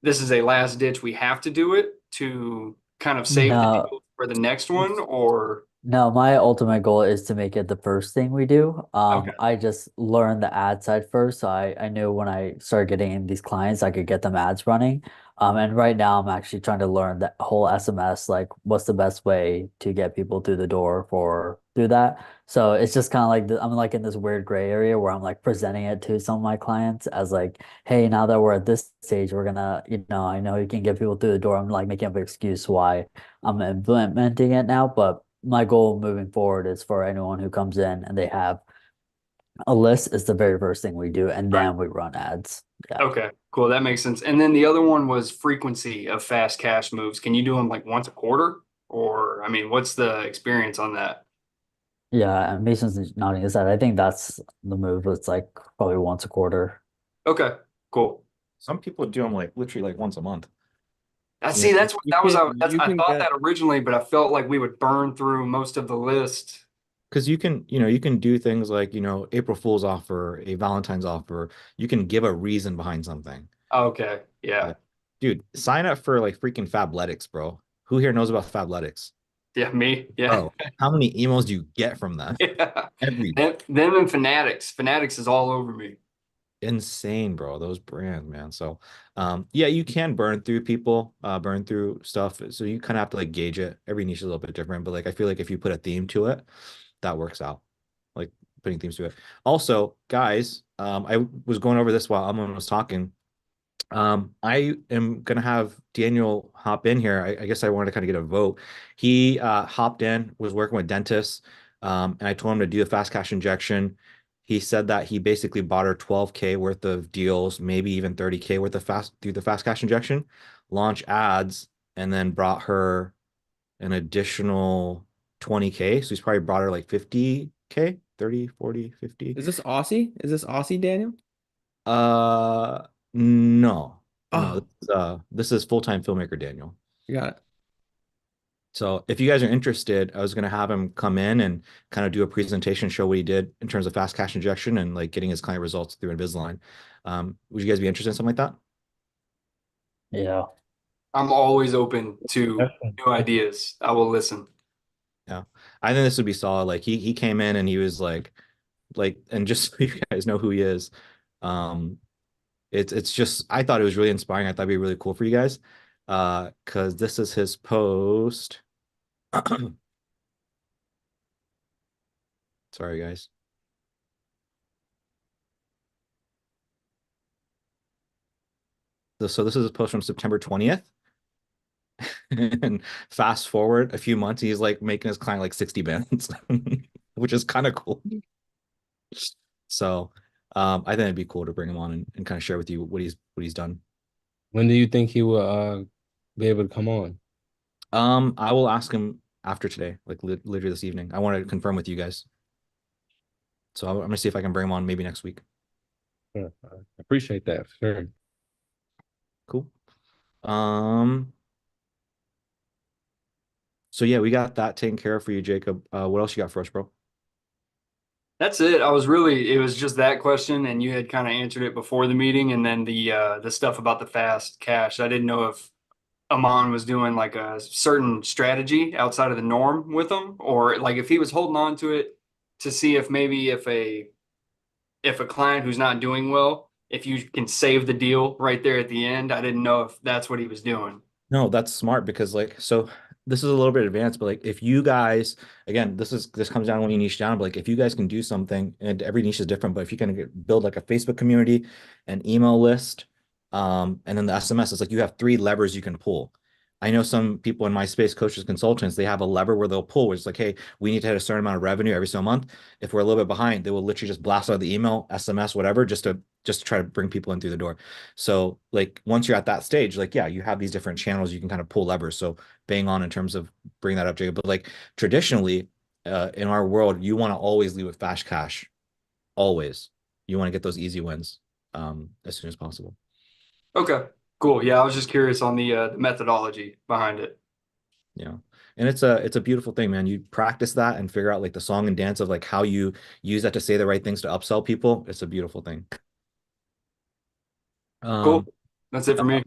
this is a last ditch, we have to do it to kind of save the deal for the next one, or? No, my ultimate goal is to make it the first thing we do. Okay. I just learned the ad side first, so I knew when I started getting in these clients, I could get them ads running. And right now I'm actually trying to learn that whole SMS, like what's the best way to get people through the door for through that. So it's just kind of like I'm like in this weird gray area where I'm like presenting it to some of my clients as like, hey, now that we're at this stage, we're gonna, I know you can get people through the door. I'm like making up an excuse why I'm implementing it now, but my goal moving forward is for anyone who comes in and they have a list is the very first thing we do, and Right. then we run ads. Yeah. Okay, cool. That makes sense. And then the other one was frequency of fast cash moves. Can you do them like once a quarter? Or, I mean, what's the experience on that? Yeah, and Mason's nodding his head. I think that's the move. It's like probably once a quarter. Okay, cool. Some people do them like literally like once a month. I Yeah, see. That's what that was. you I can thought get- that originally, but I felt like we would burn through most of the list. Because you can, you can do things like, April Fool's offer, a Valentine's offer. You can give a reason behind something. Okay, yeah, Dude, sign up for like freaking Fabletics, bro. Who here knows about Fabletics? yeah, me, yeah, Bro, how many emails do you get from them? yeah. Every day. Them and Fanatics. Fanatics is all over me. Insane, bro. Those brands, man. So, yeah, you can burn through people, burn through stuff. So you kind of have to like gauge it. Every niche is a little bit different, but like I feel like if you put a theme to it, that works out. Like putting themes to it. Also, guys, I was going over this while Alman was talking. I am gonna have Daniel hop in here. I guess I wanted to kind of get a vote. He hopped in, was working with dentists, and I told him to do the fast cash injection. He said that he basically bought her 12K worth of deals, maybe even 30K worth of through the fast cash injection, launch ads, and then brought her an additional 20K. So he's probably brought her like 50K, 30, 40, 50. Is this Aussie? Is this Aussie, Daniel? No. Oh. No, this is full-time filmmaker Daniel. You got it. So if you guys are interested, I was gonna have him come in and kind of do a presentation, show what he did in terms of fast cash injection and like getting his client results through Invisalign. Would you guys be interested in something like that? Yeah. I'm always open to new ideas. I will listen. Yeah. I think this would be solid. Like he came in and he was like, and just so you guys know who he is, it's just I thought it was really inspiring. I thought it'd be really cool for you guys. Because this is his post. Sorry, guys. So this is a post from September 20th. And fast forward a few months, he's like making his client like 60 bands, which is kind of cool. So I think it'd be cool to bring him on and kind of share with you what he's done. When do you think he will be able to come on? I will ask him after today, like literally this evening. I want to confirm with you guys. So I'm gonna see if I can bring him on maybe next week. Yeah, I appreciate that. Sure. Cool. So yeah, we got that taken care of for you, Jacob. What else you got for us, bro? That's it. It was just that question, and you had kind of answered it before the meeting, and then the stuff about the fast cash. I didn't know if Aman was doing like a certain strategy outside of the norm with them, or like if he was holding on to it to see if maybe if a client who's not doing well, if you can save the deal right there at the end. I didn't know if that's what he was doing. No, that's smart because so this is a little bit advanced, but like if you guys, again, this comes down when you niche down, but like if you guys can do something, and every niche is different, but if you can build like a Facebook community, an email list, and then the SMS, it's like you have 3 levers you can pull. I know some people in my space, coaches, consultants, they have a lever where they'll pull, where it's like, hey, we need to hit a certain amount of revenue every so month. If we're a little bit behind, they will literally just blast out the email, SMS, whatever, just to try to bring people in through the door. So like once you're at that stage, like, yeah, you have these different channels you can kind of pull levers. So bang on in terms of bringing that up, Jacob. But like traditionally, in our world, you want to always lead with fast cash. Always. You want to get those easy wins as soon as possible. Okay, cool. Yeah, I was just curious on the methodology behind it. Yeah. And it's a beautiful thing, man. You practice that and figure out like the song and dance of like how you use that to say the right things to upsell people. It's a beautiful thing. Cool. That's it for me.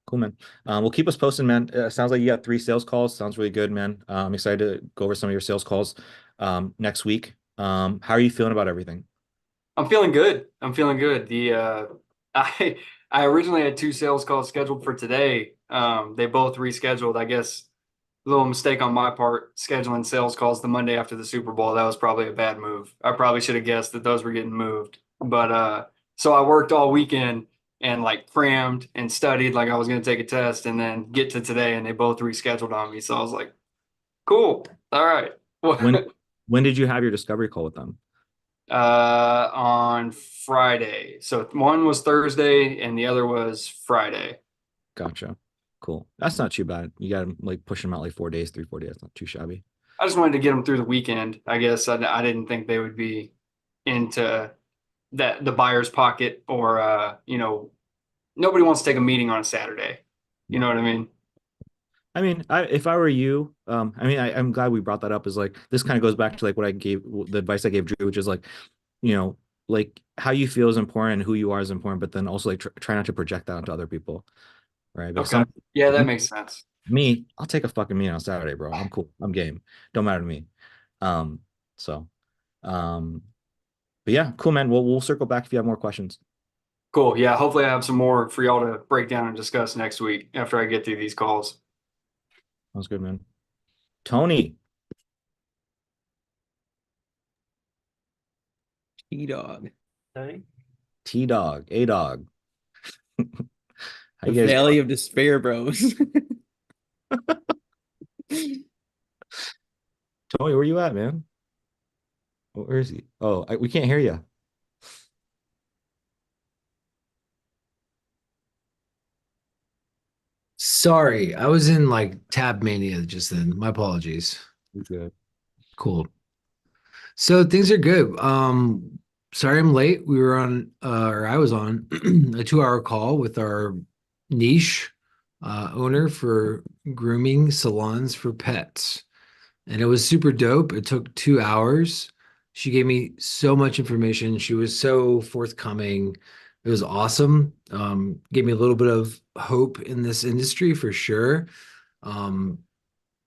Cool, man. Well, keep us posted, man. Sounds like you got 3 sales calls. Sounds really good, man. I'm excited to go over some of your sales calls next week. How are you feeling about everything? I'm feeling good. I'm feeling good. I originally had 2 sales calls scheduled for today. They both rescheduled. I guess a little mistake on my part scheduling sales calls the Monday after the Super Bowl. That was probably a bad move. I probably should have guessed that those were getting moved. But so I worked all weekend and like crammed and studied like I was going to take a test and then get to today and they both rescheduled on me. So I was like, cool. All right. When did you have your discovery call with them? On Friday. So one was Thursday and the other was Friday. Gotcha. Cool. That's not too bad. You got to like push them out like 4 days, 3-4 days. Not too shabby. I just wanted to get them through the weekend. I guess I didn't think they would be into the buyer's pocket or nobody wants to take a meeting on a Saturday. You know what I mean? I mean, if I were you, I'm glad we brought that up. Is like this kind of goes back to like the advice I gave Drew, which is like, like how you feel is important and who you are is important, but then also like try not to project that onto other people, right? But Okay. Yeah, that makes sense. Me, I'll take a fucking meeting on Saturday, bro. I'm cool. I'm game. Don't matter to me. So, but yeah, cool, man. We'll circle back if you have more questions. Cool. Yeah, hopefully I have some more for y'all to break down and discuss next week after I get through these calls. Sounds good, man. Tony. T-Dog. T-Dog. A-Dog. How The you guys Valley of Despair, bros. Tony, where you at, man? Where is he? Oh, we can't hear you. Sorry, I was in like Tab Mania just then. My apologies. You're good. Cool. So things are good. Sorry I'm late. We were on or I was on a 2-hour call with our niche owner for grooming salons for pets. And it was super dope. It took 2 hours. She gave me so much information. She was so forthcoming. It was awesome. Gave me a little bit of hope in this industry for sure.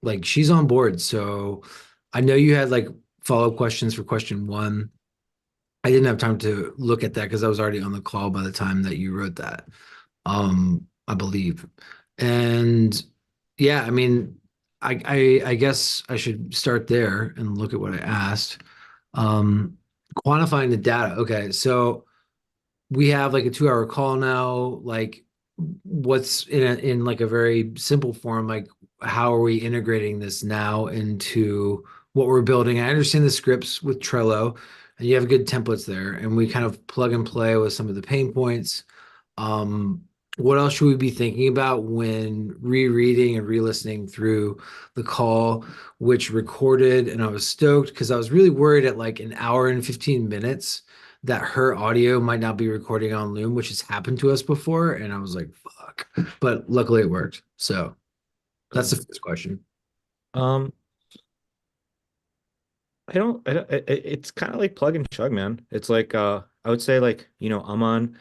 Like she's on board. So I know you had like follow-up questions for question 1. I didn't have time to look at that because I was already on the call by the time that you wrote that. I believe. And yeah, I mean, I guess I should start there and look at what I asked. Quantifying the data. Okay, so we have like a 2-hour call now. Like, what's in like a very simple form? Like, how are we integrating this now into what we're building? I understand the scripts with Trello, and you have good templates there, and we kind of plug and play with some of the pain points. What else should we be thinking about when rereading and re-listening through the call, which recorded? And I was stoked because I was really worried at like an hour and 15 minutes that her audio might not be recording on Loom, which has happened to us before. And I was like, fuck. But luckily it worked. So that's the first question. It's kind of like plug and chug, man. It's like I would say like, Aman,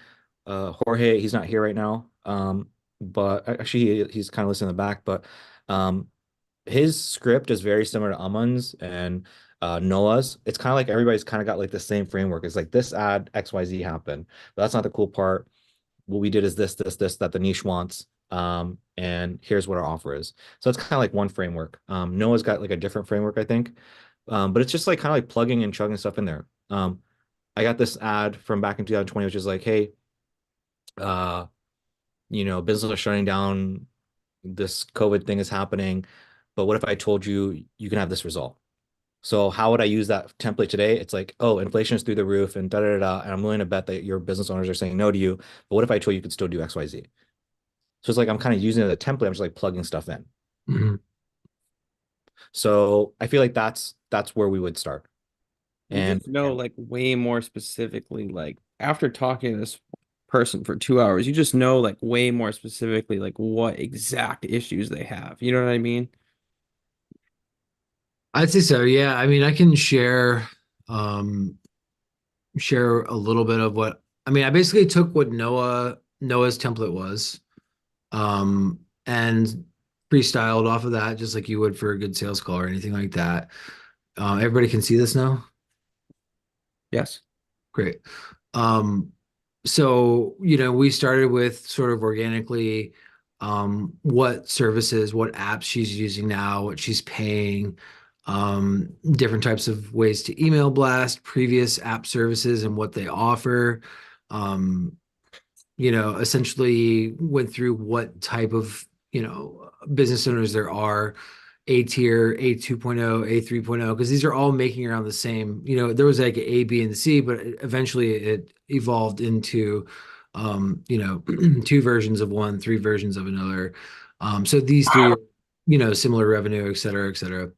Jorge, he's not here right now. But actually he's kind of listening in the back, but his script is very similar to Aman's and Noah's. It's kind of like everybody's kind of got like the same framework. It's like this ad XYZ happened, but that's not the cool part. What we did is this that the niche wants. And here's what our offer is. So it's kind of like one framework. Noah's got like a different framework, I think. But it's just like kind of like plugging and chugging stuff in there. I got this ad from back in 2020, which is like, hey, business are shutting down, this COVID thing is happening, but what if I told you you can have this result? So how would I use that template today? It's like, oh, inflation is through the roof and da da da, and I'm willing to bet that your business owners are saying no to you. But what if I told you could still do XYZ? So it's like I'm kind of using it as a template. I'm just like plugging stuff in. Mm-hmm. So I feel like that's where we would start. And like way more specifically, like after talking to this person for 2 hours, you just know like way more specifically like what exact issues they have. You know what I mean? I'd say so. Yeah. I mean, I can share a little bit of what I basically took what Noah's template was, and freestyled off of that, just like you would for a good sales call or anything like that. Everybody can see this now? Yes. Great. So, we started with sort of organically, what services, what apps she's using now, what she's paying, different types of ways to email blast, previous app services and what they offer. Essentially went through what type of, business owners there are, A tier, A 2.0, A 3.0, because these are all making around the same, there was like A, B, and C, but eventually it evolved into, 2 versions of one, 3 versions of another. So these 3, similar revenue, et cetera, et cetera.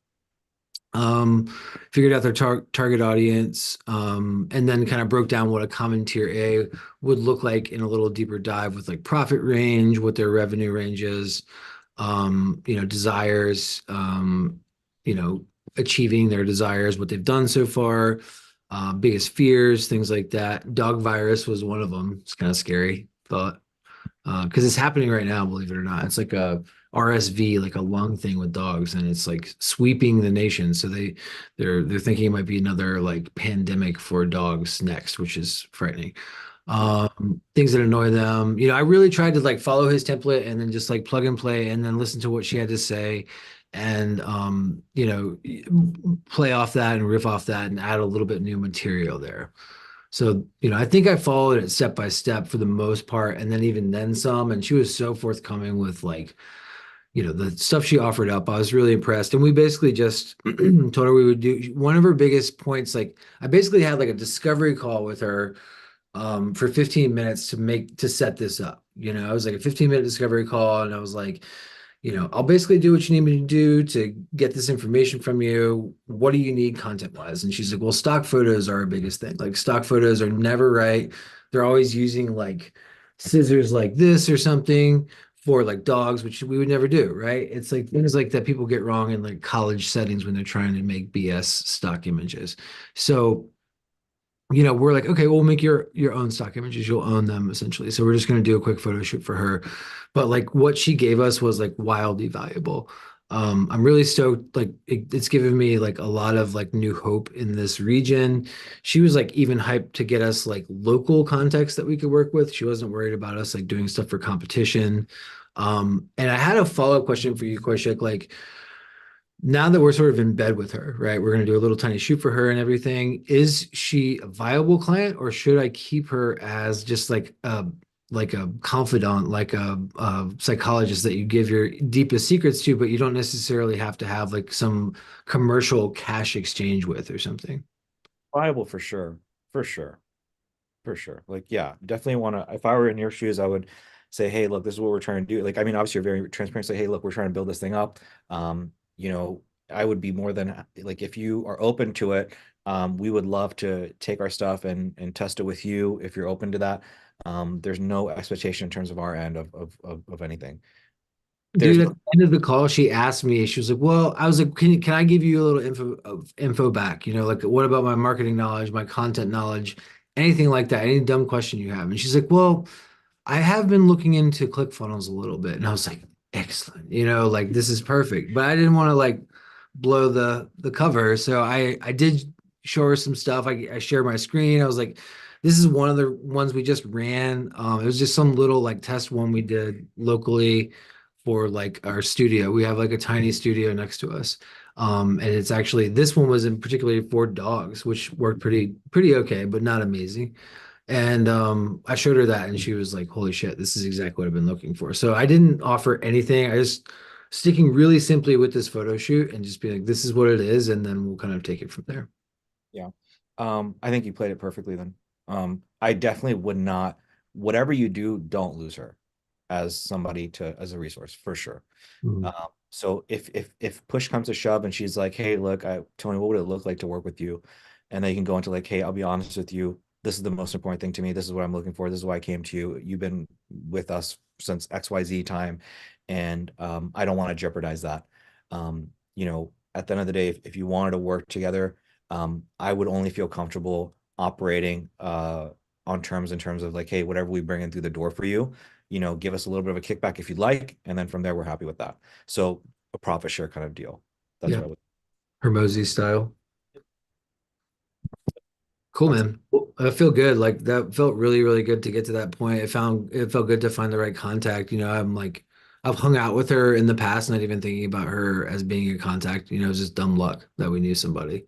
Figured out their target audience, and then kind of broke down what a common tier A would look like in a little deeper dive with like profit range, what their revenue range is, desires, achieving their desires, what they've done so far, biggest fears, things like that. Dog virus was one of them. It's kind of scary, but because it's happening right now, believe it or not. It's like a RSV, like a lung thing with dogs, and it's like sweeping the nation. So they're thinking it might be another like pandemic for dogs next, which is frightening. Things that annoy them. I really tried to like follow his template and then just like plug and play and then listen to what she had to say and play off that and riff off that and add a little bit new material there. So, I think I followed it step by step for the most part, and then even then some. And she was so forthcoming with like, the stuff she offered up. I was really impressed. And we basically just told her we would do one of her biggest points. Like, I basically had like a discovery call with her for 15 minutes to set this up. It was like a 15-minute discovery call, and I was like, I'll basically do what you need me to do to get this information from you. What do you need content wise? And she's like, well, stock photos are our biggest thing. Like stock photos are never right. They're always using like scissors like this or something for like dogs, which we would never do, right? It's like things like that people get wrong in like college settings when they're trying to make BS stock images. So we're like, okay, we'll make your own stock images. You'll own them essentially. So we're just going to do a quick photo shoot for her. But like what she gave us was like wildly valuable. I'm really stoked. Like it's given me like a lot of like new hope in this region. She was like even hyped to get us like local context that we could work with. She wasn't worried about us like doing stuff for competition. And I had a follow-up question for you, Kaushik. Like, now that we're sort of in bed with her, right? We're going to do a little tiny shoot for her and everything. Is she a viable client, or should I keep her as just like a confidant, like a psychologist that you give your deepest secrets to, but you don't necessarily have to have like some commercial cash exchange with or something? Viable for sure. For sure. For sure. Like, yeah, definitely want to, if I were in your shoes, I would say, hey, look, this is what we're trying to do. Like, I mean, obviously you're very transparent. Say, hey, look, we're trying to build this thing up. I would be more than like, if you are open to it, we would love to take our stuff and test it with you if you're open to that. There's no expectation in terms of our end of anything. Dude, at the end of the call, she asked me, she was like, well, I was like, can I give you a little info back? Like what about my marketing knowledge, my content knowledge, anything like that, any dumb question you have? And she's like, well, I have been looking into ClickFunnels a little bit. And I was like, excellent, like this is perfect. But I didn't want to like blow the cover. So I did show her some stuff. I shared my screen. I was like, this is one of the ones we just ran. It was just some little like test one we did locally for like our studio. We have like a tiny studio next to us. And it's actually, this one was in particularly for dogs, which worked pretty okay, but not amazing. And I showed her that and she was like, holy shit, this is exactly what I've been looking for. So I didn't offer anything. I just sticking really simply with this photo shoot and just be like, this is what it is. And then we'll kind of take it from there. Yeah. I think you played it perfectly then. I definitely would not, whatever you do, don't lose her as somebody as a resource for sure. Mhm. So if push comes to shove and she's like, hey, look, Tony, what would it look like to work with you? And then you can go into like, hey, I'll be honest with you. This is the most important thing to me. This is what I'm looking for. This is why I came to you. You've been with us since XYZ time. And I don't want to jeopardize that. At the end of the day, if you wanted to work together, I would only feel comfortable operating on terms in terms of like, hey, whatever we bring in through the door for you, give us a little bit of a kickback if you'd like, and then from there we're happy with that. So a profit share kind of deal. That's Yeah. what I would. Hermosi style. Cool, man. I feel good. Like that felt really, really good to get to that point. It felt good to find the right contact. I've hung out with her in the past, not even thinking about her as being a contact. It's just dumb luck that we knew somebody.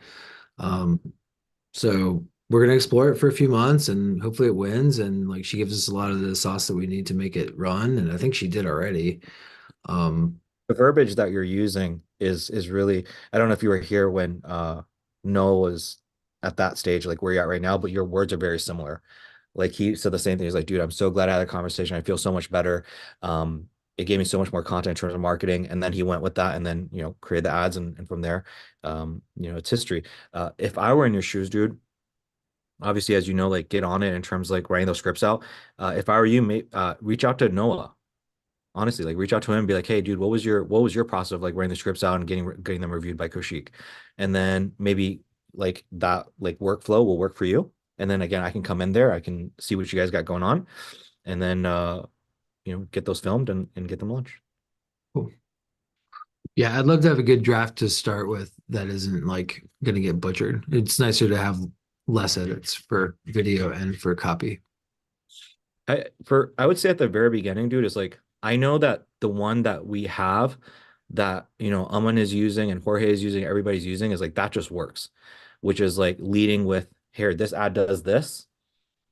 So we're gonna explore it for a few months and hopefully it wins. And like she gives us a lot of the sauce that we need to make it run. And I think she did already. The verbiage that you're using is really, I don't know if you were here when Noah was at that stage, like where you're at right now, but your words are very similar. Like he said the same thing. He's like, dude, I'm so glad I had a conversation. I feel so much better. It gave me so much more content in terms of marketing. And then he went with that and then, created the ads and from there, it's history. If I were in your shoes, dude, obviously, as you know, like get on it in terms of like writing those scripts out. If I were you, reach out to Noah. Honestly, like reach out to him and be like, hey, dude, what was your process of like writing the scripts out and getting them reviewed by Koshik? And then maybe like that like workflow will work for you. And then again, I can come in there, I can see what you guys got going on, and then get those filmed and get them launched. Cool. Yeah, I'd love to have a good draft to start with that isn't like gonna get butchered. It's nicer to have less edits for video and for copy. I would say at the very beginning, dude, is like I know that the one that we have that Aman is using and Jorge is using, everybody's using is like that just works, which is like leading with here, this ad does this,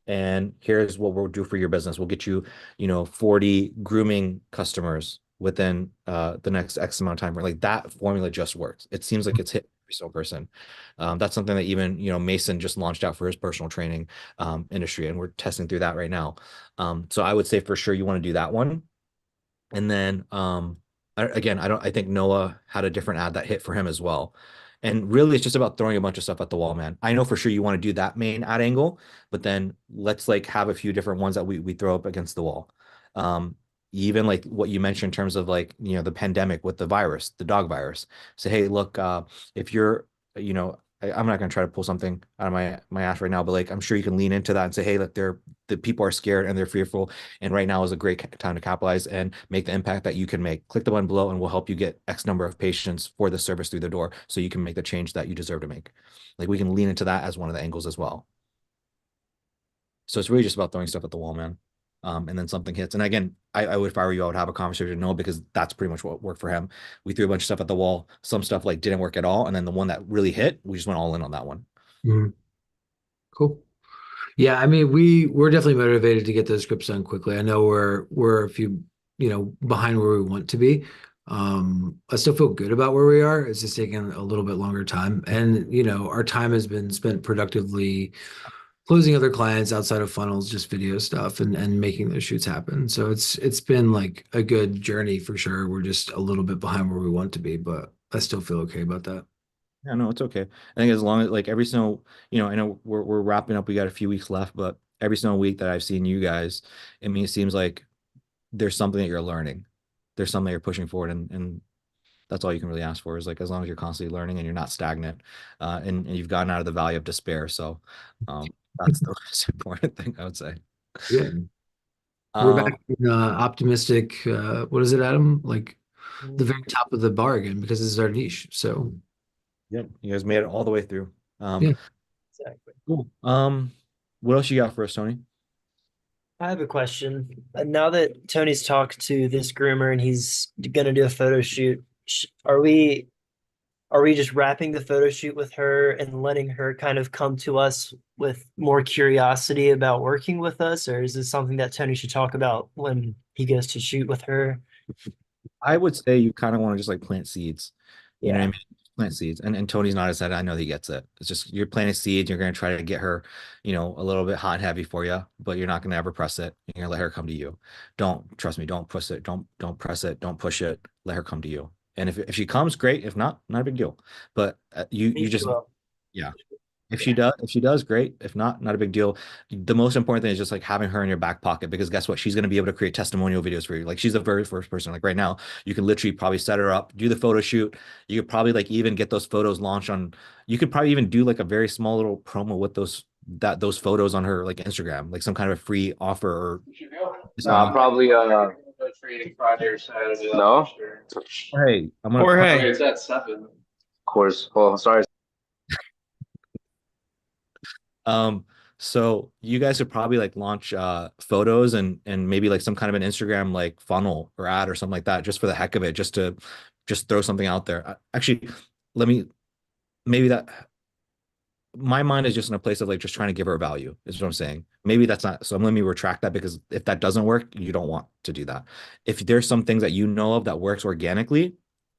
and here's what we'll do for your business. We'll get you, 40 grooming customers within the next X amount of time. Like that formula just works. It seems like it's hit every single person. That's something that even Mason just launched out for his personal training industry, and we're testing through that right now. So I would say for sure you want to do that one. And then I think Noah had a different ad that hit for him as well. And really, it's just about throwing a bunch of stuff at the wall, man. I know for sure you want to do that main ad angle, but then let's like have a few different ones that we throw up against the wall. Even like what you mentioned in terms of like, the pandemic with the virus, the dog virus. Say, hey, look, if you're, I'm not going to try to pull something out of my ass right now, but like I'm sure you can lean into that and say, hey, look, the people are scared and they're fearful, and right now is a great time to capitalize and make the impact that you can make. Click the button below and we'll help you get X number of patients for the service through the door so you can make the change that you deserve to make. Like we can lean into that as one of the angles as well. So it's really just about throwing stuff at the wall, man. And then something hits. And again, I would, if I were you, I would have a conversation with Noah, because that's pretty much what worked for him. We threw a bunch of stuff at the wall. Some stuff like didn't work at all. And then the one that really hit, we just went all in on that one. Cool. Yeah, I mean, we're definitely motivated to get those scripts done quickly. I know we're a few, behind where we want to be. I still feel good about where we are. It's just taking a little bit longer time. And, our time has been spent productively closing other clients outside of funnels, just video stuff and making those shoots happen. So it's been like a good journey for sure. We're just a little bit behind where we want to be, but I still feel okay about that. Yeah, no, it's okay. I think as long as like every single, I know we're wrapping up, we got a few weeks left, but every single week that I've seen you guys, it seems like there's something that you're learning. There's something that you're pushing forward, and that's all you can really ask for, is like as long as you're constantly learning and you're not stagnant, and you've gotten out of the valley of despair. So that's the most important thing I would say. Yeah. We're back in optimistic, what is it, Adam? Like the very top of the bar again, because this is our niche. So yep, you guys made it all the way through. Yeah. Exactly. Cool. What else you got for us, Tony? I have a question. Now that Tony's talked to this groomer and he's gonna do a photo shoot, are we just wrapping the photo shoot with her and letting her kind of come to us with more curiosity about working with us, or is this something that Tony should talk about when he goes to shoot with her? I would say you kind of want to just like plant seeds. You know what I Yeah. mean? Plant seeds. And Tony's not as said, I know he gets it. It's just you're planting seeds, you're gonna try to get her, a little bit hot and heavy for you, but you're not gonna ever press it. You're gonna let her come to you. Don't trust me, don't push it, don't press it, don't push it, let her come to you. And if she comes, great. If not, not a big deal. But you just yeah. If she does, great. If not, not a big deal. The most important thing is just like having her in your back pocket, because guess what? She's going to be able to create testimonial videos for you. Like she's the very first person. Like right now, you can literally probably set her up, do the photo shoot. You could probably like even get those photos launched on. You could probably even do like a very small little promo with those photos on her like Instagram, like some kind of a free offer or It's Nah, fine. probably trading Friday or Saturday. No. Hey, I'm gonna. Jorge, It's at 7. Of course. Well, sorry. So you guys could probably like launch photos and maybe like some kind of an Instagram like funnel or ad or something like that, just for the heck of it, just to just throw something out there. Actually, let me maybe that my mind is just in a place of like just trying to give her value, is what I'm saying. Maybe that's not so. Let me retract that, because if that doesn't work, you don't want to do that. If there's some things that you know of that works organically,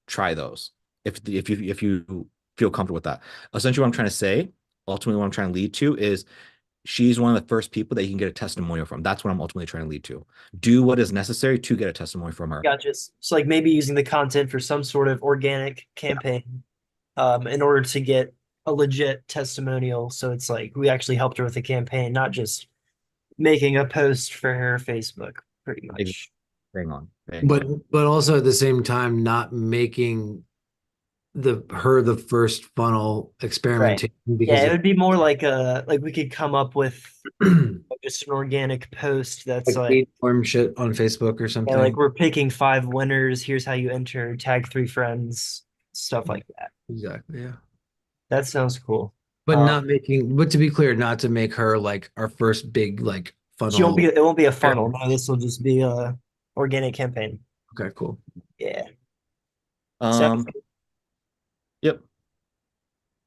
try those. If you feel comfortable with that. Essentially, what I'm trying to say, ultimately, what I'm trying to lead to is she's one of the first people that you can get a testimonial from. That's what I'm ultimately trying to lead to. Do what is necessary to get a testimony from her. Gotcha. So like maybe using the content for some sort of organic campaign, in order to get a legit testimonial. So it's like we actually helped her with the campaign, not just making a post for her Facebook, pretty much. Hang on. But also at the same time, not making the first funnel experimentation, because Yeah, it would be more like we could come up with just an organic post that's like form shit on Facebook or something. yeah, like we're picking 5 winners. Here's how you enter. Tag 3 friends. Stuff like that. Exactly. Yeah. That sounds cool. But but to be clear, not to make her like our first big like funnel. It won't be a funnel. No, this will just be a organic campaign. Okay, cool. Yeah. Sounds good. Yep.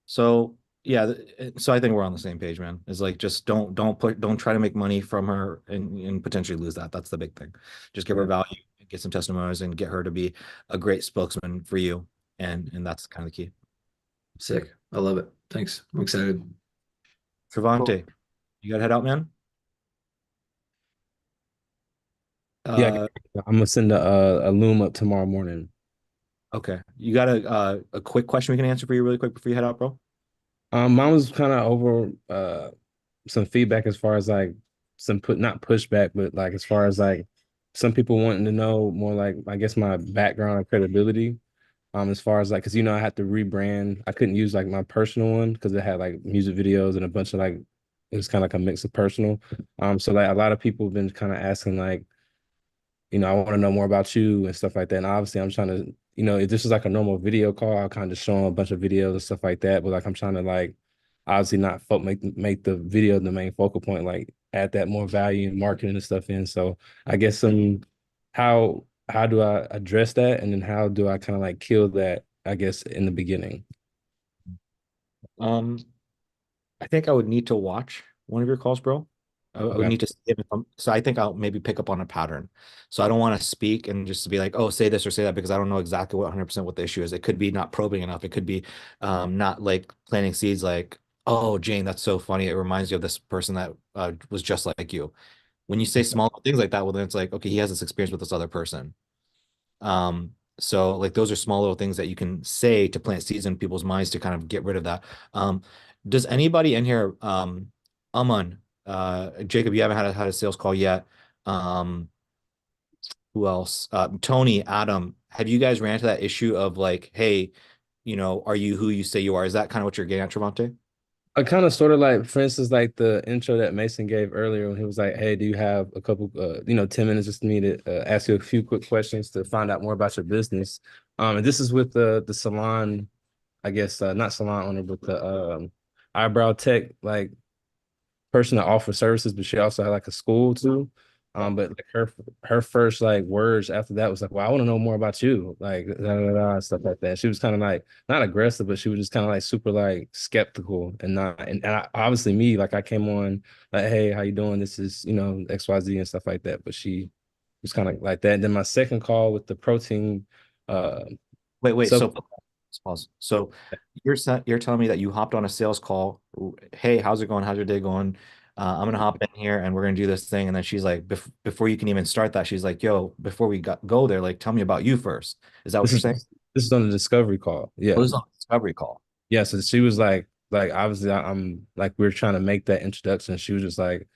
So yeah, so I think we're on the same page, man. It's like just don't try to make money from her and potentially lose that. That's the big thing. Just give her value, get some testimonials, and get her to be a great spokesman for you. And that's kind of the key. Sick. I love it. Thanks. I'm excited. Trevante, you gotta head out, man. Yeah, I'm gonna send a loom up tomorrow morning. Okay. You got a quick question we can answer for you really quick before you head out, bro? Mine was kind of over some feedback as far as like not pushback, but like as far as like some people wanting to know more like I guess my background and credibility. As far as like, cause I had to rebrand. I couldn't use like my personal one because it had like music videos and a bunch of like it was kind of like a mix of personal. So like a lot of people have been kind of asking like, I want to know more about you and stuff like that. And obviously I'm trying to, if this is like a normal video call, I'll kind of show them a bunch of videos and stuff like that. But like I'm trying to like obviously not make the video the main focal point, like add that more value and marketing and stuff in. So I guess how do I address that? And then how do I kind of like kill that, I guess, in the beginning? I think I would need to watch one of your calls, bro. I would need to see it so I think I'll maybe pick up on a pattern. So I don't want to speak and just be like, oh, say this or say that, because I don't know exactly 100% what the issue is. It could be not probing enough. It could be not like planting seeds like, oh, Jane, that's so funny. It reminds you of this person that was just like you. When you say small things like that, well, then it's like, okay, he has this experience with this other person. So like those are small little things that you can say to plant seeds in people's minds to kind of get rid of that. Does anybody in here, Aman, Jacob, you haven't had a sales call yet. Who else? Tony, Adam, have you guys ran into that issue of like, hey, are you who you say you are? Is that kind of what you're getting at, Trevante? I kind of sort of like, for instance, like the intro that Mason gave earlier when he was like, hey, do you have a couple, 10 minutes just for me to ask you a few quick questions to find out more about your business? And this is with the salon, I guess, not salon owner, but the eyebrow tech, like person that offers services, but she also had like a school too. But like her first like words after that was like, well, I want to know more about you, like stuff like that. She was kind of like not aggressive, but she was just kind of like super like skeptical and obviously me, like I came on like, hey, how you doing? This is, XYZ and stuff like that. But she was kind of like that. And then my second call with the protein, wait, so pause. So you're telling me that you hopped on a sales call. Hey, how's it going? How's your day going? I'm gonna hop in here and we're gonna do this thing. And then she's like, before you can even start that, she's like, yo, before we go there, like, tell me about you first. Is that what you're saying? This is on the discovery call. Yeah. Oh, this is on the discovery call. Yeah. So she was like obviously I'm like, we're trying to make that introduction. She was just like,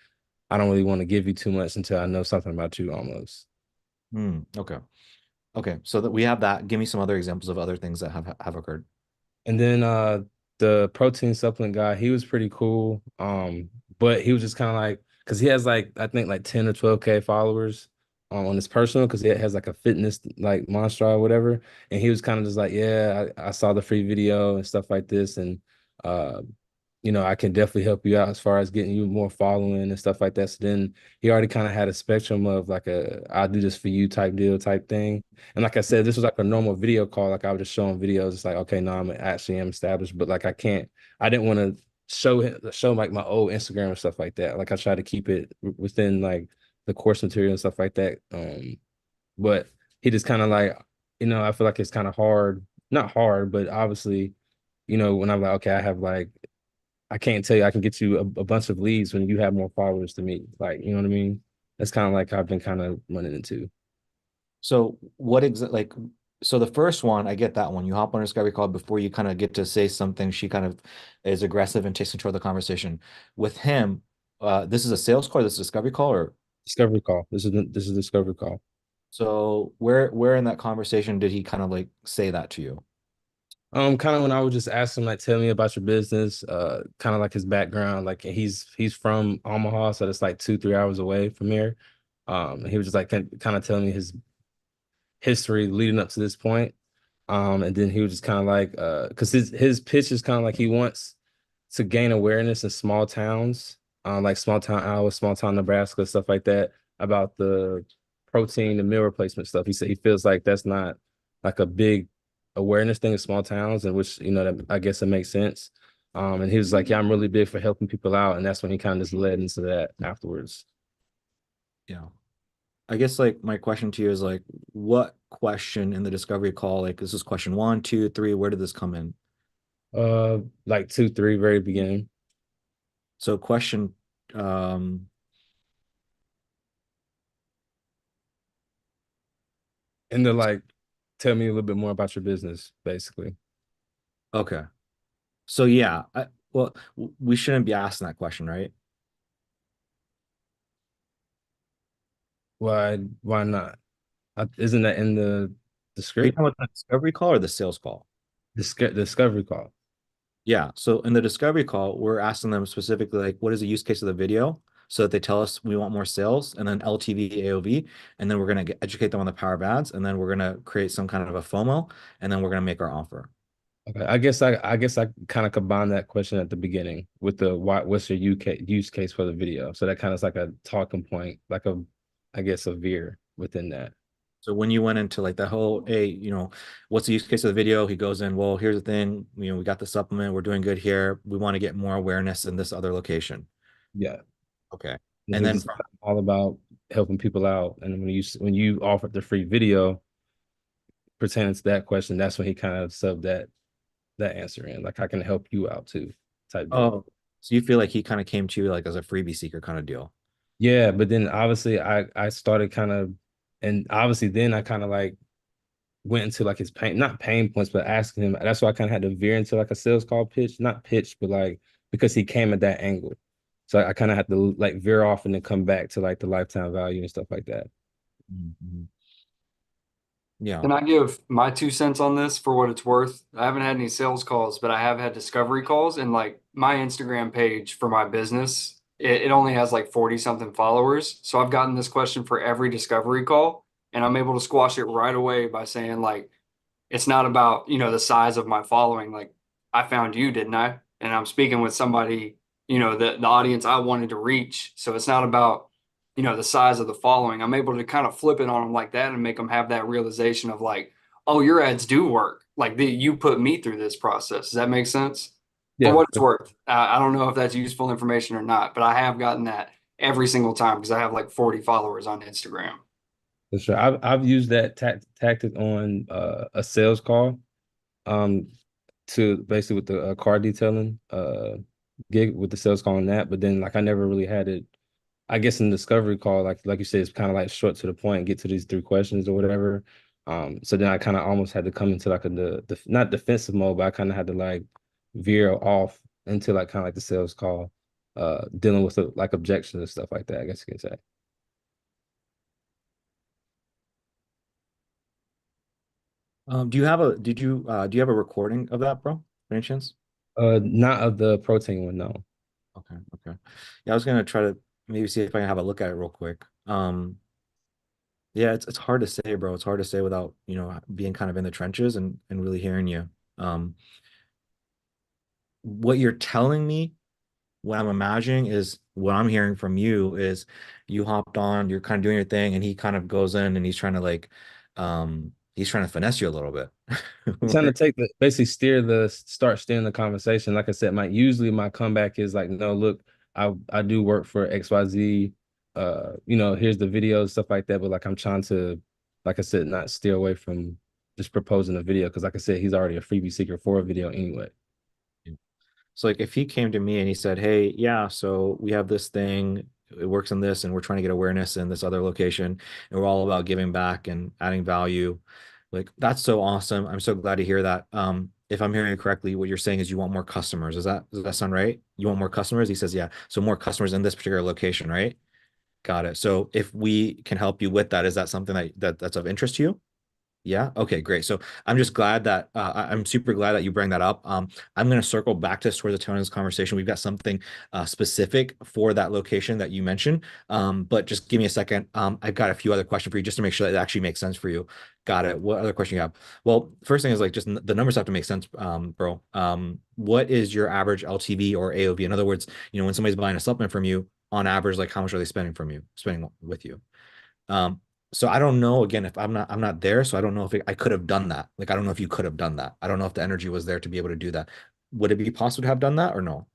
I don't really want to give you too much until I know something about you almost. Okay. So that we have that. Give me some other examples of other things that have occurred. And then the protein supplement guy, he was pretty cool. But he was just kind of like, because he has like I think like 10 or 12K followers on his personal because he has like a fitness like monster or whatever. And he was kind of just like, yeah, I saw the free video and stuff like this. And uh, you know, I can definitely help you out as far as getting you more following and stuff like that. So then he already kind of had a spectrum of like a I'll do this for you type deal type thing. And like I said, this was like a normal video call. Like I would just show him videos. It's like, okay, no, I'm actually am established, but like I didn't want to show like my old Instagram and stuff like that. Like I try to keep it within like the course material and stuff like that. But he just kind of like, you know, I feel like it's kind of hard, not hard, but obviously, you know, when I'm like, okay, I have like, I can't tell you I can get you a bunch of leads when you have more followers than me. Like, you know what I mean? That's kind of like I've been kind of running into. So what like so the first one, I get that one. You hop on a discovery call before you kind of get to say something. She kind of is aggressive and takes control of the conversation. With him, this is a sales call, this is a discovery call, or Discovery call. This is a discovery call. so where in that conversation did he kind of like say that to you? Kind of when I would just ask him like, tell me about your business, kind of like his background. Like he's from Omaha, so it's like 2-3 hours away from here. He was just like kind of telling me his history leading up to this point. And then he was just kind of like, because his pitch is kind of like he wants to gain awareness in small towns, like small town Iowa, small town Nebraska, stuff like that, about the protein and meal replacement stuff. He said he feels like that's not like a big awareness thing in small towns, and which, you know, that I guess it makes sense. And he was like, yeah, I'm really big for helping people out. And that's when he kind of just led into that afterwards. Yeah. I guess like my question to you is like, what question in the discovery call, like this is question 1, 2, 3, where did this come in? Like 2, 3, very beginning. So question And they're like, tell me a little bit more about your business, basically. okay. So yeah, well, we shouldn't be asking that question, right? Why not? Isn't that in the Are you script? talking about the discovery call or the sales call? Discovery call. Yeah. So in the discovery call, we're asking them specifically like, what is the use case of the video? So that they tell us we want more sales, and then LTV, AOV, and then we're gonna educate them on the power of ads, and then we're gonna create some kind of a FOMO, and then we're gonna make our offer. Okay, I guess I kind of combine that question at the beginning with the what's your use case for the video? So that kind of is like a talking point, like I guess a veer within that. So when you went into like that whole, hey, what's the use case of the video? He goes in, well, here's the thing, we got the supplement, we're doing good here. We want to get more awareness in this other location. Yeah. Okay. And And then it's all about helping people out. And when you offered the free video pertaining to that question, that's when he kind of subbed that answer in. Like I can help you out too, type deal. oh, so you feel like he kind of came to you like as a freebie seeker kind of deal. Yeah, but then obviously I started kind of, and obviously then I kind of like went into like his not pain points, but asking him. That's why I kind of had to veer into like a sales call pitch, not pitch, but like because he came at that angle. So I kind of had to like veer off and then come back to like the lifetime value and stuff like that. Mhm. Yeah. Can I give my 2 cents on this for what it's worth? I haven't had any sales calls, but I have had discovery calls, and like my Instagram page for my business, it only has like 40 something followers. So I've gotten this question for every discovery call, and I'm able to squash it right away by saying like, it's not about, the size of my following. Like I found you, didn't I? And I'm speaking with somebody, the audience I wanted to reach. So it's not about, the size of the following. I'm able to kind of flip it on them like that and make them have that realization of like, oh, your ads do work. Like you put me through this process. Does that make sense? Yeah, For what it's worth. I don't know if that's useful information or not, but I have gotten that every single time because I have like 40 followers on Instagram. for sure. I've used that tactic on a sales call, to basically with the car detailing gig with the sales call on that. But then like I never really had it. I guess in the discovery call, like you said, it's kind of like short to the point, get to these 3 questions or whatever. So then I kind of almost had to come into like the not defensive mode, but I kind of had to like veer off into like kind of like the sales call, dealing with like objections and stuff like that, I guess you can say. Do you have a recording of that, bro? By any chance? Not of the protein one, no. Okay. Yeah, I was gonna try to maybe see if I can have a look at it real quick. Yeah, it's hard to say, bro. It's hard to say without, you know, being kind of in the trenches and really hearing you. What you're telling me, what I'm imagining is what I'm hearing from you is you hopped on, you're kind of doing your thing, and he kind of goes in and he's trying to finesse you a little bit. Trying to take the basically start steering the conversation. Like I said, usually my comeback is like, no, look, I do work for XYZ. You know, here's the videos, stuff like that. But like I'm trying to, like I said, not steer away from just proposing a video because like I said, he's already a freebie seeker for a video anyway. So like if he came to me and he said, "Hey, yeah, so we have this thing, it works in this, and we're trying to get awareness in this other location, and we're all about giving back and adding value," like that's so awesome. I'm so glad to hear that. If I'm hearing it correctly, what you're saying is you want more customers. Does that sound right? You want more customers? He says, yeah. So more customers in this particular location, right? Got it. So if we can help you with that, is that something that's of interest to you? Yeah. Okay, great. So I'm just glad that I'm super glad that you bring that up. I'm going to circle back to this towards the tone of this conversation. We've got something specific for that location that you mentioned. But just give me a second. I've got a few other questions for you just to make sure that it actually makes sense for you. Got it. What other question you have? Well, first thing is like just the numbers have to make sense, bro. What is your average LTV or AOV? In other words, you know, when somebody's buying a supplement from you, on average, like how much are they spending with you? So I don't know, again, if I'm not there, so I don't know if I could have done that. Like I don't know if you could have done that. I don't know if the energy was there to be able to do that. Would it be possible to have done that or no?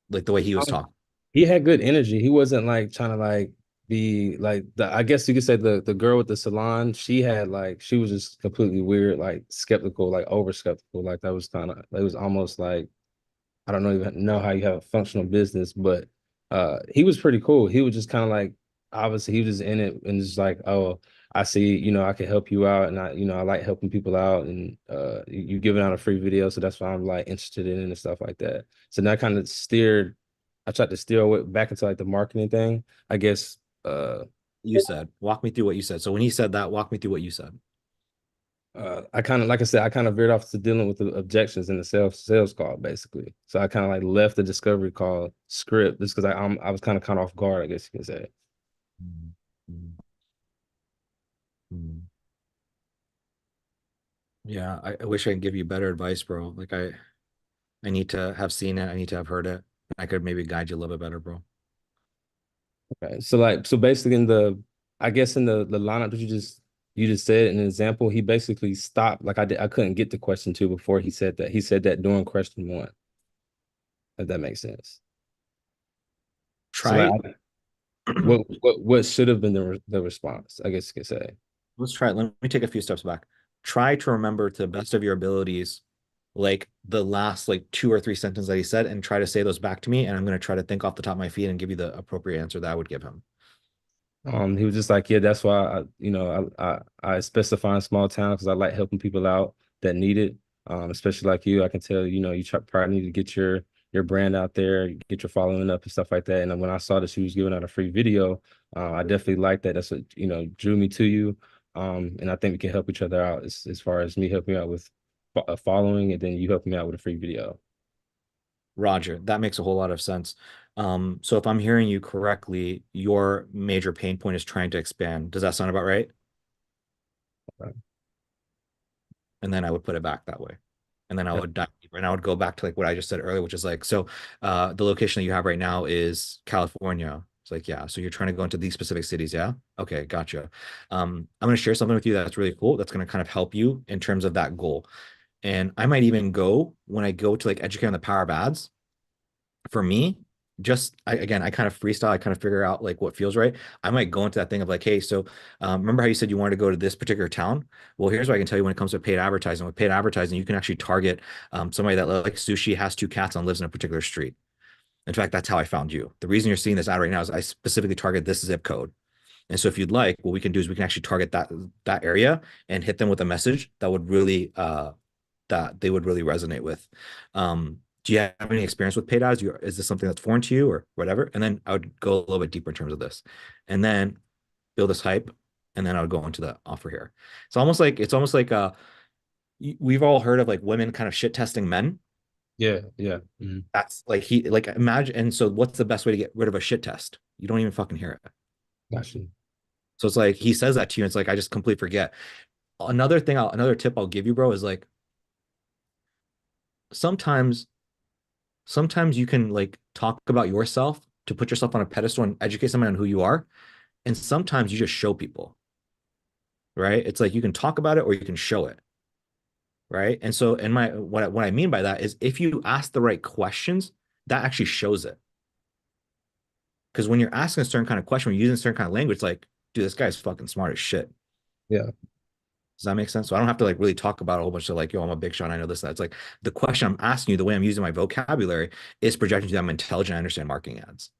Like the way he was talking. He had good energy. He wasn't like trying to like be like I guess you could say the girl with the salon, she was just completely weird, like skeptical, like over skeptical. Like that was kind of it was almost like I don't even know how you have a functional business, but he was pretty cool. He was just kind of like obviously he was just in it and just like, oh, I see, you know, I can help you out and I like helping people out and you giving out a free video. So that's why I'm like interested in it and stuff like that. So that kind of I tried to steer away back into like the marketing thing. I guess You said, walk me through what you said. So when he said that, walk me through what you said. I kind of, like I said, I kind of veered off to dealing with the objections in the sales call, basically. So I kind of like left the discovery call script just because I was kind of caught off guard, I guess you can say. Yeah, I wish I could give you better advice, bro. Like I need to have seen it. I need to have heard it. I could maybe guide you a little bit better, bro. Okay. So basically I guess in the lineup that you just said an example, he basically stopped. Like I couldn't get to question 2 before he said that. He said that during question 1. If that makes sense. Try so like, what should have been the response, I guess you could say. Let's try it. Let me take a few steps back. Try to remember to the best of your abilities, like the last like 2 or 3 sentences that he said, and try to say those back to me. And I'm going to try to think off the top of my feet and give you the appropriate answer that I would give him. He was just like, yeah, that's why I specify in small town because I like helping people out that need it. Especially like you, I can tell, you know, you probably need to get your brand out there, get your following up and stuff like that. And when I saw that she was giving out a free video, I definitely liked that. That's what, you know, drew me to you. And I think we can help each other out as far as me helping you out with a following and then you helping me out with a free video. Roger, that makes a whole lot of sense. So if I'm hearing you correctly, your major pain point is trying to expand. Does that sound about right? Okay. And then I would put it back that way. And then I would dive deeper and I would go back to like what I just said earlier, which is like, so the location that you have right now is California. It's like, yeah, so you're trying to go into these specific cities. Yeah. Okay. Gotcha. I'm going to share something with you that's really cool. That's going to kind of help you in terms of that goal. And I might even go when I go to like educate on the power of ads. For me, I kind of freestyle, I kind of figure out like what feels right. I might go into that thing of like, hey, so remember how you said you wanted to go to this particular town? Well, here's what I can tell you when it comes to paid advertising. With paid advertising, you can actually target somebody that likes sushi, has 2 cats, and lives in a particular street. In fact, that's how I found you. The reason you're seeing this ad right now is I specifically target this zip code. And so if you'd like, what we can do is we can actually target that area and hit them with a message that would really that they would really resonate with. Do you have any experience with paid ads? Is this something that's foreign to you or whatever? And then I would go a little bit deeper in terms of this and then build this hype. And then I would go into the offer here. It's almost like we've all heard of like women kind of shit testing men. Yeah. Mm-hmm. That's like imagine. And so what's the best way to get rid of a shit test? You don't even fucking hear it. Gotcha. So it's like he says that to you, and it's like I just completely forget. Another tip I'll give you, bro, is like sometimes you can like talk about yourself to put yourself on a pedestal and educate someone on who you are. And sometimes you just show people, right? It's like you can talk about it or you can show it. Right. And so in my what I mean by that is if you ask the right questions, that actually shows it. Because when you're asking a certain kind of question, when you're using a certain kind of language, like, dude, this guy's fucking smart as shit. Yeah. Does that make sense? So I don't have to like really talk about a whole bunch of like, yo, I'm a big shot. I know this, that. It's like the question I'm asking you, the way I'm using my vocabulary is projecting to you that I'm intelligent. I understand marketing ads.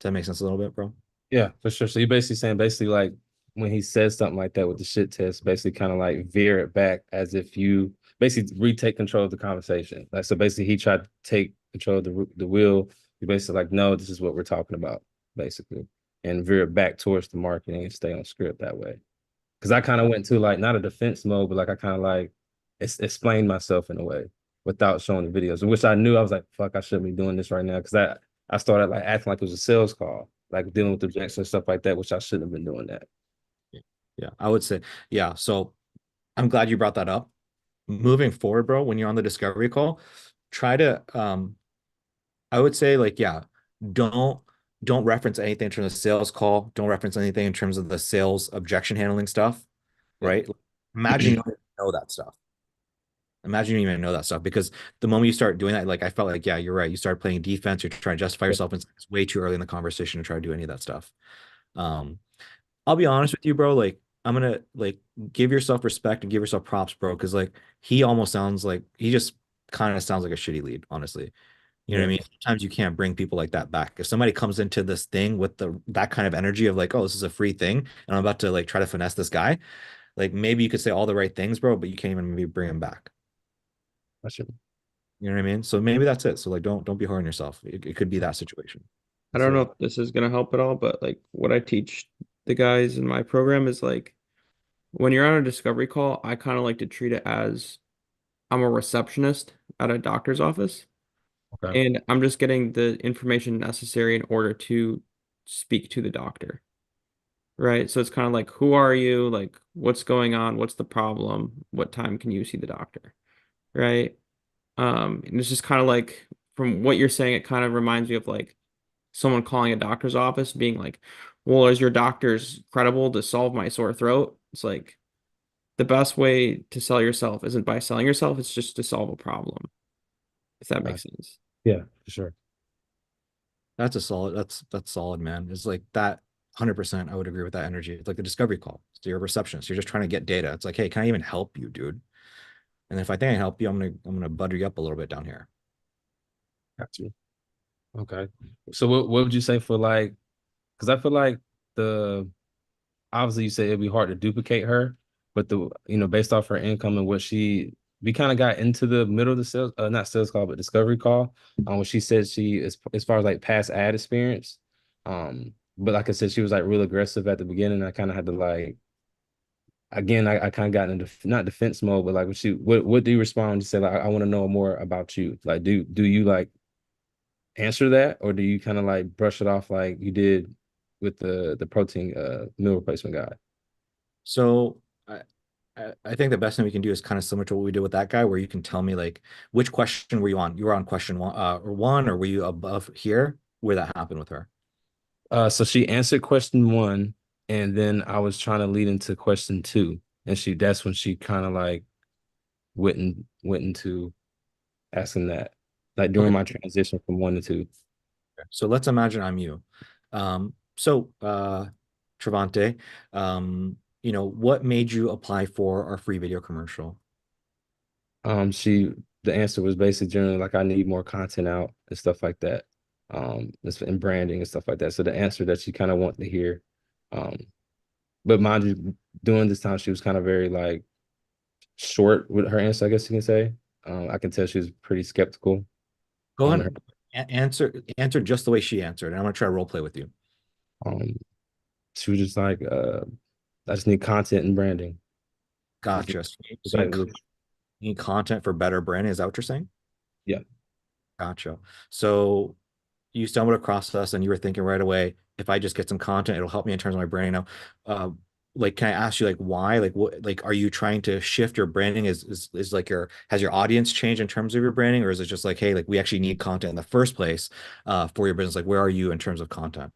Does that make sense a little bit, bro? Yeah, for sure. So you're basically saying like when he says something like that with the shit test, basically kind of like veer it back as if you basically retake control of the conversation. Like so basically he tried to take control of the wheel. You basically like, no, this is what we're talking about, basically. And veer it back towards the marketing and stay on script that way. Because I kind of went to like not a defense mode, but like I kind of like explained myself in a way without showing the videos, which I knew I was like, fuck, I shouldn't be doing this right now. Because I started like acting like it was a sales call, like dealing with objections and stuff like that, which I shouldn't have been doing that. Yeah, I would say, yeah. So I'm glad you brought that up. Moving forward, bro, when you're on the discovery call, try to I would say like, yeah, don't reference anything in terms of sales call. Don't reference anything in terms of the sales objection handling stuff, right? Imagine you don't even know that stuff. Imagine you don't even know that stuff because the moment you start doing that, like I felt like, yeah, you're right. You start playing defense, you're trying to justify yourself, and it's way too early in the conversation to try to do any of that stuff. Um, I'll be honest with you, bro. Like, I'm gonna like give yourself respect and give yourself props, bro, because like he almost sounds like he just kind of sounds like a shitty lead, honestly. You know what I mean? Sometimes you can't bring people like that back. If somebody comes into this thing with that kind of energy of like, oh, this is a free thing, and I'm about to like try to finesse this guy, like maybe you could say all the right things, bro, but you can't even maybe bring him back. I should. You know what I mean? So maybe that's it. So like don't be hard on yourself. It could be that situation. I don't know if this is gonna help at all, but like what I teach the guys in my program is like when you're on a discovery call, I kind of like to treat it as I'm a receptionist at a doctor's office. Okay. And I'm just getting the information necessary in order to speak to the doctor. Right. So it's kind of like, who are you? Like, what's going on? What's the problem? What time can you see the doctor? Right. And it's just kind of like from what you're saying, it kind of reminds me of like someone calling a doctor's office being like, well, is your doctor's credible to solve my sore throat? It's like the best way to sell yourself isn't by selling yourself, it's just to solve a problem, if that makes sense. Yeah, for sure. That's a solid, that's solid, man. It's like that 100%. I would agree with that energy. It's like the discovery call. So you're a receptionist. You're just trying to get data. It's like, hey, can I even help you, dude? And if I think I can help you, I'm gonna butter you up a little bit down here. Got you. Okay. So what would you say for like, because I feel like obviously you say it'd be hard to duplicate her, but based off her income and what we kind of got into the middle of the sales, not sales call, but discovery call, when she said she is as far as like past ad experience. But like I said, she was like real aggressive at the beginning. I kind of had to like, again, I kind of got into not defense mode, but like what do you respond when you say like, I want to know more about you? Like, do you like answer that, or do you kind of like brush it off like you did with the protein meal replacement guy? So I think the best thing we can do is kind of similar to what we did with that guy, where you can tell me like which question were you on? You were on question one, or were you above here where that happened with her? So she answered question one, and then I was trying to lead into question two, and that's when she kind of like went into asking that, like during my transition from one to two. So let's imagine I'm you. So Trevante, what made you apply for our free video commercial? The answer was basically generally like I need more content out and stuff like that. And branding and stuff like that. So the answer that she kind of wanted to hear. But mind you, during this time she was kind of very like short with her answer, I guess you can say. I can tell she was pretty skeptical. Go ahead. Answer just the way she answered. And I'm gonna try to role play with you. She was just like, I just need content and branding. Gotcha. So you need content for better branding. Is that what you're saying? Yeah. Gotcha. So you stumbled across us and you were thinking right away, if I just get some content, it'll help me in terms of my branding now. Like, can I ask you like why? Like what, like are you trying to shift your branding? Is like has your audience changed in terms of your branding, or is it just like, hey, like we actually need content in the first place for your business? Like where are you in terms of content?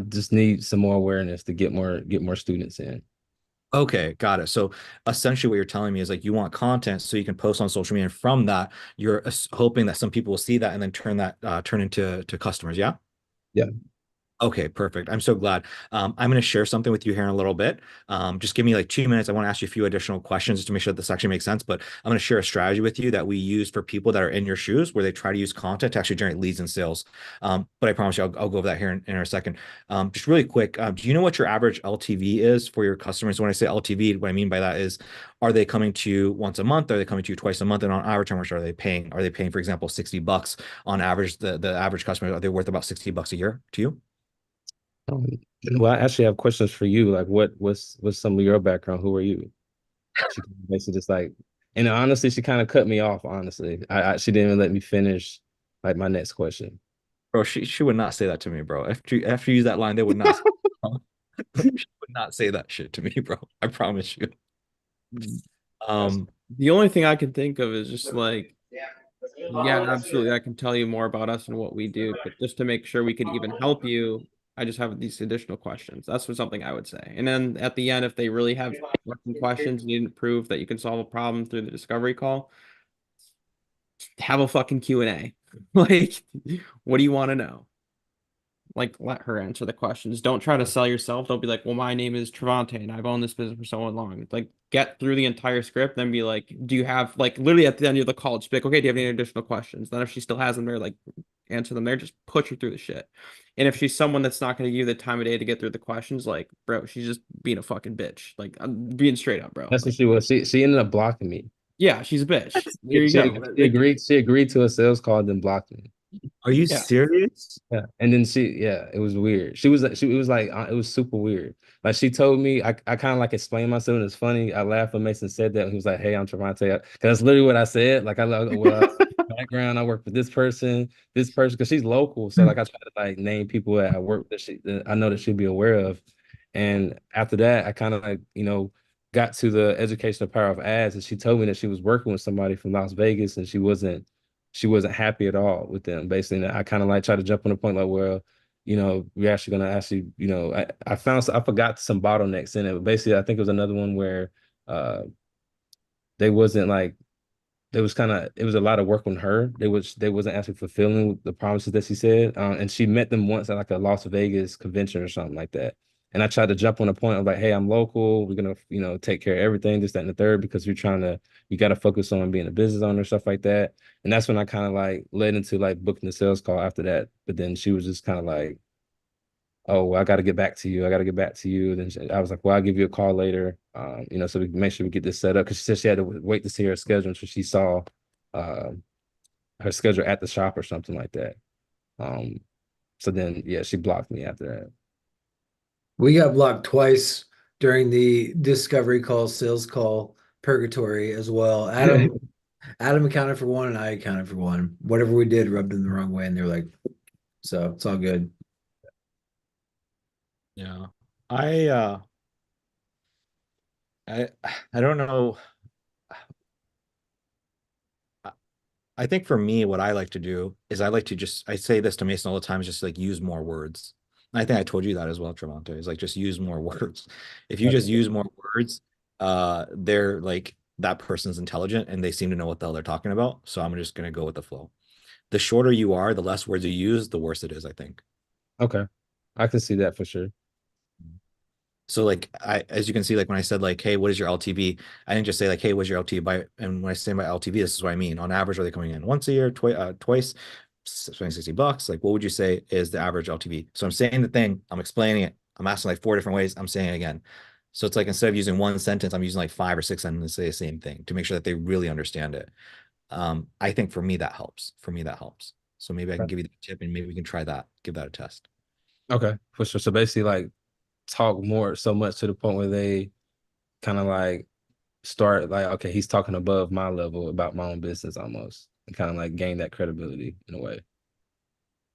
Just need some more awareness to get more students in. Okay, got it. So essentially what you're telling me is like you want content so you can post on social media, and from that, you're hoping that some people will see that and then turn into customers. Yeah. Yeah. Okay, perfect. I'm so glad. I'm going to share something with you here in a little bit. Just give me like 2 minutes. I want to ask you a few additional questions just to make sure that this actually makes sense. But I'm going to share a strategy with you that we use for people that are in your shoes, where they try to use content to actually generate leads and sales. But I promise you, I'll go over that here in a second. Just really quick, do you know what your average LTV is for your customers? When I say LTV, what I mean by that is, are they coming to you once a month? Are they coming to you twice a month? And on average, how much are they paying? Are they paying, for example, $60 on average? The average customer, are they worth about $60 a year to you? Um, well, I actually have questions for you. Like, what's some of your background? Who are you? She basically just like, and honestly, she kind of cut me off. Honestly, she didn't even let me finish like my next question. Bro, she would not say that to me, bro. After you use that line, they would not she would not say that shit to me, bro. I promise you. The only thing I can think of is just like, yeah, absolutely. I can tell you more about us and what we do, but just to make sure we could even help you, I just have these additional questions. That's what something I would say. And then at the end, if they really have questions, you didn't prove that you can solve a problem through the discovery call, have a fucking Q&A. Like, what do you want to know? Like, let her answer the questions. Don't try to sell yourself. Don't be like, well, my name is Trevante and I've owned this business for so long. Like, get through the entire script, then be like, do you have, like, literally at the end of the call, just be like, okay, do you have any additional questions? Then if she still has them there, like, answer them there, just push her through the shit. And if she's someone that's not going to give you the time of day to get through the questions, like, bro, she's just being a fucking bitch. Like, I'm being straight up, bro. That's Like, what she was. She ended up blocking me. yeah, she's a bitch. There you She, go. she agreed. She agreed to a sales call, then blocked me. Are you Yeah. serious? Yeah, and then it was weird. She was it was like it was super weird. Like she told me, I kind of like explained myself, and it's funny. I laughed when Mason said that. He was like, "Hey, I'm Trevante," because that's literally what I said. Like background, I work for this person, because she's local. So like I try to like name people that I work that I know that she'd be aware of. And after that, I kind of like got to the educational power of ads, and she told me that she was working with somebody from Las Vegas, and she wasn't happy at all with them. Basically, I kind of like try to jump on the point like, well, we're actually gonna I forgot some bottlenecks in it, but basically I think it was another one where they wasn't like it was a lot of work on her. They wasn't actually fulfilling the promises that she said. And she met them once at like a Las Vegas convention or something like that. And I tried to jump on the point of like, hey, I'm local. We're gonna, take care of everything, this, that, and the third, because you got to focus on being a business owner, stuff like that. And that's when I kind of like led into like booking the sales call after that. But then she was just kind of like, oh, well, I got to get back to you. I got to get back to you. Then I was like, well, I'll give you a call later. So we can make sure we get this set up, because she said she had to wait to see her schedule until she saw her schedule at the shop or something like that. So then, yeah, she blocked me after that. We got blocked twice during the discovery call, sales call, purgatory as well. Adam accounted for one and I accounted for one. Whatever we did rubbed them the wrong way, and they're like, so it's all good. Yeah. I don't know. I think for me, what I like to do is I say this to Mason all the time, is just like use more words. And I think I told you that as well, Trevante, is like just use more words. If you just use more words, they're like that person's intelligent and they seem to know what the hell they're talking about. So I'm just gonna go with the flow. The shorter you are, the less words you use, the worse it is, I think. Okay, I can see that for sure. So like as you can see, like when I said like, hey, what is your LTV? I didn't just say like, hey, what's your LTV and when I say my LTV, this is what I mean. On average, are they coming in once a year, twice, spending $60? Like, what would you say is the average LTV? So I'm saying the thing, I'm explaining it. I'm asking like 4 different ways. I'm saying it again. So it's like, instead of using one sentence, I'm using like 5 or 6 sentences to say the same thing to make sure that they really understand it. I think for me, that helps. So maybe I can give you the tip and maybe we can try that, give that a test. Okay, for sure. So basically like talk more so much to the point where they kind of like start like, okay, he's talking above my level about my own business almost, and kind of like gain that credibility in a way.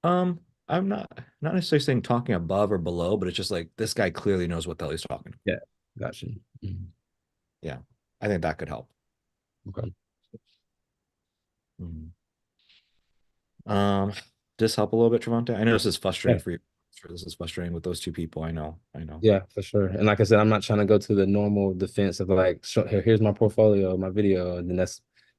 I'm not necessarily saying talking above or below, but it's just like this guy clearly knows what the hell he's talking. Yeah, gotcha. Mhm. Yeah, I think that could help. Okay. Mhm. Does this help a little bit, Trevante? I know this is frustrating Yeah. for you. Sure, this is frustrating with those two people. I know. Yeah, for sure. And like I said, I'm not trying to go to the normal defense of like, here's my portfolio, my video, and then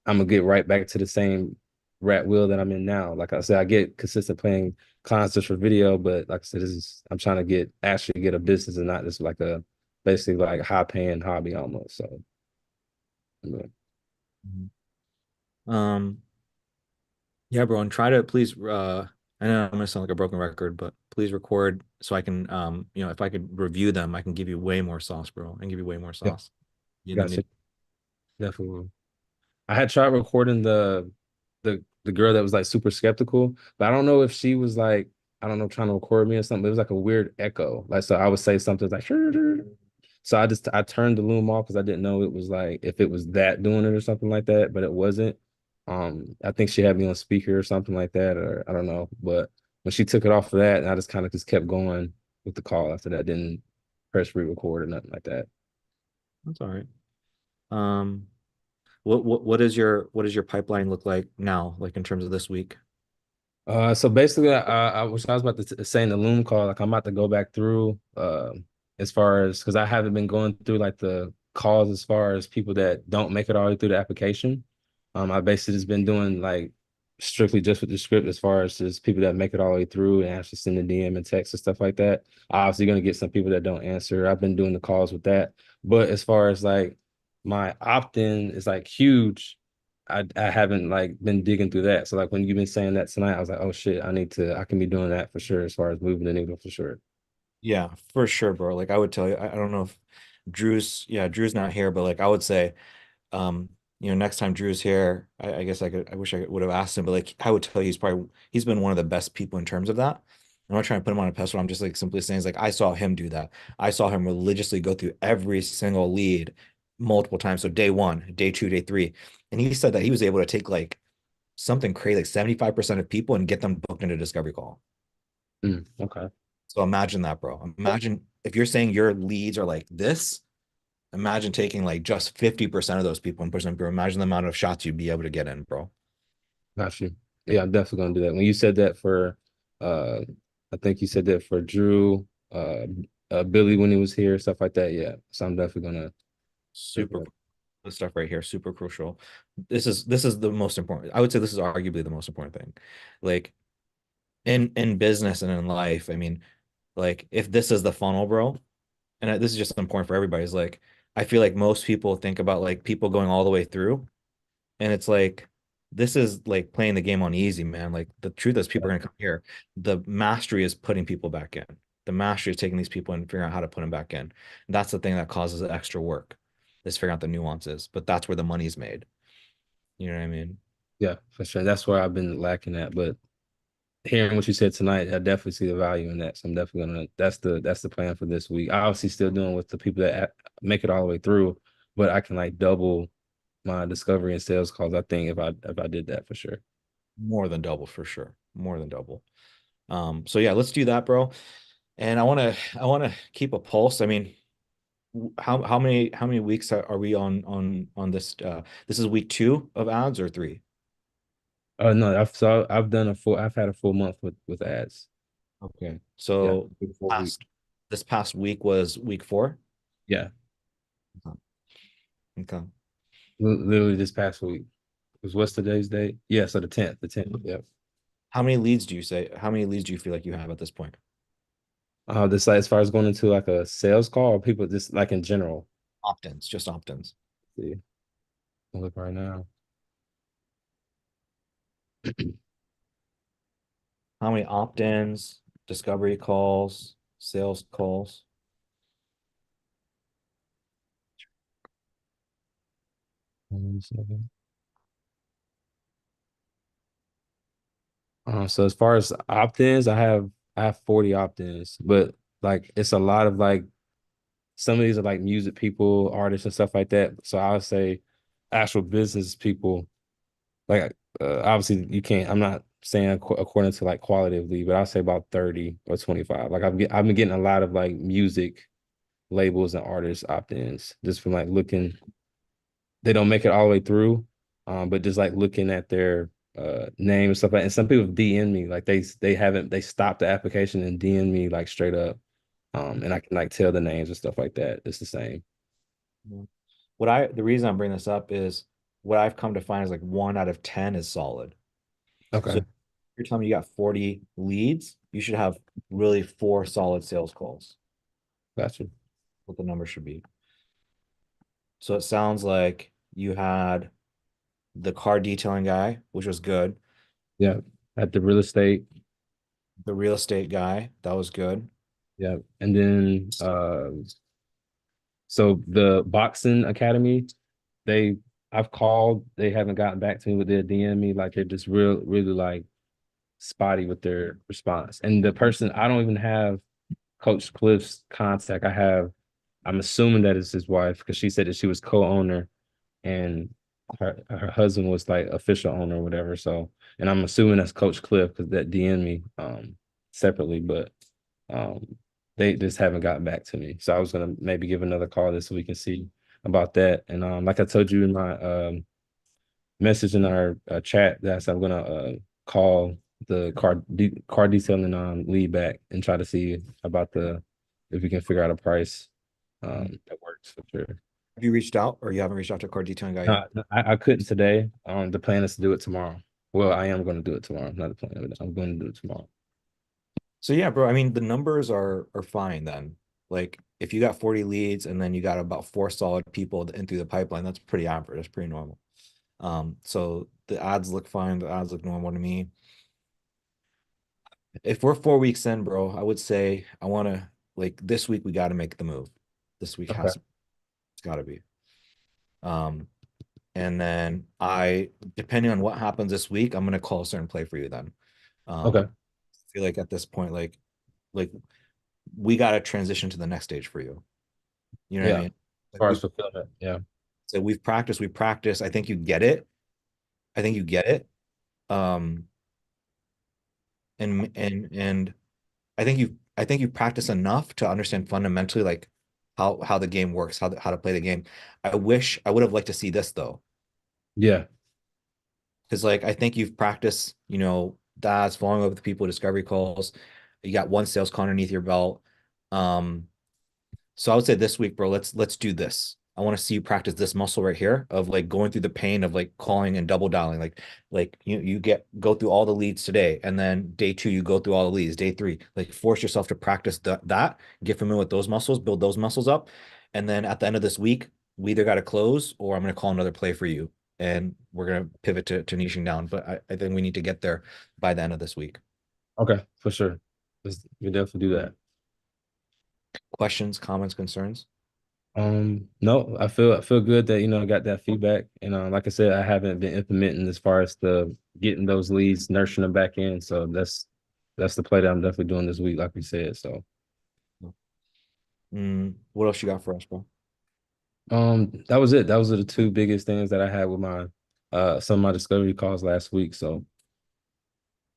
I'm gonna get right back to the same rat wheel that I'm in now. Like I said, I get consistent playing concerts for video, but like I said, I'm trying to actually get a business and not just like a basically like high paying hobby almost. So yeah. Mhm. Yeah, bro, and try to please I know I'm gonna sound like a broken record, but please record so I can if I could review them, I can give you way more sauce, bro, and give you way more Yeah, sauce. You gotcha. need Definitely. I had tried recording the girl that was like super skeptical, but I don't know if she was like, I don't know, trying to record me or something. It was like a weird echo. Like, so I would say something like, so I turned the loom off because I didn't know it was like if it was that doing it or something like that, but it wasn't. I think she had me on speaker or something like that, or I don't know. But when she took it off of that, and I just kind of just kept going with the call after that, didn't press re-record or nothing like that. That's all right. Um, what does your pipeline look like now, like in terms of this week? So basically, I was about to say in the Loom call, like I'm about to go back through, as far as because I haven't been going through like the calls as far as people that don't make it all the way through the application. I basically just been doing like strictly just with the script as far as just people that make it all the way through and actually send a DM and text and stuff like that. Obviously, gonna get some people that don't answer. I've been doing the calls with that, but as far as like my opt-in is like huge. I haven't like been digging through that. So like when you've been saying that tonight, I was like, oh shit, I can be doing that for sure as far as moving the needle for sure. Yeah, for sure, bro. Like I would tell you, I don't know if Drew's not here, but like I would say, um, next time Drew's here, I guess I wish I would have asked him, but like I would tell you he's been one of the best people in terms of that. I'm not trying to put him on a pedestal. I'm just like simply saying is like I saw him do that. I saw him religiously go through every single lead multiple times. So day one, day two, day three. And he said that he was able to take like something crazy, like 75% of people and get them booked into discovery call. Okay. So imagine that, bro. Imagine if you're saying your leads are like this, imagine taking like just 50% of those people and pushing them through. Imagine the amount of shots you'd be able to get in, bro. Got you. Yeah, I'm definitely gonna do that. When you said that for I think you said that for Drew, Billy when he was here, stuff like that. Yeah. So I'm definitely gonna Super this stuff right here, super crucial. This is the most important. I would say this is arguably the most important thing. Like in business and in life, I mean, like if this is the funnel, bro, and this is just important for everybody, is like I feel like most people think about like people going all the way through, and it's like this is like playing the game on easy, man. Like the truth is people are gonna come here. The mastery is putting people back in. The mastery is taking these people and figuring out how to put them back in. That's the thing that causes extra work, is figuring out the nuances. But that's where the money's made. You know what I mean? Yeah, for sure. That's where I've been lacking at. But hearing what you said tonight, I definitely see the value in that. So I'm definitely gonna that's the plan for this week. I obviously still doing with the people that make it all the way through, but I can like double my discovery and sales calls. I think if I did that for sure. More than double for sure. More than double. So yeah, let's do that, bro. And I wanna keep a pulse. I mean, how many weeks are we on this? This is week 2 of ads or 3? No, I've had a full month with ads. Okay. Yeah, So full week. this past week was week 4. Yeah, Okay. literally this past week. Was what's today's date? Yeah, so the 10th. The 10th. Yeah. How many leads do you feel like you have at this point? This like as far as going into like a sales call or people just like in general. Opt-ins, just opt-ins. See, I'll look right now. How many opt-ins, discovery calls, sales calls? One second. So as far as opt-ins, I have 40 opt-ins, but like it's a lot of like some of these are like music people, artists and stuff like that. So I would say actual business people, like obviously you can't, I'm not saying according to like quality of lead, but I'll say about 30 or 25. Like I've been getting a lot of like music labels and artists opt-ins just from like looking. They don't make it all the way through, but just like looking at their name and stuff like. And some people DM me like they stopped the application and DM me like straight up, and I can like tell the names and stuff like that. It's the same. The reason I'm bringing this up is what I've come to find is like 1 out of 10 is solid. Okay. So you're telling me you got 40 leads, you should have really 4 solid sales calls. Gotcha. What the number should be. So it sounds like you had the car detailing guy, which was good. Yeah. At the real estate. The real estate guy, that was good. Yeah. And then so the boxing academy, I've called, they haven't gotten back to me with their DM me. Like they're just really like spotty with their response. And the person, I don't even have Coach Cliff's contact. I'm assuming that it's his wife because she said that she was co-owner and her husband was like official owner or whatever. So, and I'm assuming that's Coach Cliff because that DM me separately, but they just haven't gotten back to me. So I was gonna maybe give another call this so we can see about that. And like I told you in my message in our chat, that I'm gonna call the car detailing lead back and try to see about if we can figure out a price that works for sure. Have you reached out or you haven't reached out to a car detailing guy yet? No, I couldn't today. The plan is to do it tomorrow. Well, I am going to do it tomorrow. Not the plan, but I'm going to do it tomorrow. So yeah, bro, I mean the numbers are fine then. Like if you got 40 leads and then you got about 4 solid people in through the pipeline, that's pretty average. That's pretty normal. So the ads look fine. The ads look normal to me. If we're 4 weeks in, bro, I would say I want to like this week we got to make the move. This week Okay. it's got to be. And then depending on what happens this week, I'm gonna call a certain play for you then. Okay. I feel like at this point, like we got to transition to the next stage for you. You know what I Yeah. mean? As far as fulfillment, yeah. So we practiced. I think you get it. And I think you practice enough to understand fundamentally like how the game works, how to play the game. I wish I would have liked to see this though. Yeah. Because like I think you've practiced, that's following up with people, discovery calls. You got 1 sales call underneath your belt. So I would say this week, bro, let's do this. I want to see you practice this muscle right here of like going through the pain of like calling and double dialing. Like you go through all the leads today, and then day 2 you go through all the leads. Day 3, like force yourself to practice that, get familiar with those muscles, build those muscles up, and then at the end of this week, we either got to close or I'm going to call another play for you, and we're going to pivot to niching down. But I think we need to get there by the end of this week. Okay, for sure. We definitely do that. Questions, comments, concerns? No, I feel good that I got that feedback, and like I said, I haven't been implementing as far as the getting those leads, nurturing them back in. So that's the play that I'm definitely doing this week, like we said. So, what else you got for us, bro? that was it. That was the 2 biggest things that I had with my some of my discovery calls last week. So,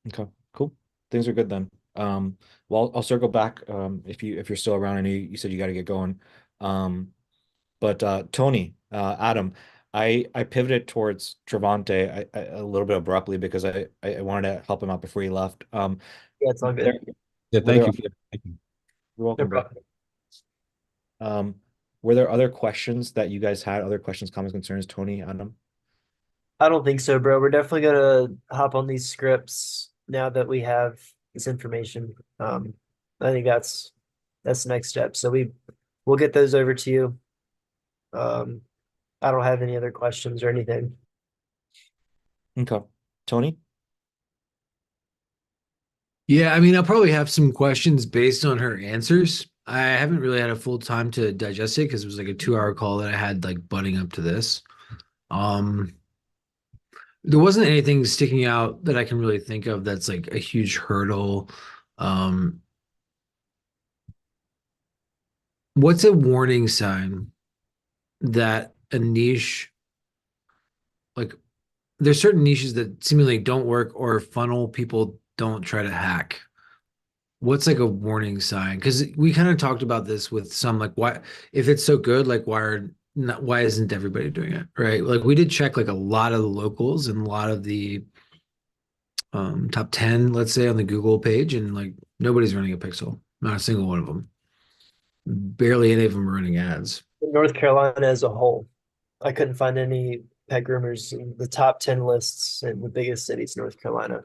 okay, cool. Things are good then. Well, I'll circle back if you're still around. I know you said you got to get going. But Tony, Adam, I pivoted towards Travante a little bit abruptly because I wanted to help him out before he left. Yeah, it's all good. yeah, thank you. Thank you. You're welcome, bro. Were there other questions that you guys had? Other questions, comments, concerns, Tony, Adam? I don't think so, bro. We're definitely gonna hop on these scripts now that we have this information. I think that's the next step. So we'll get those over to you. I don't have any other questions or anything. Okay, Tony. Yeah, I mean, I'll probably have some questions based on her answers. I haven't really had a full time to digest it because it was like a 2-hour call that I had like butting up to this. There wasn't anything sticking out that I can really think of that's like a huge hurdle. What's a warning sign that a niche, like there's certain niches that seemingly don't work or funnel people don't try to hack. What's like a warning sign? Because we kind of talked about this with some, like, why, if it's so good, like why isn't everybody doing it, right? Like we did check like a lot of the locals and a lot of the top 10, let's say, on the Google page, and like nobody's running a pixel, not a single one of them. Barely any of them are running ads. North Carolina as a whole, I couldn't find any pet groomers in the top 10 lists in the biggest cities, North Carolina.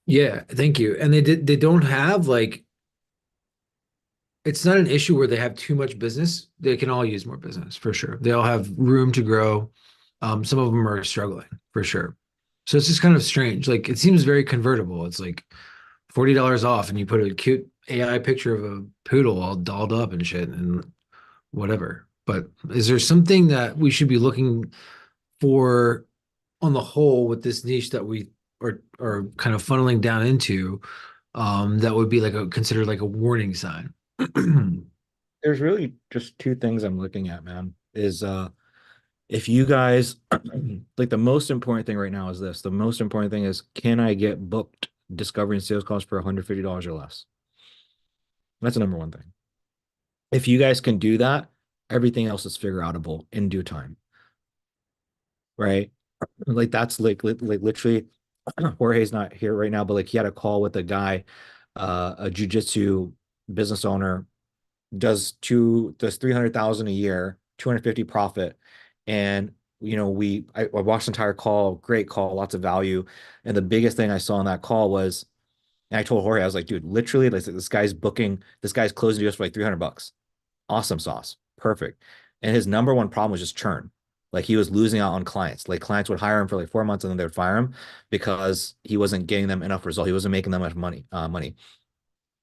Yeah, thank you. And they don't have like, it's not an issue where they have too much business. They can all use more business for sure. They all have room to grow. Some of them are struggling for sure. So it's just kind of strange. Like it seems very convertible. It's like $40 off and you put a cute AI picture of a poodle all dolled up and shit and whatever. But is there something that we should be looking for on the whole with this niche that we are kind of funneling down into, that would be like considered like a warning sign? There's really just two things I'm looking at, man. Is if you guys like, the most important thing right now is this. The most important thing is, can I get booked discovery and sales calls for $150 or less? That's the number one thing. If you guys can do that, everything else is figure outable in due time. Right? Like that's like literally, Jorge's not here right now, but like he had a call with a guy, a jujitsu business owner, does 300,000 a year, 250 profit. And I watched the entire call, great call, lots of value. And the biggest thing I saw in that call was, and I told Jorge, I was like, dude, literally, like, this guy's closing deals for like $300. Awesome sauce. Perfect. And his number one problem was just churn. Like he was losing out on clients. Like clients would hire him for like 4 months and then they would fire him because he wasn't getting them enough result. He wasn't making them much money.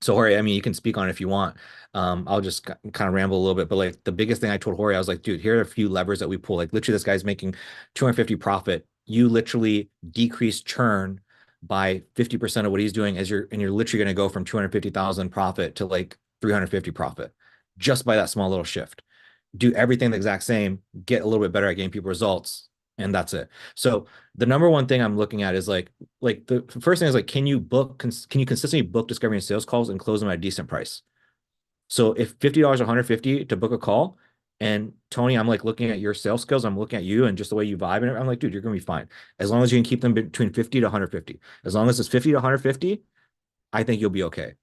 So Jorge, I mean, you can speak on it if you want. I'll just kind of ramble a little bit, but like the biggest thing I told Jorge, I was like, dude, here are a few levers that we pull. Like literally, this guy's making 250 profit. You literally decrease churn by 50% of what he's doing, and you're literally going to go from 250,000 profit to like 350 profit just by that small little shift. Do everything the exact same, get a little bit better at getting people results, and that's it. So the number one thing I'm looking at is like the first thing is like, can you consistently book discovery and sales calls and close them at a decent price? So if $50 or $150 to book a call, and Tony, I'm like looking at your sales skills, I'm looking at you and just the way you vibe, and I'm like, dude, you're gonna be fine as long as you can keep them between 50 to 150. As long as it's 50 to 150, I think you'll be okay.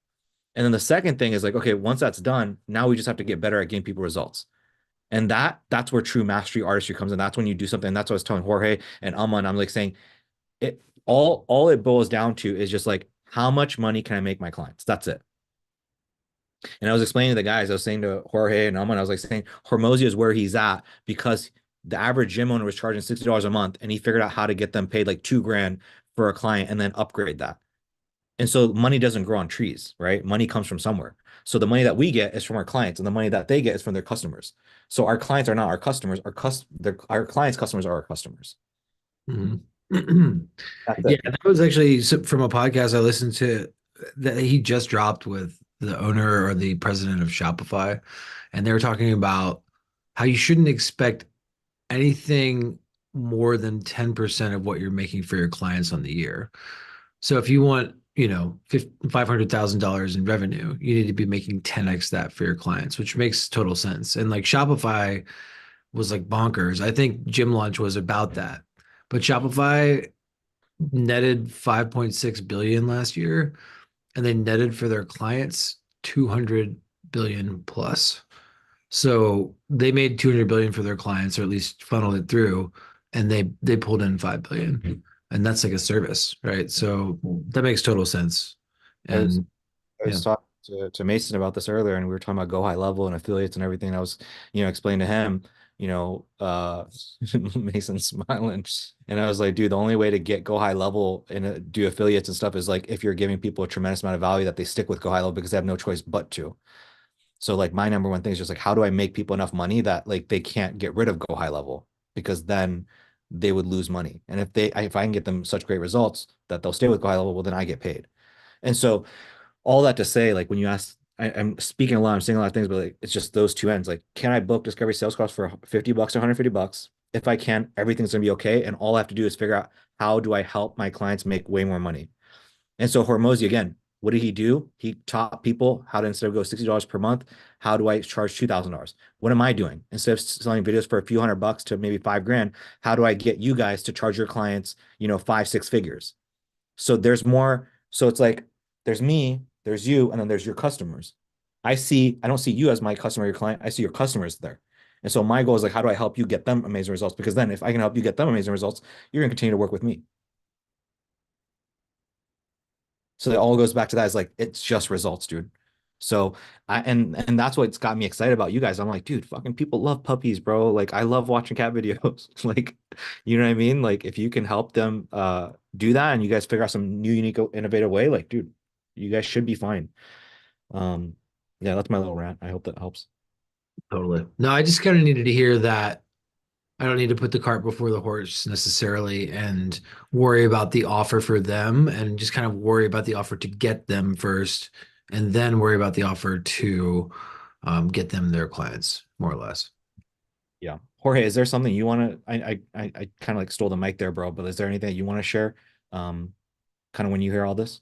And then the second thing is like, okay, once that's done, now we just have to get better at getting people results. And that's where true mastery artistry comes in. That's when you do something. And that's what I was telling Jorge and Aman. I'm like saying it all it boils down to is just like, how much money can I make my clients? That's it. And I was explaining to the guys, I was saying to Jorge and Aman, I was like saying Hormozy is where he's at because the average gym owner was charging $60 a month and he figured out how to get them paid like $2,000 for a client and then upgrade that. And so money doesn't grow on trees, right? Money comes from somewhere. So the money that we get is from our clients, and the money that they get is from their customers. So our clients are not our customers. Our clients' customers are our customers. Mm-hmm. Yeah, that was actually from a podcast I listened to that he just dropped with the owner or the president of Shopify, and they were talking about how you shouldn't expect anything more than 10% of what you're making for your clients on the year. So if you want, $500,000 in revenue, you need to be making 10x that for your clients, which makes total sense. And like Shopify was like bonkers. I think Gym Launch was about that, but Shopify netted 5.6 billion last year, and they netted for their clients 200 billion plus. So they made 200 billion for their clients, or at least funneled it through, and they pulled in 5 billion. And that's like a service, right? So that makes total sense. And I was talking to Mason about this earlier, and we were talking about Go High Level and affiliates and everything. I was, explaining to him, Mason smiling, and I was like, dude, the only way to get Go High Level and do affiliates and stuff is like if you're giving people a tremendous amount of value that they stick with Go High Level because they have no choice but to. So like my number one thing is just like, how do I make people enough money that like they can't get rid of Go High Level, because then they would lose money. And if I can get them such great results that they'll stay with Go High Level, well, then I get paid. And so all that to say, like when you ask, I'm speaking a lot, I'm saying a lot of things, but like, it's just those two ends. Like, can I book discovery sales calls for $50 or $150? if I can, everything's gonna be okay. And all I have to do is figure out how do I help my clients make way more money. And so Hormozy, again, what did he do? He taught people how to, instead of go $60 per month, how do I charge $2,000? What am I doing? Instead of selling videos for a few $100 to maybe $5,000, how do I get you guys to charge your clients, 5, 6 figures? So there's more. So it's like, there's me, there's you, and then there's your customers. I don't see you as my customer, your client. I see your customers there. And so my goal is like, how do I help you get them amazing results? Because then if I can help you get them amazing results, you're going to continue to work with me. So it all goes back to that. Is like, it's just results, dude. So and that's what's got me excited about you guys. I'm like, dude, fucking people love puppies, bro. Like, I love watching cat videos. Like, you know what I mean? Like, if you can help them do that, and you guys figure out some new, unique, innovative way, like, dude, you guys should be fine. Yeah, that's my little rant. I hope that helps. Totally. No, I just kind of needed to hear that I don't need to put the cart before the horse necessarily and worry about the offer for them, and just kind of worry about the offer to get them first, and then worry about the offer to get them their clients, more or less. Yeah. Jorge, is there something you want to, I kind of like stole the mic there, bro, but is there anything that you want to share kind of when you hear all this?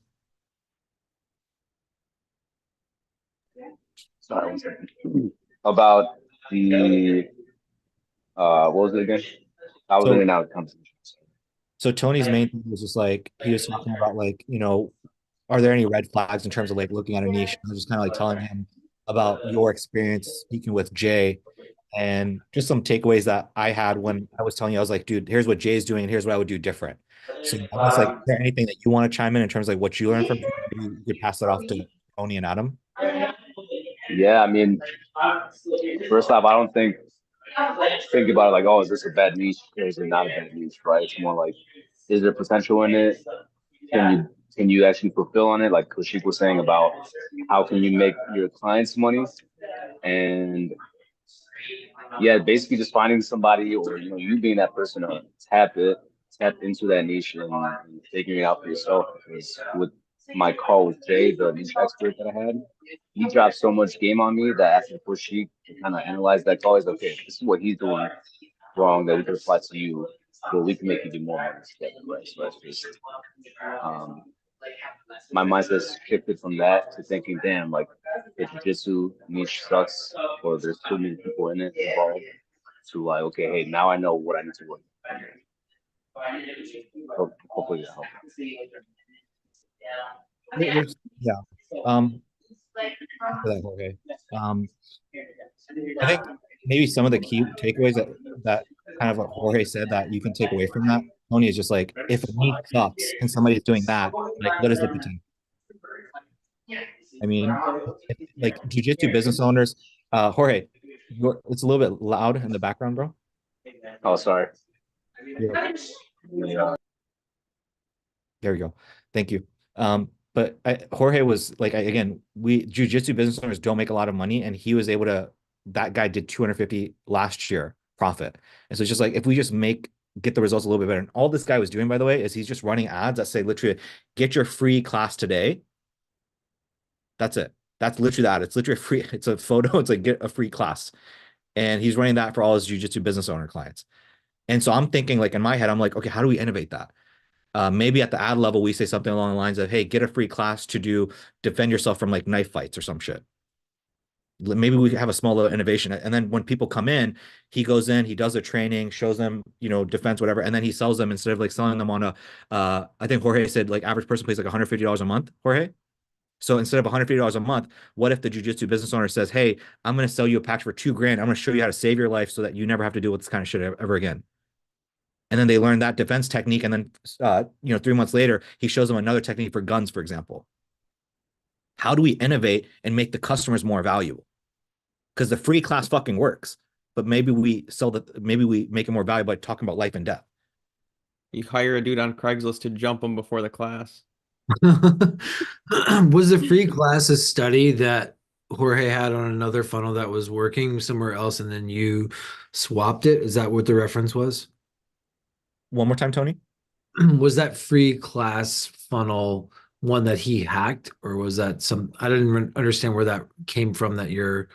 Sorry, 1 second. About the what was it again? I was in and out of the conversation. So Tony's main thing was just like, he was talking about like, are there any red flags in terms of like looking at a niche? I was just kind of like telling him about your experience speaking with Jay, and just some takeaways that I had when I was telling you. I was like, dude, here's what Jay's doing, and here's what I would do different. So I guess, like, is there anything that you want to chime in terms of like what you learned from Jay? Maybe you could pass that off to Tony and Adam. Yeah, I mean, first off, I don't think about it like, oh, is this a bad niche or is it not a bad niche, right? It's more like, is there potential in it? Can you actually fulfill on it? Like Kushik was saying about how can you make your clients money? And yeah, basically just finding somebody, or you being that person to tap into that niche and figuring it out for yourself. Because with my call with Jay, the niche expert that I had, he dropped so much game on me that after Kushik kind of analyzed that call, he's like, okay, this is what he's doing wrong that we can apply to you, but we can make you do more money together, right? So that's just my mindset shifted from that to thinking, damn, like the jiu-jitsu niche sucks, or there's too many people in it involved, to like, okay, hey, now I know what I need to work on. Hopefully that helps. Yeah. Okay. I think maybe some of the key takeaways that kind of what Jorge said that you can take away from that, Tony, is just like, if a niche sucks and somebody's doing that, like, what is the potential? I mean, like jiu-jitsu business owners, Jorge, it's a little bit loud in the background, bro. Oh, sorry. Yeah. There we go. Thank you. But Jorge was like, again, we jiu-jitsu business owners don't make a lot of money, and he was able to, that guy did 250 last year profit. And so it's just like, if we just get the results a little bit better. And all this guy was doing, by the way, is he's just running ads that say literally, get your free class today. That's it. That's literally that. It's literally free. It's a photo. It's like, get a free class. And he's running that for all his jiu-jitsu business owner clients. And so I'm thinking, like, in my head, I'm like, okay, how do we innovate that? Maybe at the ad level, we say something along the lines of, hey, get a free class to defend yourself from like knife fights or some shit. Maybe we have a small little innovation. And then when people come in, he goes in, he does a training, shows them, defense, whatever. And then he sells them, instead of like selling them on I think Jorge said like average person pays like $150 a month, Jorge. So instead of $150 a month, what if the jiu-jitsu business owner says, hey, I'm going to sell you a package for $2,000. I'm going to show you how to save your life so that you never have to deal with this kind of shit ever again. And then they learn that defense technique. And then, 3 months later, he shows them another technique for guns, for example. How do we innovate and make the customers more valuable? Because the free class fucking works, but maybe we make it more valuable by talking about life and death. You hire a dude on Craigslist to jump him before the class. Was the free class a study that Jorge had on another funnel that was working somewhere else, and then you swapped it? Is that what the reference was? One more time, Tony. Was that free class funnel one that he hacked, or was that I didn't understand where that came from that you're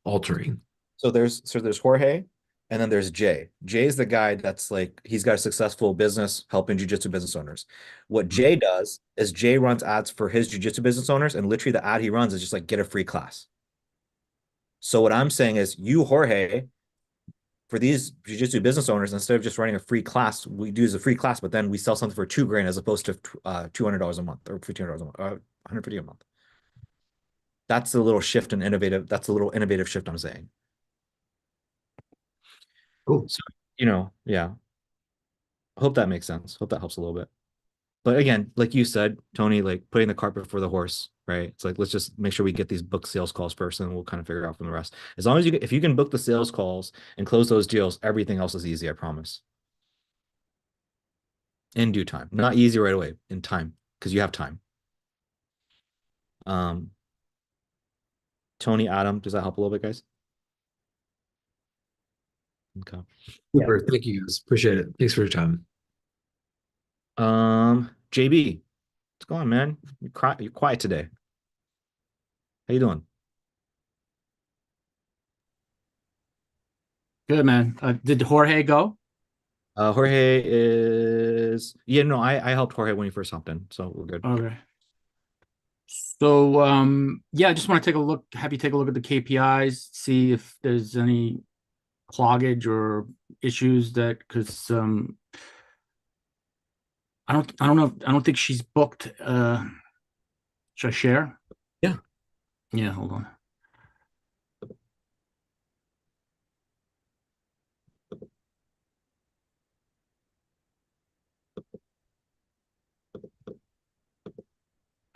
altering. So there's Jorge, And then there's Jay. Jay is the guy that's like, he's got a successful business helping jujitsu business owners. What Jay does is Jay runs ads for his jujitsu business owners, and literally the ad he runs is just like, get a free class. So what I'm saying is, you, Jorge, for these jujitsu business owners, instead of just running a free class, we do as a free class, but then we sell something for $2,000 as opposed to $200 a month or $1,500 a month, $150 a month. That's a little shift and innovative. That's a little innovative shift I'm saying. Cool. So, yeah. I hope that makes sense. Hope that helps a little bit. But again, like you said, Tony, like putting the cart before the horse, right? It's like, let's just make sure we get these book sales calls first, and we'll kind of figure out from the rest. As long as if you can book the sales calls and close those deals, everything else is easy, I promise. In due time. Not easy right away, in time, because you have time. Tony, Adam, does that help a little bit, guys? Okay. Super. Thank you guys. Appreciate it. Thanks for your time. JB, what's going on, man? You're quiet today. How you doing? Good, man. Did Jorge go? Jorge is, I helped Jorge when he first hopped in, so we're good. Okay. So yeah, I just want to have you take a look at the KPIs, see if there's any cloggage or issues because I don't think she's booked. Should I share? Yeah. Yeah, hold on.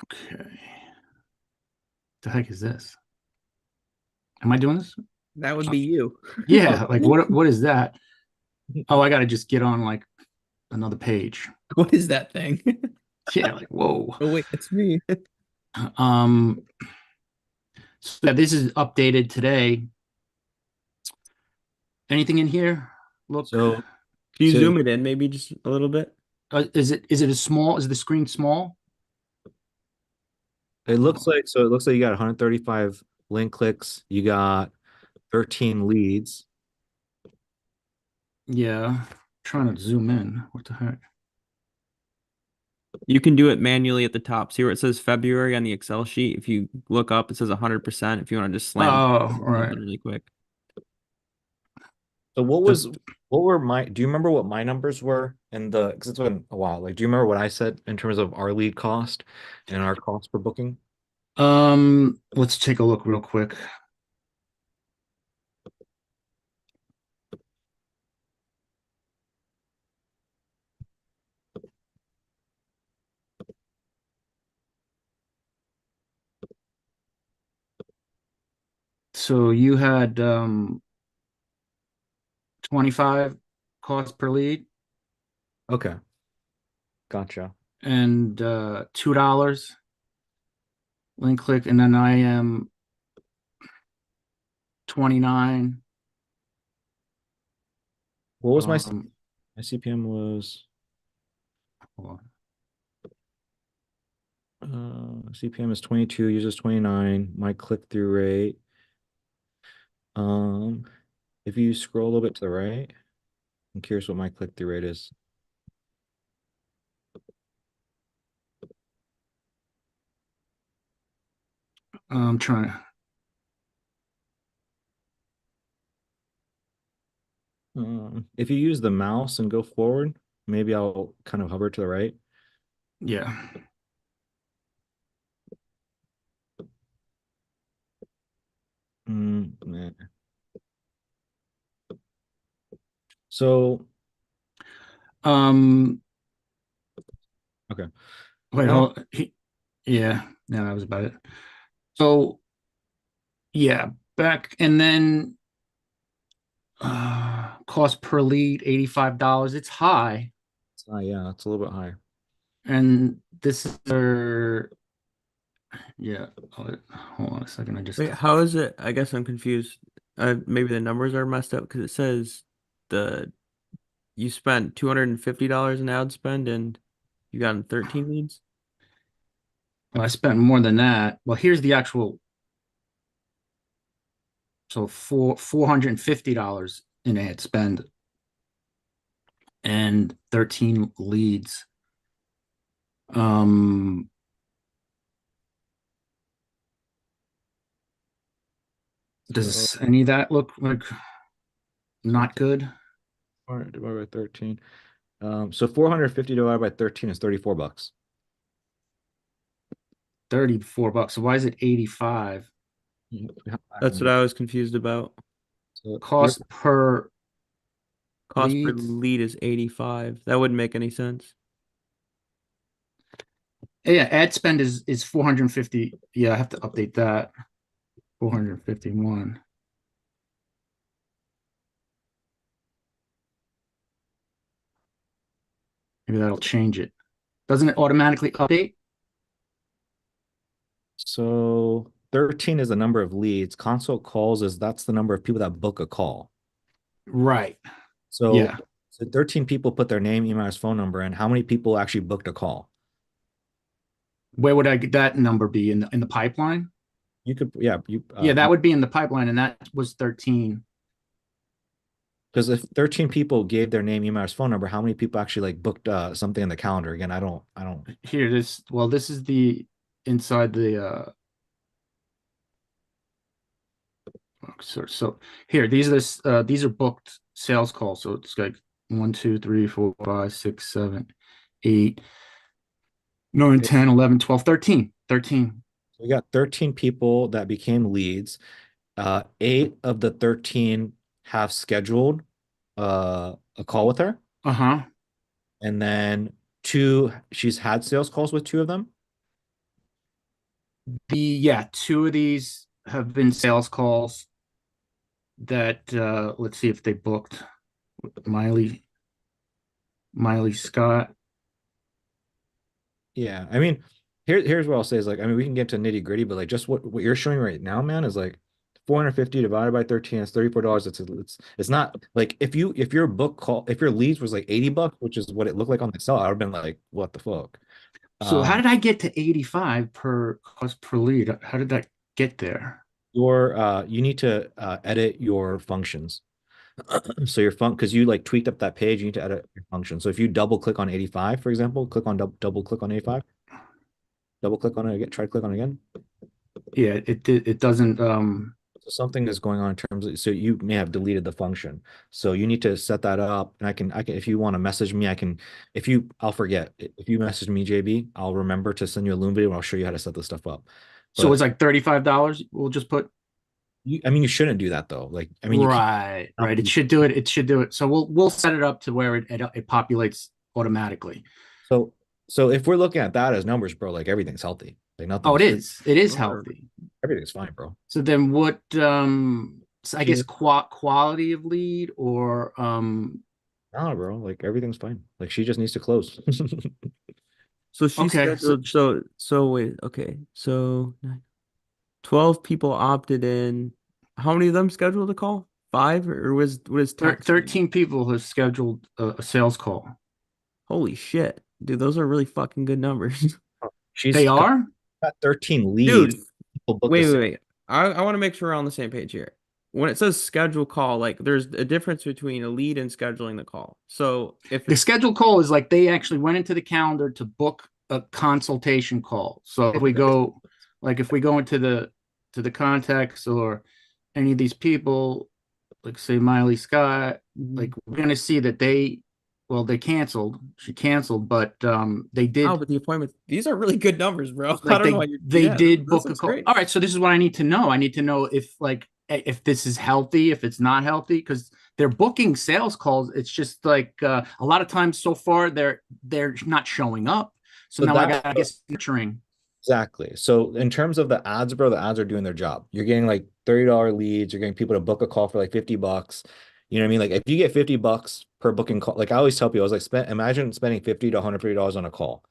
Okay. The heck is this? Am I doing this? That would be you. Yeah, like what is that? Oh, I gotta just get on like another page. What is that thing? Yeah, like whoa. Oh wait, it's me. So yeah, this is updated today. Anything in here? Look. So Can you zoom it in maybe just a little bit? Is it as small? Is the screen small? it looks like you got 135 link clicks, you got 13 leads. Yeah, trying to zoom in. What the heck? You can do it manually at the top. See where it says February on the Excel sheet? If you look up, it says 100%. If you want to just slam Oh, right. really quick. So do you remember what my numbers were because it's been a while. Like, do you remember what I said in terms of our lead cost and our cost per booking? Let's take a look real quick. So you had 25 cost per lead. Okay. Gotcha. And $2 link click, and then I am 29. What was my CPM was? Hold on. CPM is 22, users 29. My click-through rate. If you scroll a little bit to the right, I'm curious what my click-through rate is. I'm trying. If you use the mouse and go forward, maybe I'll kind of hover to the right. Yeah. Nah. So, okay. Wait, hold. Yeah, that was about it. So, yeah, back and then cost per lead $85. It's high. Yeah, it's a little bit higher. And this is yeah. Hold on a second. Wait, how is it? I guess I'm confused. Maybe the numbers are messed up because it says you spent $250 in ad spend and you got 13 leads. Well, I spent more than that. Well, here's the actual. So $450 in ad spend and 13 leads. Does any of that look like not good? 400 divided by 13. So 450 divided by 13 is $34. $34. So why is it 85? That's what I was confused about. So Cost per Cost per leads? lead is 85. That wouldn't make any sense. Yeah, ad spend is 450. Yeah, I have to update that. 451. Maybe that'll change it. Doesn't it automatically update? So 13 is the number of leads. Consult calls that's the number of people that book a call. Right. So, Yeah. so 13 people put their name, email, phone number in. How many people actually booked a call? Where would I get that number be in the pipeline? You could, yeah, Yeah, that would be in the pipeline, and that was 13. because if 13 people gave their name, email, phone number, how many people actually like booked something in the calendar? Again, I don't. Here, this is the inside the so here, these are booked sales calls. So it's like 1, 2, 3, 4, 5, 6, 7, 8, 9, 10, 11, 12, 13. We got 13 people that became leads. 8 of the 13 have scheduled a call with her. Uh-huh. And then 2, she's had sales calls with 2 of them. Yeah, 2 of these have been sales calls that let's see if they booked. Miley Scott. Yeah, I mean, here's what I'll say is like, I mean, we can get to nitty gritty, but like just what you're showing right now, man, is like 450 divided by 13 is $34. It's not like if your book call, if your leads was like $80, which is what it looked like on Excel, I would have been like, what the fuck? So how did I get to 85 per cost per lead? How did that get there? You need to edit your functions. So your because you like tweaked up that page, you need to edit your function. So if you double click on 85, for example, click on double click on 85, double click on it again, try to click on it again. Yeah, it doesn't something is going on in terms of, so you may have deleted the function. So you need to set that up, and I can if you want to message me, I'll forget. If you message me, JB, I'll remember to send you a Loom video and I'll show you how to set this stuff up. So it's like $35. We'll just put. I mean, you shouldn't do that though. Like, I mean, right. It should do it. It should do it. So we'll set it up to where it populates automatically. So if we're looking at that as numbers, bro, like everything's healthy. Like nothing. Oh, it is healthy. Everything's fine, bro. So then what? So I guess quality of lead or No, bro. Like everything's fine. Like she just needs to close. So she scheduled. So wait. Okay. So 12 people opted in. How many of them scheduled a call? 5 or was 13 people have scheduled a sales call. Holy shit, dude! Those are really fucking good numbers. They are got 13 leads. Dude, wait. I want to make sure we're on the same page here. When it says schedule call, like there's a difference between a lead and scheduling the call. So if the scheduled call is like they actually went into the calendar to book a consultation call. So if we go into the contacts or any of these people, like say Miley Scott, like we're gonna see that they canceled. She canceled, but they did. Oh, but the appointments. These are really good numbers, bro. Like I don't know. They did book a call. Great. All right, so this is what I need to know. I need to know if this is healthy, if it's not healthy, because they're booking sales calls. It's just like a lot of times so far they're not showing up. So now I gotta get nurturing. Exactly. So in terms of the ads, bro, the ads are doing their job. You're getting like $30 leads. You're getting people to book a call for like $50. You know what I mean? Like if you get $50 per booking call, like I always tell people, I was like, imagine spending $50 to $150 on a call.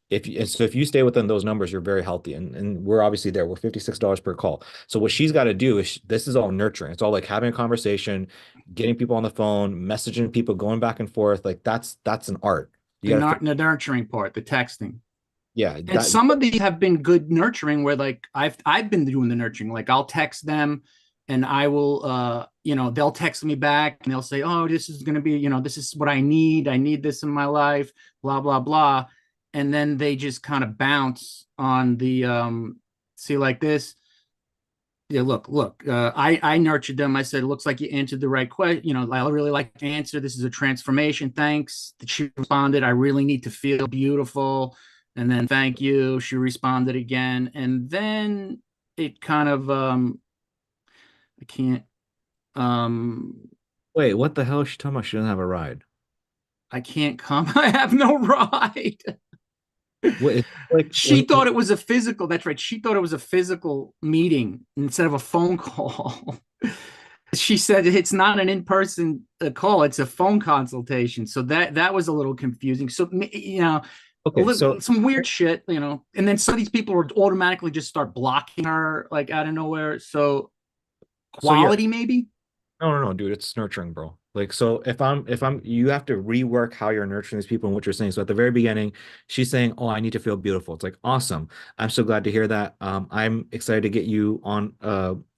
If you stay within those numbers, you're very healthy. And we're obviously there. We're $56 per call. So what she's got to do is this is all nurturing. It's all like having a conversation, getting people on the phone, messaging people, going back and forth. Like that's an art. The nurturing part, the texting. Yeah. And some of these have been good nurturing where like I've been doing the nurturing. Like I'll text them and I will, they'll text me back and they'll say, oh, this is going to be, this is what I need. I need this in my life, blah, blah, blah. And then they just kind of bounce on the, see like this. Yeah, look, I nurtured them. I said, it looks like you answered the right question. I really like the answer. This is a transformation. Thanks. She responded, I really need to feel beautiful. And then thank you. She responded again. And then it kind of, I can't, Wait, what the hell is she talking about? She doesn't have a ride. I can't come. I have no ride. What, it's like She thought it was a physical. That's right. She thought it was a physical meeting instead of a phone call. She said it's not an in-person call; it's a phone consultation. So that was a little confusing. So okay, so some weird shit, and then some of these people would automatically just start blocking her like out of nowhere. So quality, maybe. No, dude, it's nurturing, bro. Like, so if I'm, you have to rework how you're nurturing these people and what you're saying. So at the very beginning, she's saying, oh, I need to feel beautiful. It's like, awesome. I'm so glad to hear that. I'm excited to get you on,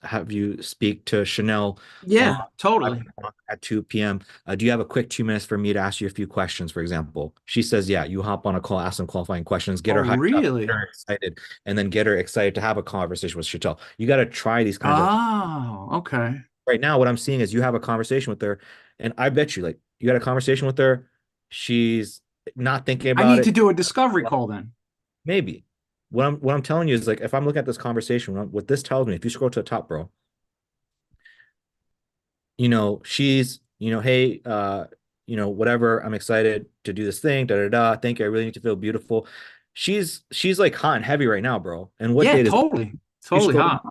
have you speak to Chanel. Yeah, totally. At 2 p.m. Do you have a quick 2 minutes for me to ask you a few questions, for example? She says, yeah, you hop on a call, ask some qualifying questions, get her hyped up, really? get her excited, and then get her excited to have a conversation with Chantel. You got to try these kinds of. Oh, okay. Right now, what I'm seeing is you have a conversation with her, and I bet you, like, you had a conversation with her, she's not thinking about it. I need to do a discovery call then. Maybe. What I'm telling you is, like, if I'm looking at this conversation, what this tells me, if you scroll to the top, bro, she's, hey, whatever, I'm excited to do this thing, da da da. Thank you. I really need to feel beautiful. She's like hot and heavy right now, bro. And what day is totally hot.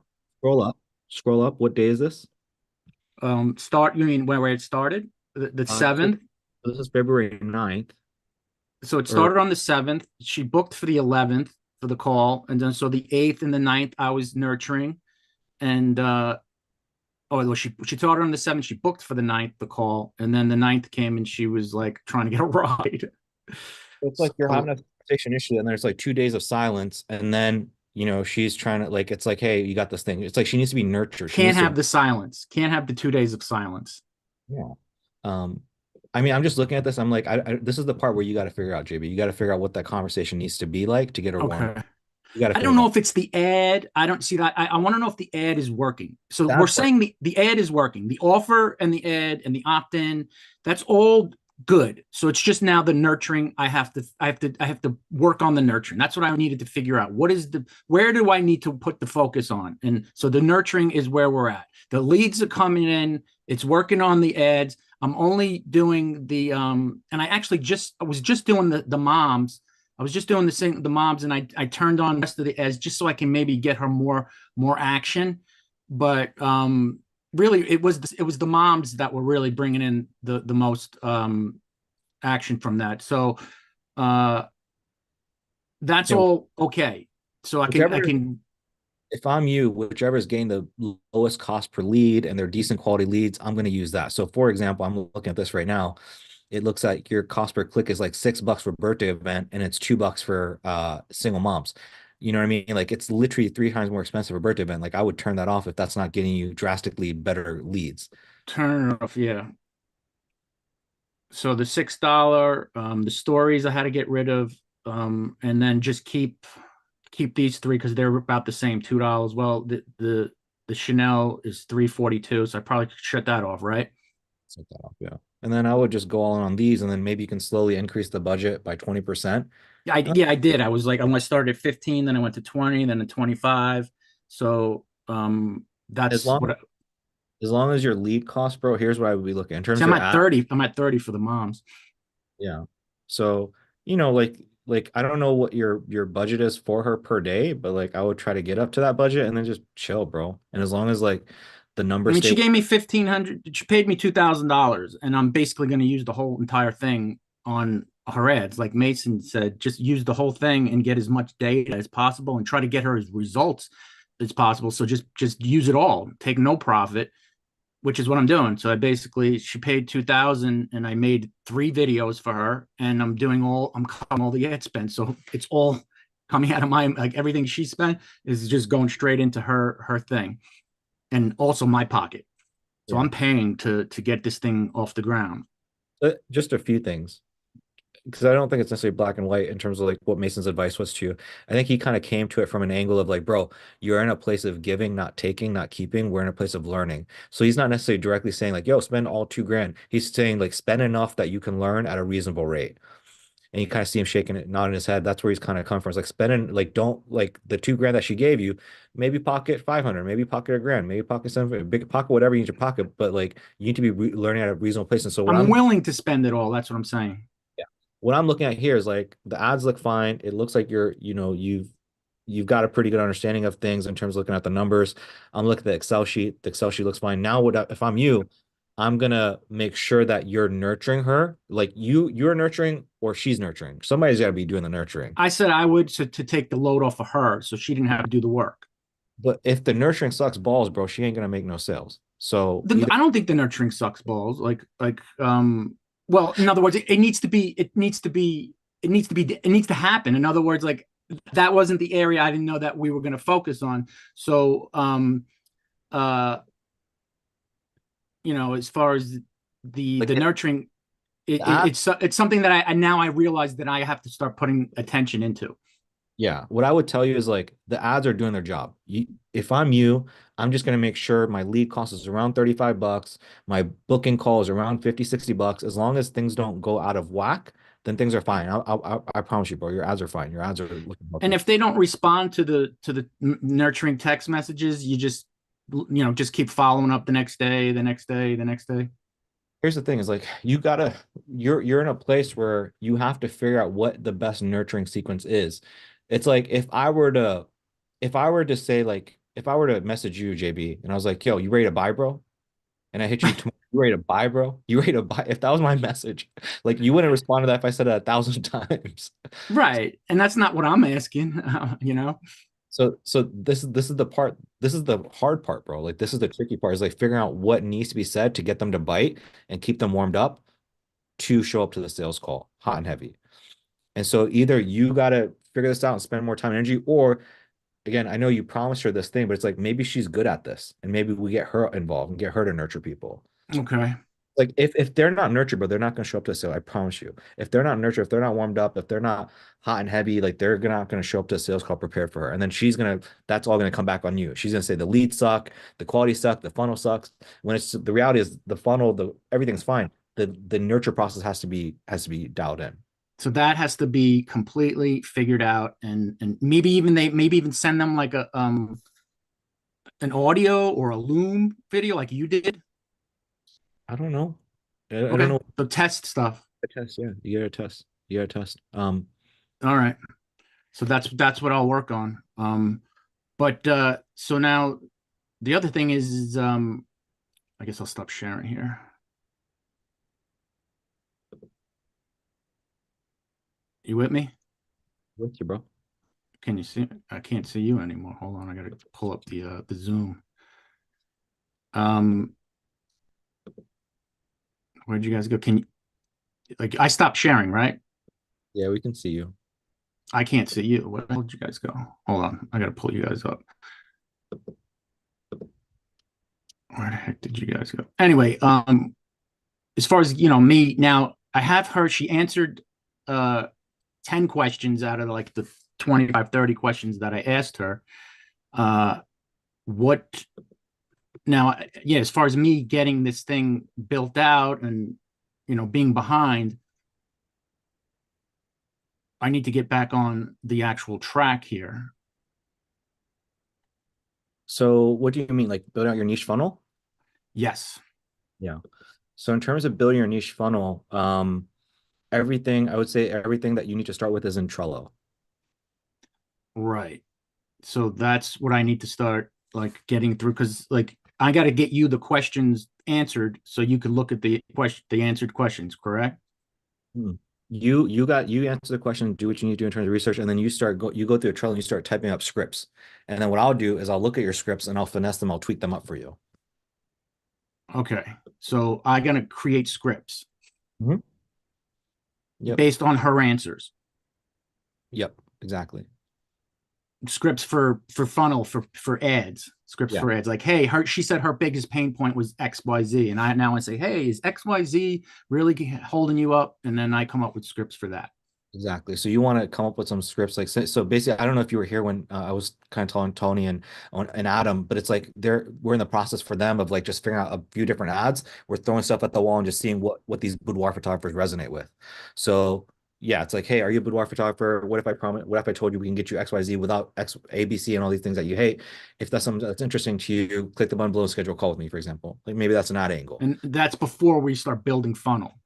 Scroll up. What day is this? You mean where it started? The 7th? This is February 9th. So it started on the 7th. She booked for the 11th for the call. And then so the 8th and the 9th, I was nurturing. And she started on the 7th. She booked for the 9th, the call. And then the 9th came and she was like trying to get a ride. It's like you're having a conversation issue, and there's like 2 days of silence, and then she's trying to, like, it's like, hey, you got this thing. It's like she needs to be nurtured. Can't have the silence. Can't have the 2 days of silence. Yeah. I mean, I'm just looking at this. I'm like, this is the part where you got to figure out, JB. You got to figure out what that conversation needs to be like to get her warm. I don't know if it's the ad. I don't see that. I want to know if the ad is working. So we're saying the ad is working. The offer and the ad and the opt-in, that's all good. So it's just now the nurturing. I have to work on the nurturing. That's what I needed to figure out. Where do I need to put the focus on? And so the nurturing is where we're at. The leads are coming in. It's working on the ads. I'm only doing the and I was just doing the moms. I was just doing the moms, and I turned on the rest of the ads just so I can maybe get her more action. But really, it was the moms that were really bringing in the most action from that. So that's all okay. So I can. If I'm you, whichever is getting the lowest cost per lead and they're decent quality leads, I'm going to use that. So, for example, I'm looking at this right now. It looks like your cost per click is like $6 for birthday event, and it's $2 for single moms. You know what I mean? Like, it's literally 3 times more expensive for a birthday event. Like, I would turn that off if that's not getting you drastically better leads. Turn it off, yeah. So the $6, the stories I had to get rid of, and then just keep these 3 because they're about the same, $2. Well, the Chanel is $3.42, so I probably could shut that off, right? Shut that off, yeah. And then I would just go all in on these, and then maybe you can slowly increase the budget by 20%. Yeah, I did. I was like, I started at 15, then I went to 20, then to 25. So that's as long as your lead cost, bro, here's what I would be looking in terms of I'm at 30. I'm at 30 for the moms. Yeah. So, like I don't know what your budget is for her per day, but like I would try to get up to that budget and then just chill, bro. And as long as like the numbers, she gave me $1,500. She paid me $2,000, and I'm basically going to use the whole entire thing on her ads. Like Mason said, just use the whole thing and get as much data as possible and try to get her as results as possible. So just use it all, take no profit, which is what I'm doing. So she paid $2,000, and I made 3 videos for her, and I'm cutting all the ad spend. So it's all coming out of everything she spent is just going straight into her thing. and also my pocket. So Yeah. I'm paying to get this thing off the ground. Just a few things, because I don't think it's necessarily black and white in terms of like what Mason's advice was to you. I think he kind of came to it from an angle of like, bro, you're in a place of giving, not taking, not keeping. We're in a place of learning. So he's not necessarily directly saying like, yo, spend all 2 grand. He's saying like, spend enough that you can learn at a reasonable rate. And you kind of see him shaking it, nodding his head. That's where he's kind of come from. It's like spending, like, don't like the 2 grand that she gave you, maybe pocket 500, maybe pocket a grand, maybe pocket 7, big pocket, whatever you need to pocket. But like, you need to be learning at a reasonable place. And so what I'm willing to spend it all. That's what I'm saying. what I'm looking at here is like the ads look fine. It looks like you've got a pretty good understanding of things in terms of looking at the numbers. I'm looking at the Excel sheet. The Excel sheet looks fine. Now, if I'm you, I'm gonna make sure that you're nurturing her, like you're nurturing or she's nurturing. Somebody's got to be doing the nurturing. I said I would to take the load off of her so she didn't have to do the work. But if the nurturing sucks balls, bro, she ain't gonna make no sales. So I don't think the nurturing sucks balls. Well, in other words, it needs to happen. In other words, like that wasn't the area I didn't know that we were going to focus on. So, as far as the nurturing, it's something that I realize that I have to start putting attention into. Yeah, what I would tell you is like the ads are doing their job. If I'm you, I'm just going to make sure my lead cost is around $35. My booking call is around $50-$60. As long as things don't go out of whack, then things are fine. I promise you, bro, your ads are fine. Your ads are looking healthy. And if they don't respond to the nurturing text messages, you just keep following up the next day, the next day, the next day. Here's the thing is like you're in a place where you have to figure out what the best nurturing sequence is. It's like if I were to say like if I were to message you, JB, and I was like, yo, you ready to buy, bro? And I hit you tomorrow, you ready to buy, bro? You ready to buy? If that was my message, like you wouldn't respond to that if I said it 1,000 times. Right. And that's not what I'm asking, So this is the part, this is the hard part, bro. Like this is the tricky part, is like figuring out what needs to be said to get them to bite and keep them warmed up to show up to the sales call hot and heavy. And so either you got to figure this out and spend more time and energy, or again, I know you promised her this thing, but it's like maybe she's good at this and maybe we get her involved and get her to nurture people. Okay. Like if they're not nurtured, but they're not going to show up to the sale, I promise you. If they're not nurtured, if they're not warmed up, if they're not hot and heavy, like they're not going to show up to a sales call prepared for her. And then that's all going to come back on you. She's going to say the leads suck, the quality sucks, the funnel sucks. When it's the reality is the funnel, everything's fine. The nurture process has to be dialed in. So that has to be completely figured out, and maybe even send them like an audio or a Loom video like you did. I don't know. I Okay. don't know. The test stuff. Test, yeah. You gotta test. All right. So that's what I'll work on. But so now the other thing is I guess I'll stop sharing here. You with me? With you, bro. Can you see? I can't see you anymore. Hold on, I gotta pull up the Zoom. Where'd you guys go? Can you I stopped sharing, right? Yeah, we can see you. I can't see you. Where the hell did you guys go? Hold on, I gotta pull you guys up. Where the heck did you guys go? Anyway, as far as me now, I have her. She answered 10 questions out of like the 25, 30 questions that I asked her. What now? Yeah, as far as me getting this thing built out and being behind, I need to get back on the actual track here. So what do you mean, like building out your niche funnel? Yes. Yeah. So in terms of building your niche funnel, everything that you need to start with is in Trello. Right. So that's what I need to start like getting through, because like I got to get you the questions answered so you can look at the answered questions, correct? You answer the question, do what you need to do in terms of research, and then you go through a Trello and you start typing up scripts. And then what I'll do is I'll look at your scripts and I'll finesse them, I'll tweak them up for you. Okay. So I'm gonna create scripts. Yep. Based on her answers. Yep, exactly. scripts for funnel for ads, scripts Yeah. for ads. Like, hey, she said her biggest pain point was XYZ, and I now I say, hey, is XYZ really holding you up? And then I come up with scripts for that. Exactly. So you want to come up with some scripts like so basically, I don't know if you were here when I was kind of telling Tony and Adam, but it's like we're in the process for them of like just figuring out a few different ads. We're throwing stuff at the wall and just seeing what these boudoir photographers resonate with. So yeah, it's like, hey, are you a boudoir photographer? What if I told you we can get you XYZ without X, ABC and all these things that you hate? If that's something that's interesting to you, click the button below and schedule a call with me, for example. Like maybe that's an ad angle. And that's before we start building funnel.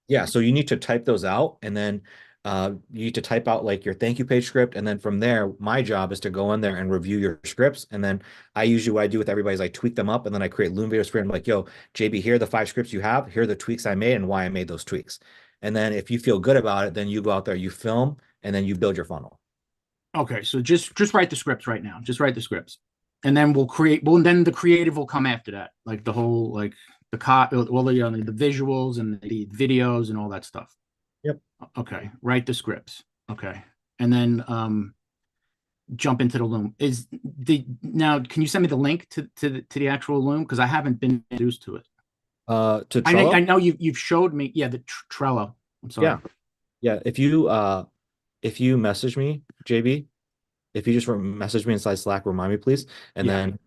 Yeah, so you need to type those out, and then you need to type out like your thank you page script, and then from there, my job is to go in there and review your scripts. And then I usually what I do with everybody is I tweak them up, and then I create Loom videos for them. Like, yo, JB, here are the 5 scripts you have. Here are the tweaks I made and why I made those tweaks. And then if you feel good about it, then you go out there, you film, and then you build your funnel. Okay, so just write the scripts right now. Just write the scripts, and then we'll create. Well, then the creative will come after that, like the whole like the the visuals and the videos and all that stuff. Yep. Okay, write the scripts. Okay, and then jump into the Loom. Now? Can you send me the link to the actual Loom, because I haven't been introduced to it. To Trello? I know you've showed me. Yeah, the Trello. I'm sorry. Yeah. If you message me, JB, if you just message me inside Slack, remind me, please, and then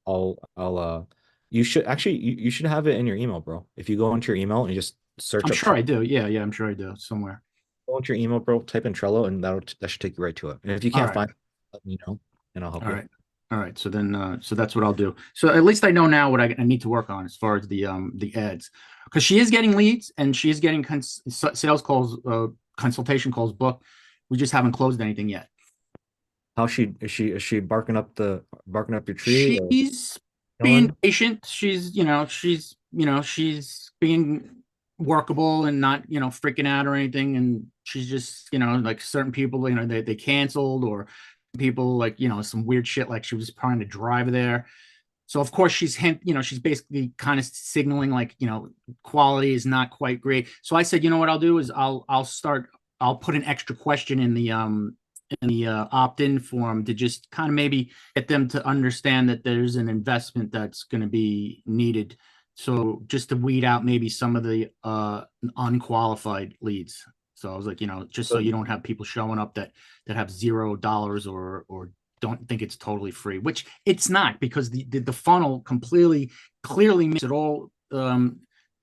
I'll you should actually you should have it in your email, bro. If you go into your email and you just search. I'm sure I do. Yeah, I'm sure I do somewhere. Go into your email, bro. Type in Trello, and that should take you right to it. And if you can't find it, let me know, and I'll help you. All right. So then, so that's what I'll do. So at least I know now what I need to work on as far as the ads, because she is getting leads and she is getting sales calls, consultation calls booked. We just haven't closed anything yet. Is she barking up your tree? She's being patient. She's being workable and not freaking out or anything. And she's just like certain people they canceled, or people like some weird shit, like she was trying to drive there. So of course she's she's basically kind of signaling like quality is not quite great. So I said, what I'll do is I'll put an extra question in the opt-in form to just kind of maybe get them to understand that there's an investment that's going to be needed. So just to weed out maybe some of the unqualified leads. So I was like, just so you don't have people showing up that have $0 or don't think it's totally free, which it's not, because the funnel clearly makes it all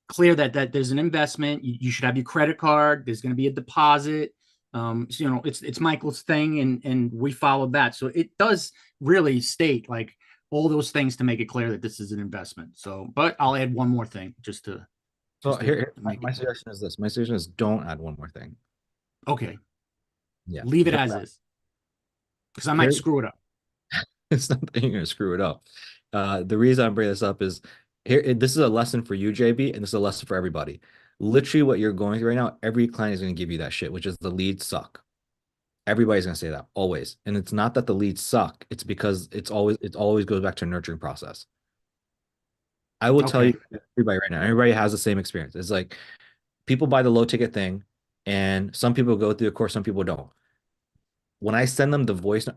clear that there's an investment. You should have your credit card. There's going to be a deposit. So, it's Michael's thing, and we followed that. So it does really state like all those things to make it clear that this is an investment. So, but I'll add one more thing just to. So here, my suggestion is this. My suggestion is don't add one more thing. Okay. Yeah. Leave it as is, because I might screw it up. It's not that you're going to screw it up. The reason I bring this up is this is a lesson for you, JB, and this is a lesson for everybody. Literally what you're going through right now, every client is going to give you that shit, which is the leads suck. Everybody's going to say that always. And it's not that the leads suck. It's because it always goes back to a nurturing process. I will tell you, everybody right now, everybody has the same experience. It's like people buy the low ticket thing, and some people go through the course, some people don't. When I send them the voice,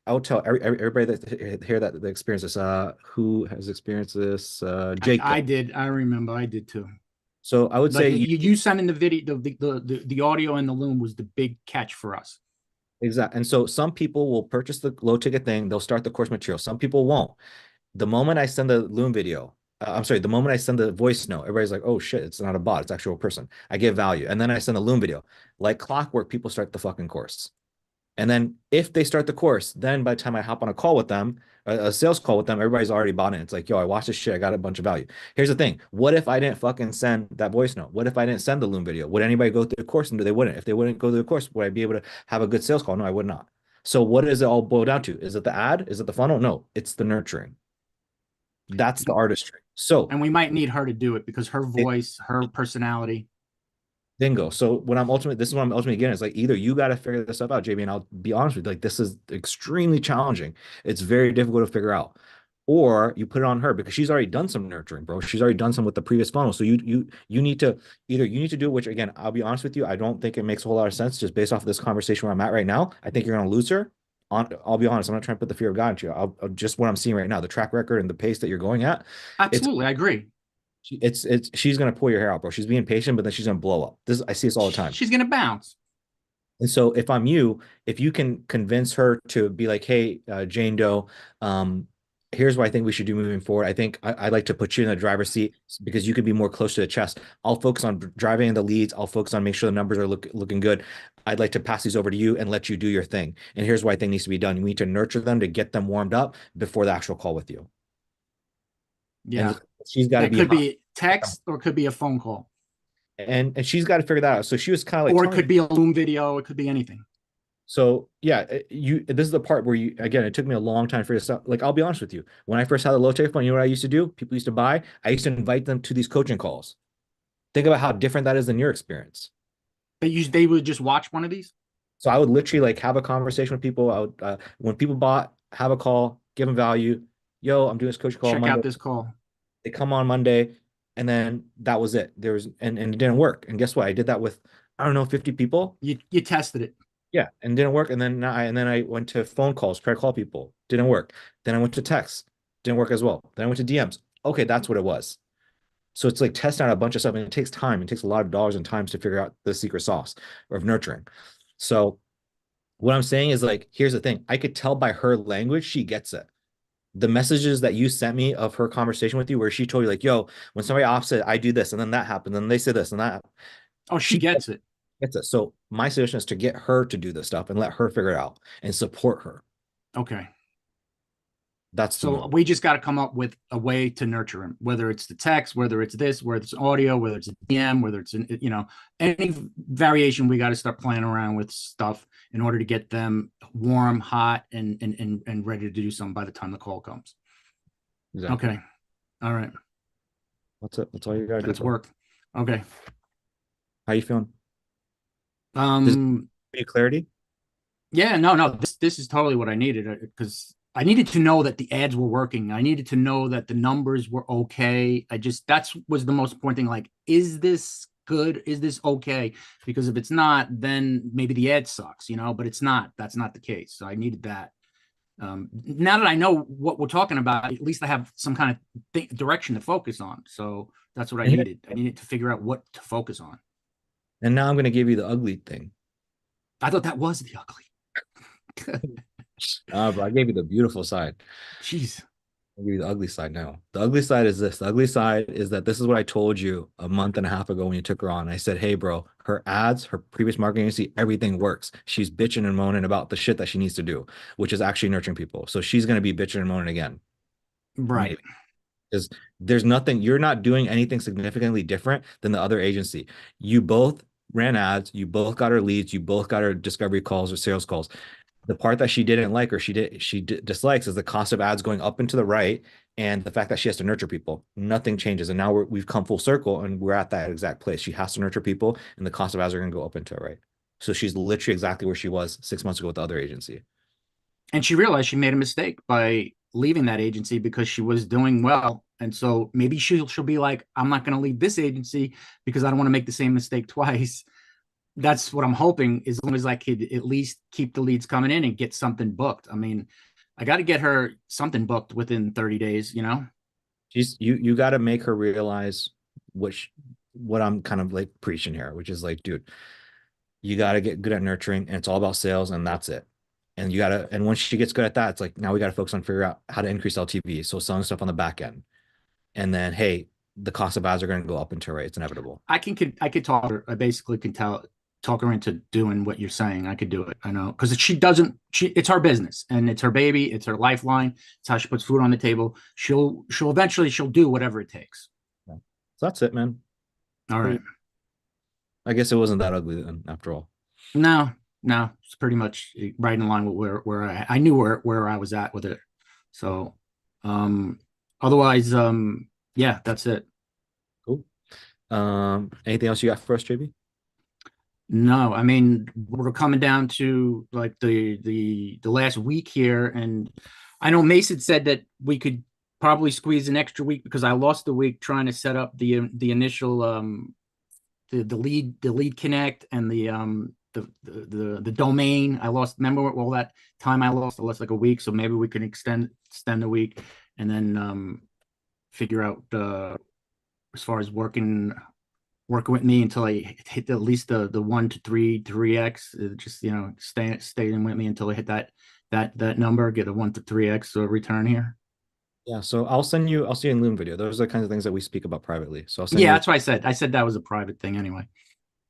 I'll tell everybody that hear that the experience this. Who has experienced this? Jake. I did. I remember. I did too. So I would say you sending the video, the audio and the Loom was the big catch for us. Exactly. And so some people will purchase the low ticket thing. They'll start the course material. Some people won't. The moment I send the Loom video, the moment I send the voice note, everybody's like, oh shit, it's not a bot, it's actual person. I give value. And then I send the Loom video. Like clockwork, people start the fucking course. And then if they start the course, then by the time I hop on a call with them, a sales call with them, everybody's already bought in. It's like, yo, I watched this shit. I got a bunch of value. Here's the thing. What if I didn't fucking send that voice note? What if I didn't send the Loom video? Would anybody go through the course? And they wouldn't. If they wouldn't go through the course, would I be able to have a good sales call? No, I would not. So what does it all boil down to? Is it the ad? Is it the funnel? No, it's the nurturing. That's the artistry. So, and we might need her to do it because her voice, her personality. Bingo. So this is what I'm ultimately getting. It's like either you got to figure this stuff out, JB, and I'll be honest with you, like this is extremely challenging. It's very difficult to figure out. Or you put it on her because she's already done some nurturing, bro. She's already done some with the previous funnel. So you need to do it, which again, I'll be honest with you, I don't think it makes a whole lot of sense just based off of this conversation where I'm at right now. I think you're gonna lose her. I'll be honest, I'm not trying to put the fear of God into you. Just what I'm seeing right now, the track record and the pace that you're going at, Absolutely, I agree. she's gonna pull your hair out, bro. She's being patient, but then she's gonna blow up. I see this all the time. She's gonna bounce. And so if I'm you, if you can convince her to be like, hey, Jane Doe, here's what I think we should do moving forward. I think I'd like to put you in the driver's seat because you could be more close to the chest. I'll focus on driving the leads. I'll focus on make sure the numbers are looking good. I'd like to pass these over to you and let you do your thing. And here's what I think needs to be done. We need to nurture them to get them warmed up before the actual call with you. Yeah. And she's got to That be could be text or it could be a phone call. and she's got to figure that out. So she was kind of like, Or it could be a Loom video, it could be anything. so yeah, this is the part where again, it took me a long time to figure this out. Like, I'll be honest with you. When I first had the low tech phone, you know what I used to do? People used to buy, I used to invite them to these coaching calls. Think about how different that is than your experience. They would just watch one of these? So I would literally like have a conversation with people. I would when people bought, have a call, give them value. Yo, I'm doing this coaching call. Check Monday. out this call. They come on Monday, and then that was it. There was and it didn't work. And guess what? I did that with, I don't know, 50 people. You tested it. Yeah, and didn't work. And then I went to phone calls, try to call people, didn't work. Then I went to text, didn't work as well. Then I went to DMs. Okay, that's what it was. So it's like testing out a bunch of stuff, and it takes time. It takes a lot of dollars and times to figure out the secret sauce of nurturing. So what I'm saying is, like, here's the thing. I could tell by her language, she gets it. The messages that you sent me of her conversation with you, where she told you, like, yo, when somebody opposite, I do this, and then that happened, and they say this and that. Oh, she gets it. Gets it. So my suggestion is to get her to do this stuff and let her figure it out and support her. Okay. That's so we just got to come up with a way to nurture him, whether it's the text, whether it's this, whether it's audio, whether it's a DM, whether it's, any variation. We got to start playing around with stuff in order to get them warm, hot, and ready to do something by the time the call comes. Exactly. Okay. All right. That's it. That's all you got to do. That's work. Okay. How you feeling? Any clarity? Yeah, no. This is totally what I needed, because I needed to know that the ads were working. I needed to know that the numbers were okay. That's was the most important thing. Like, is this good? Is this okay? Because if it's not, then maybe the ad sucks, but it's not. That's not the case. So I needed that. Now that I know what we're talking about, at least I have some kind of direction to focus on. So that's what I needed. I needed to figure out what to focus on. And now I'm going to give you the ugly thing. I thought that was the ugly. But I gave you the beautiful side. Jeez. I'll give you the ugly side now. The ugly side is this. The ugly side is that this is what I told you a month and a half ago when you took her on. I said, hey, bro, her ads, her previous marketing agency, everything works. She's bitching and moaning about the shit that she needs to do, which is actually nurturing people. So she's going to be bitching and moaning again. Right. Because there's nothing, you're not doing anything significantly different than the other agency. You both ran ads, you both got her leads, you both got her discovery calls or sales calls. The part that she didn't like or she dislikes is the cost of ads going up and to the right, and the fact that she has to nurture people. Nothing changes, and now we've come full circle and we're at that exact place. She has to nurture people, and the cost of ads are going to go up and to the right. So she's literally exactly where she was 6 months ago with the other agency. And she realized she made a mistake by leaving that agency because she was doing well. And so maybe she'll be like, I'm not going to leave this agency because I don't want to make the same mistake twice. That's what I'm hoping, as long as I could at least keep the leads coming in and get something booked. I mean, I got to get her something booked within 30 days, You got to make her realize what I'm kind of like preaching here, which is like, dude, you got to get good at nurturing, and it's all about sales, and that's it. And and once she gets good at that, it's like, now we got to focus on figuring out how to increase LTV. So selling stuff on the back end. And then, hey, the cost of ads are going to go up into right. It's inevitable. I could talk her. I basically can talk her into doing what you're saying. I could do it. I know. Because it's her business, and it's her baby. It's her lifeline. It's how she puts food on the table. She'll eventually do whatever it takes. Yeah. So that's it, man. All right. I guess it wasn't that ugly then, after all. No, it's pretty much right in line with where I knew where I was at with it. So, otherwise, yeah, that's it. Cool. Anything else you got for us, JB? No, I mean, we're coming down to like the last week here, and I know Mason said that we could probably squeeze an extra week because I lost the week trying to set up the initial the lead connect and the the domain. I lost, remember all that time I lost like a week. So maybe we can extend a week and then figure out as far as working with me until I hit at least the 1 to 3x. Just, you know, staying with me until I hit that number, get a 1 to 3x return here. Yeah, so I'll see you in Loom video. Those are the kinds of things that we speak about privately. So I'll send Yeah, you, that's what I said. I said that was a private thing anyway.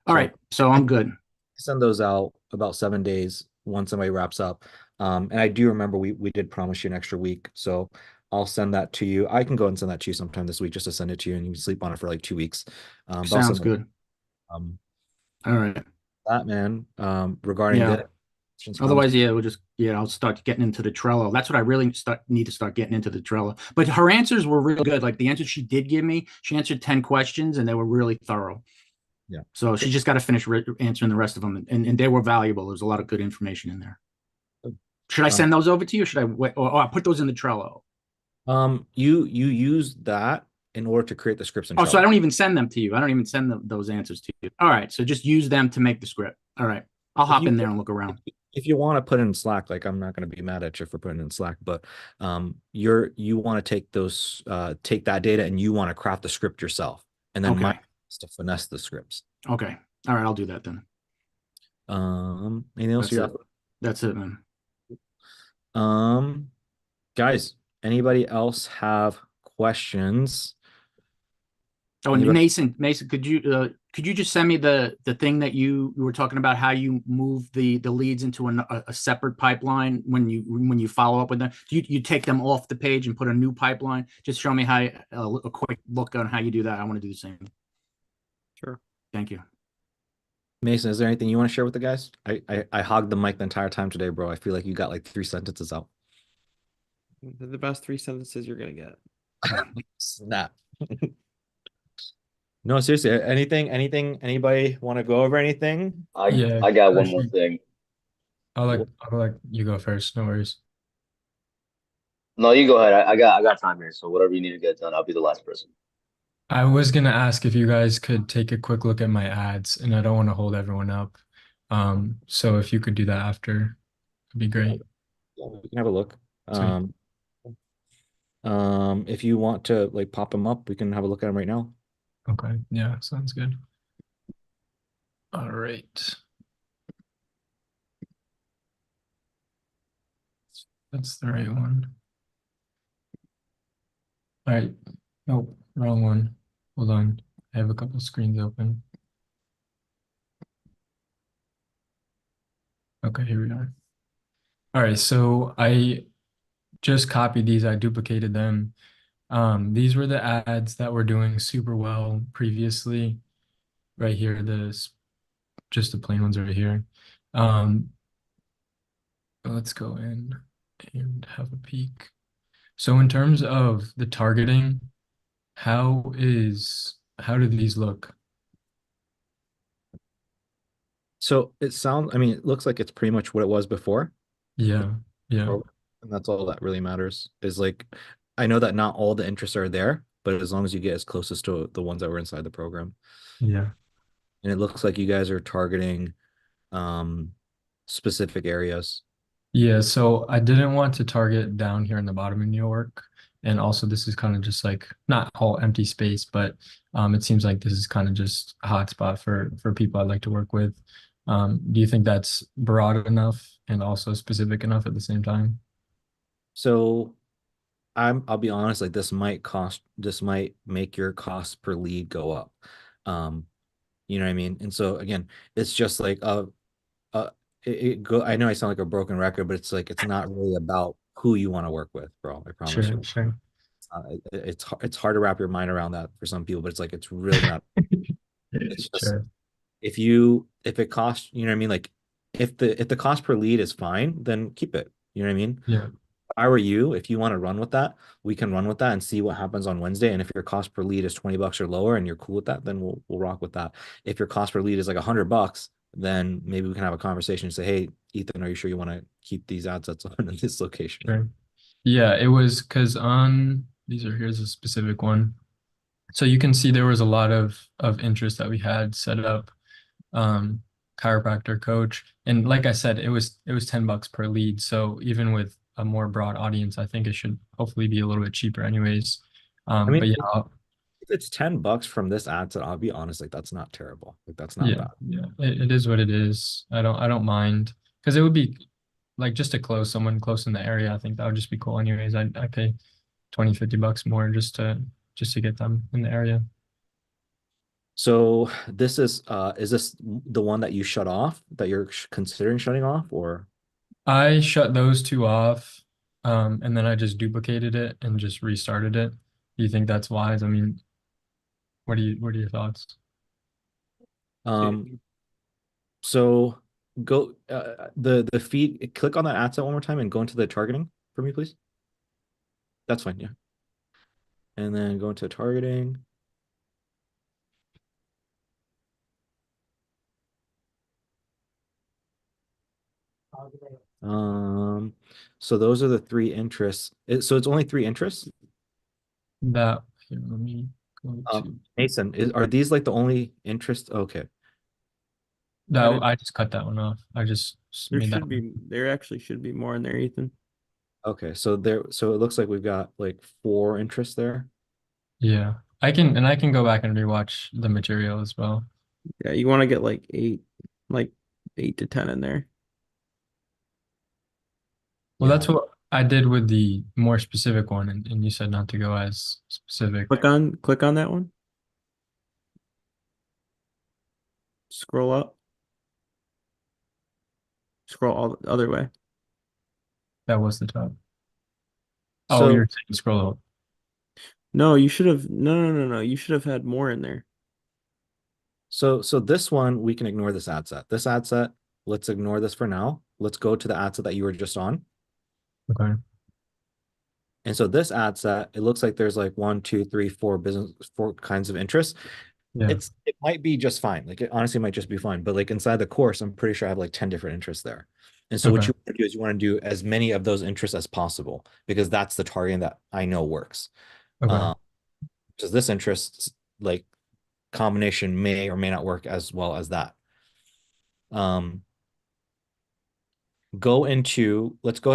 All So- right, so I'm good. send those out about 7 days once somebody wraps up. And I do remember we did promise you an extra week. So I'll send that to you. I can go and send that to you sometime this week just to send it to you and you can sleep on it for like 2 weeks. But I'll Sounds send good. All right. that, man. Regarding Yeah. this. Otherwise, yeah, I'll start getting into the Trello. That's what I really need to start getting into, the Trello. But her answers were really good. Like the answers she did give me, she answered 10 questions and they were really thorough. Yeah. So she just got to finish answering the rest of them, and they were valuable. There's a lot of good information in there. Should I send those over to you? Or should I wait? Or I put those in the Trello? You use that in order to create the scripts. Oh, so I don't even send them to you. I don't even send those answers to you. All right. So just use them to make the script. All right. I'll hop in there and look around. If you want to put it in Slack, like I'm not going to be mad at you for putting it in Slack, but you want to take those take that data and you want to craft the script yourself, and then Okay. to finesse the scripts. Okay. All right. I'll do that then. Anything else? That's it, man. Guys, anybody else have questions? Oh, and Mason, could you just send me the thing that you were talking about, how you move the leads into a separate pipeline when you follow up with them? You take them off the page and put a new pipeline? Just show me how a quick look on how you do that. I want to do the same. Sure. Thank you. Mason, is there anything you want to share with the guys? I hogged the mic the entire time today, bro. I feel like you got like 3 sentences out. The best 3 sentences you're gonna get. Snap. No, seriously, anything, anybody want to go over anything? I Yeah, got one more actually- thing. I'll let you go first. No worries. No, you go ahead. I got time here, so whatever you need to get done, I'll be the last person. I was gonna ask if you guys could take a quick look at my ads, and I don't want to hold everyone up. So if you could do that after, it'd be great. Yeah, we can have a look. Sweet. If you want to like pop them up, we can have a look at them right now. Okay, yeah, sounds good. All right. That's the right one. All right. Nope, wrong one. Hold on. I have a couple screens open. Okay, here we are. All right, so I just copied these, I duplicated them. These were the ads that were doing super well previously. Right here, just the plain ones right here. Let's go in and have a peek. So in terms of the targeting, how do these look? So it looks like it's pretty much what it was before. Yeah, yeah. And that's all that really matters is like, I know that not all the interests are there, but as long as you get as closest to the ones that were inside the program. Yeah. And it looks like you guys are targeting specific areas. Yeah, so I didn't want to target down here in the bottom of New York. And also this is kind of just like not all empty space, but it seems like this is kind of just a hotspot for people I'd like to work with. Do you think that's broad enough and also specific enough at the same time? So I'll be honest, like this might make your cost per lead go up. You know what I mean? And so again, it's just like I know I sound like a broken record, but it's like it's not really about who you want to work with, bro. I promise you. Sure. It's hard to wrap your mind around that for some people, but it's like it's really not. It's just Sure. if it costs, you know what I mean? Like if the cost per lead is fine, then keep it. You know what I mean? Yeah. If I were you, if you want to run with that, we can run with that and see what happens on Wednesday. And if your cost per lead is $20 or lower and you're cool with that, then we'll rock with that. If your cost per lead is like $100, then maybe we can have a conversation and say, hey, Ethan, are you sure you want to keep these ad sets on in this location? Sure. Yeah, it was because here's a specific one. So you can see there was a lot of interest that we had set up. chiropractor coach. And like I said, it was $10 per lead. So even with a more broad audience, I think it should hopefully be a little bit cheaper anyways. I mean, But yeah, if it's $10 from this ad set, I'll be honest, like that's not terrible. Like that's not yeah, bad. yeah, it is what it is. I don't mind because it would be like just to close someone close in the area. I think that would just be cool anyways. I pay 20, $50 more just to get them in the area. So this is this the one that you shut off that you're considering shutting off, or? I shut those two off, and then I just duplicated it and just restarted it. Do you think that's wise? I mean, what are your thoughts? So go the feed, click on that ad set one more time and go into the targeting for me, please. That's fine, yeah. And then go into targeting. So those are the three interests. So it's only three interests. That here, let me go to Mason, are these like the only interest? Okay. that. I just cut that one off. I just There made that should be, there actually should be more in there, Ethan. Okay, so it looks like we've got like 4 interests there. Yeah, I can go back and rewatch the material as well. Yeah, you want to get like 8 to 10 in there. Well, that's what I did with the more specific one, and you said not to go as specific. Click on that one. Scroll up. Scroll all the other way. That was the top. Oh, So you're saying scroll up. No, you should have no. You should have had more in there. so this one we can ignore this ad set. This ad set, let's ignore this for now. Let's go to the ad set that you were just on. Okay. And so this ad set, it looks like there's like 1, 2, 3, 4 4 kinds of interests. Yeah. It might be just fine. Like it honestly might just be fine. But like inside the course, I'm pretty sure I have like 10 different interests there. And so what Okay. you want to do is you want to do as many of those interests as possible because that's the targeting that I know works. Okay. Because this interest like combination may or may not work as well as that. Let's go ahead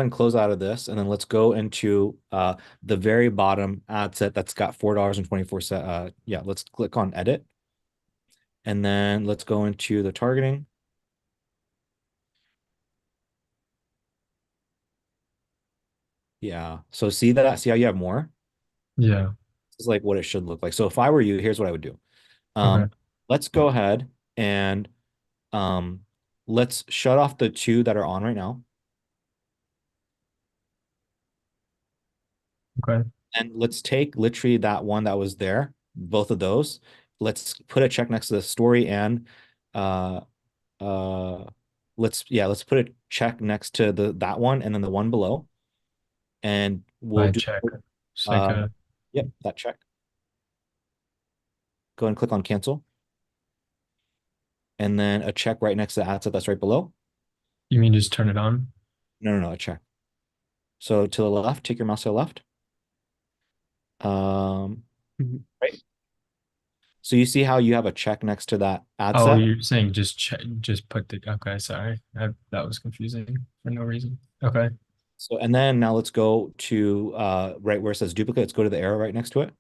and close out of this, and then let's go into the very bottom ad set that's got $4.24. Yeah, let's click on edit. And then let's go into the targeting. Yeah, so see how you have more? Yeah. This is like what it should look like. So if I were you, here's what I would do. Okay. Let's go ahead and let's shut off the 2 that are on right now. Okay. And let's take literally that one that was there, both of those. Let's put a check next to the story and let's put a check next to that one and then the one below. And we'll do check. Just like yep, that check. Go and click on cancel. And then a check right next to the ad set that's right below. you mean just turn it on? No, a check. So to the left, take your mouse to the left. Right. So you see how you have a check next to that ad Oh, set? you're saying just check, just put the, okay, sorry. That was confusing for no reason. Okay. So, and then now let's go to right where it says duplicate. Let's go to the arrow right next to it.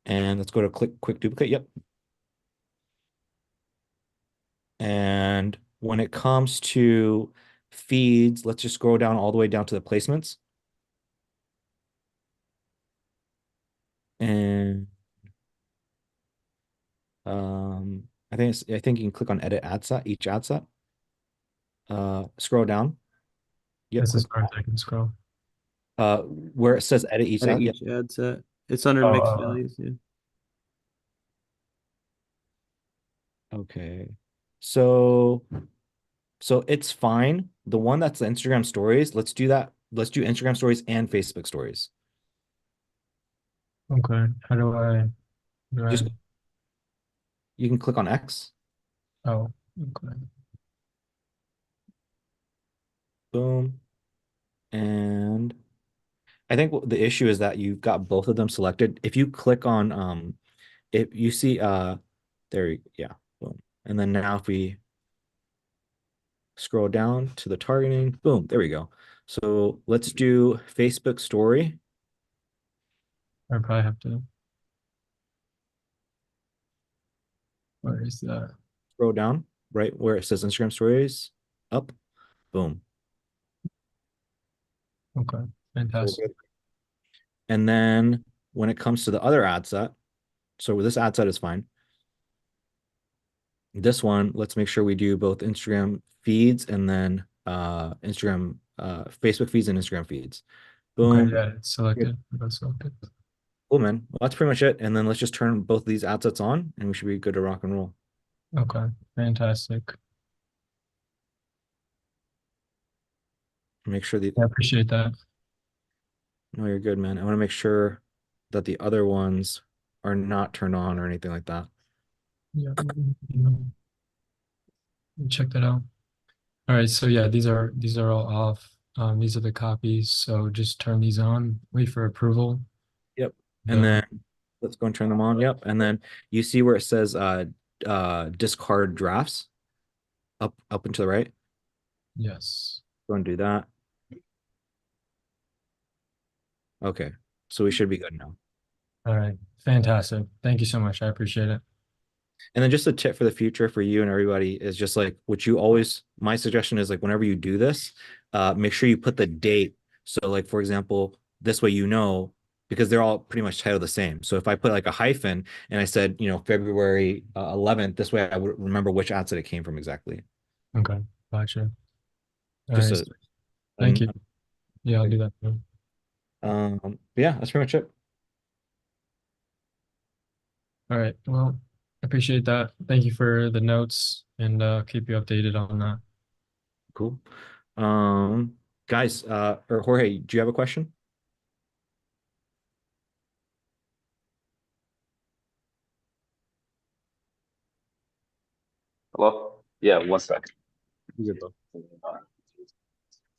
And let's go to quick duplicate. Yep. And when it comes to feeds, let's just scroll down all the way down to the placements. And I think you can click on edit ad set, each ad set. Scroll down. Yep, This is where I can scroll. where it says edit each ad. Each ad set. It's under mixed values. Yeah. Okay. So it's fine. The one that's the Instagram stories, let's do that. Let's do Instagram stories and Facebook stories. Okay. How do I? You can click on X. Oh, okay. Boom. And I think the issue is that you've got both of them selected. If you click on if you see yeah, boom. And then now if we scroll down to the targeting, boom, there we go. So let's do Facebook story. I probably have to. Where is that? Scroll down, right where it says Instagram stories, up, boom. Okay, fantastic. And then when it comes to the other ad set, so this ad set is fine. This one, let's make sure we do both Instagram feeds and then Facebook feeds and Instagram feeds. Boom. Okay, yeah, it's selected. That's selected. Cool, man. Well, that's pretty much it. And then let's just turn both of these ad sets on and we should be good to rock and roll. Okay, fantastic. Make sure the I appreciate that. No, you're good, man. I want to make sure that the other ones are not turned on or anything like that. Yeah. Check that out. All right, so yeah, these are all off. These are the copies. So just turn these on, wait for approval. Yep. And then let's go and turn them on. Yep. And then you see where it says discard drafts up and to the right. Yes. Go and do that. Okay. So we should be good now. All right. Fantastic. Thank you so much. I appreciate it. And then just a tip for the future for you and everybody is just like what you always, my suggestion is like whenever you do this, make sure you put the date. So like, for example, this way, you know, because they're all pretty much titled the same. So if I put like a hyphen and I said, you know, February 11th, this way I would remember which ad set it came from exactly. Okay. Gotcha. All Just right. a- Thank you. Yeah, I'll do that. Yeah, that's pretty much it. All right. Well, I appreciate that. Thank you for the notes and keep you updated on that. Cool. Guys, or Jorge, do you have a question? Hello? Yeah, one second.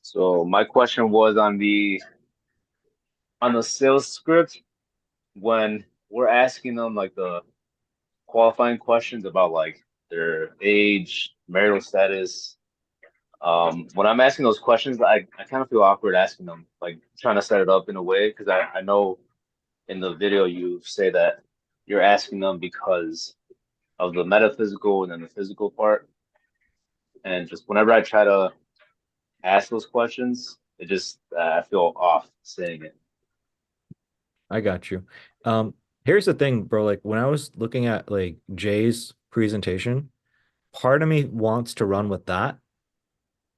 So my question was on the sales script when we're asking them like the qualifying questions about like their age, marital status. When I'm asking those questions, I kind of feel awkward asking them, like trying to set it up in a way because I know in the video you say that you're asking them because of the metaphysical and then the physical part. And just whenever I try to ask those questions, it just I feel off saying it. I got you. Here's the thing, bro. Like when I was looking at like Jay's presentation, part of me wants to run with that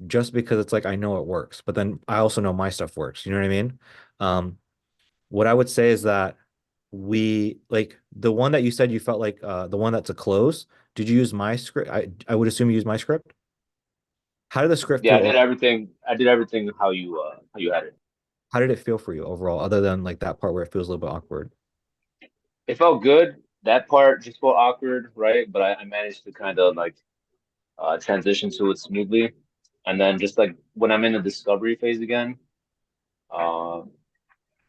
just because it's like I know it works, but then I also know my stuff works. You know what I mean? What I would say is that we like the one that you said you felt like the one that's a close. Did you use my script? I would assume you used my script. How did the script Yeah, I feel? did everything. I did everything how you had it. How did it feel for you overall, other than like that part where it feels a little bit awkward? It felt good. That part just felt awkward, right? But I managed to kind of like transition to it smoothly. And then just like when I'm in the discovery phase again, uh,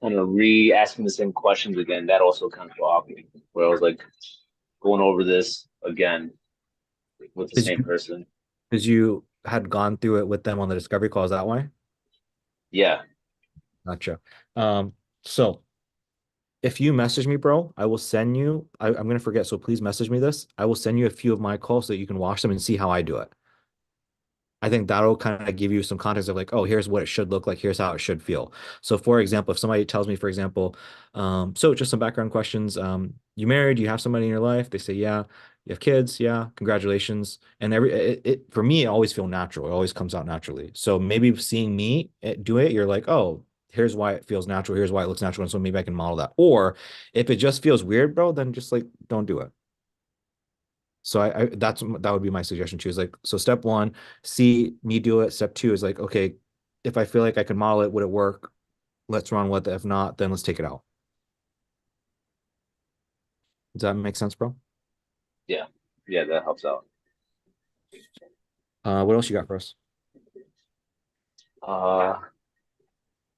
kind of re-asking the same questions again, that also kind of felt awkward. Where I was like going over this again with the same person. Because you had gone through it with them on the discovery calls that way? Yeah. Gotcha. So if you message me, bro, I will send you, I'm gonna forget, so please message me this. I will send you a few of my calls so that you can watch them and see how I do it. I think that'll kind of give you some context of like, oh, here's what it should look like, here's how it should feel. So for example, if somebody tells me, for example, so just some background questions, you married, you have somebody in your life, they say, yeah, you have kids, yeah, congratulations. And it for me, it always feel natural. It always comes out naturally. So maybe seeing me do it, you're like, oh, here's why it feels natural, here's why it looks natural. And so maybe I can model that. Or if it just feels weird, bro, then just like don't do it. So that would be my suggestion too, is like, so step one, see me do it. Step two is like, okay, if I feel like I can model it, would it work? Let's run with it. If not, then let's take it out. Does that make sense, bro? Yeah. Yeah, that helps out. What else you got for us?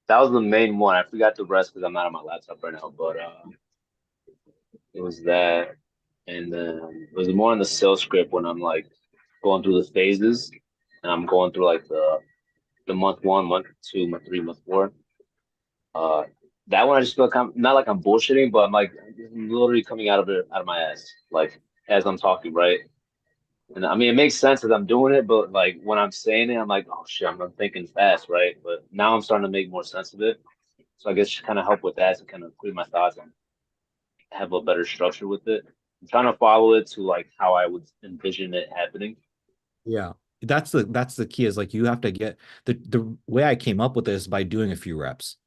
That was the main one. I forgot the rest because I'm not on my laptop right now, but it was that. And then it was more in the sales script when I'm like going through the phases, and I'm going through like the month one, month two, month three, month four. That one I just feel like I'm not like I'm bullshitting, but I'm literally coming out of my ass, like as I'm talking, right? And I mean, it makes sense as I'm doing it, but like when I'm saying it, I'm like, oh shit, I'm thinking fast, right? But now I'm starting to make more sense of it. So I guess kind of help with that to kind of clear my thoughts and have a better structure with it. I'm trying to follow it to like how I would envision it happening. Yeah. That's the key is like you have to get the way I came up with this by doing a few reps.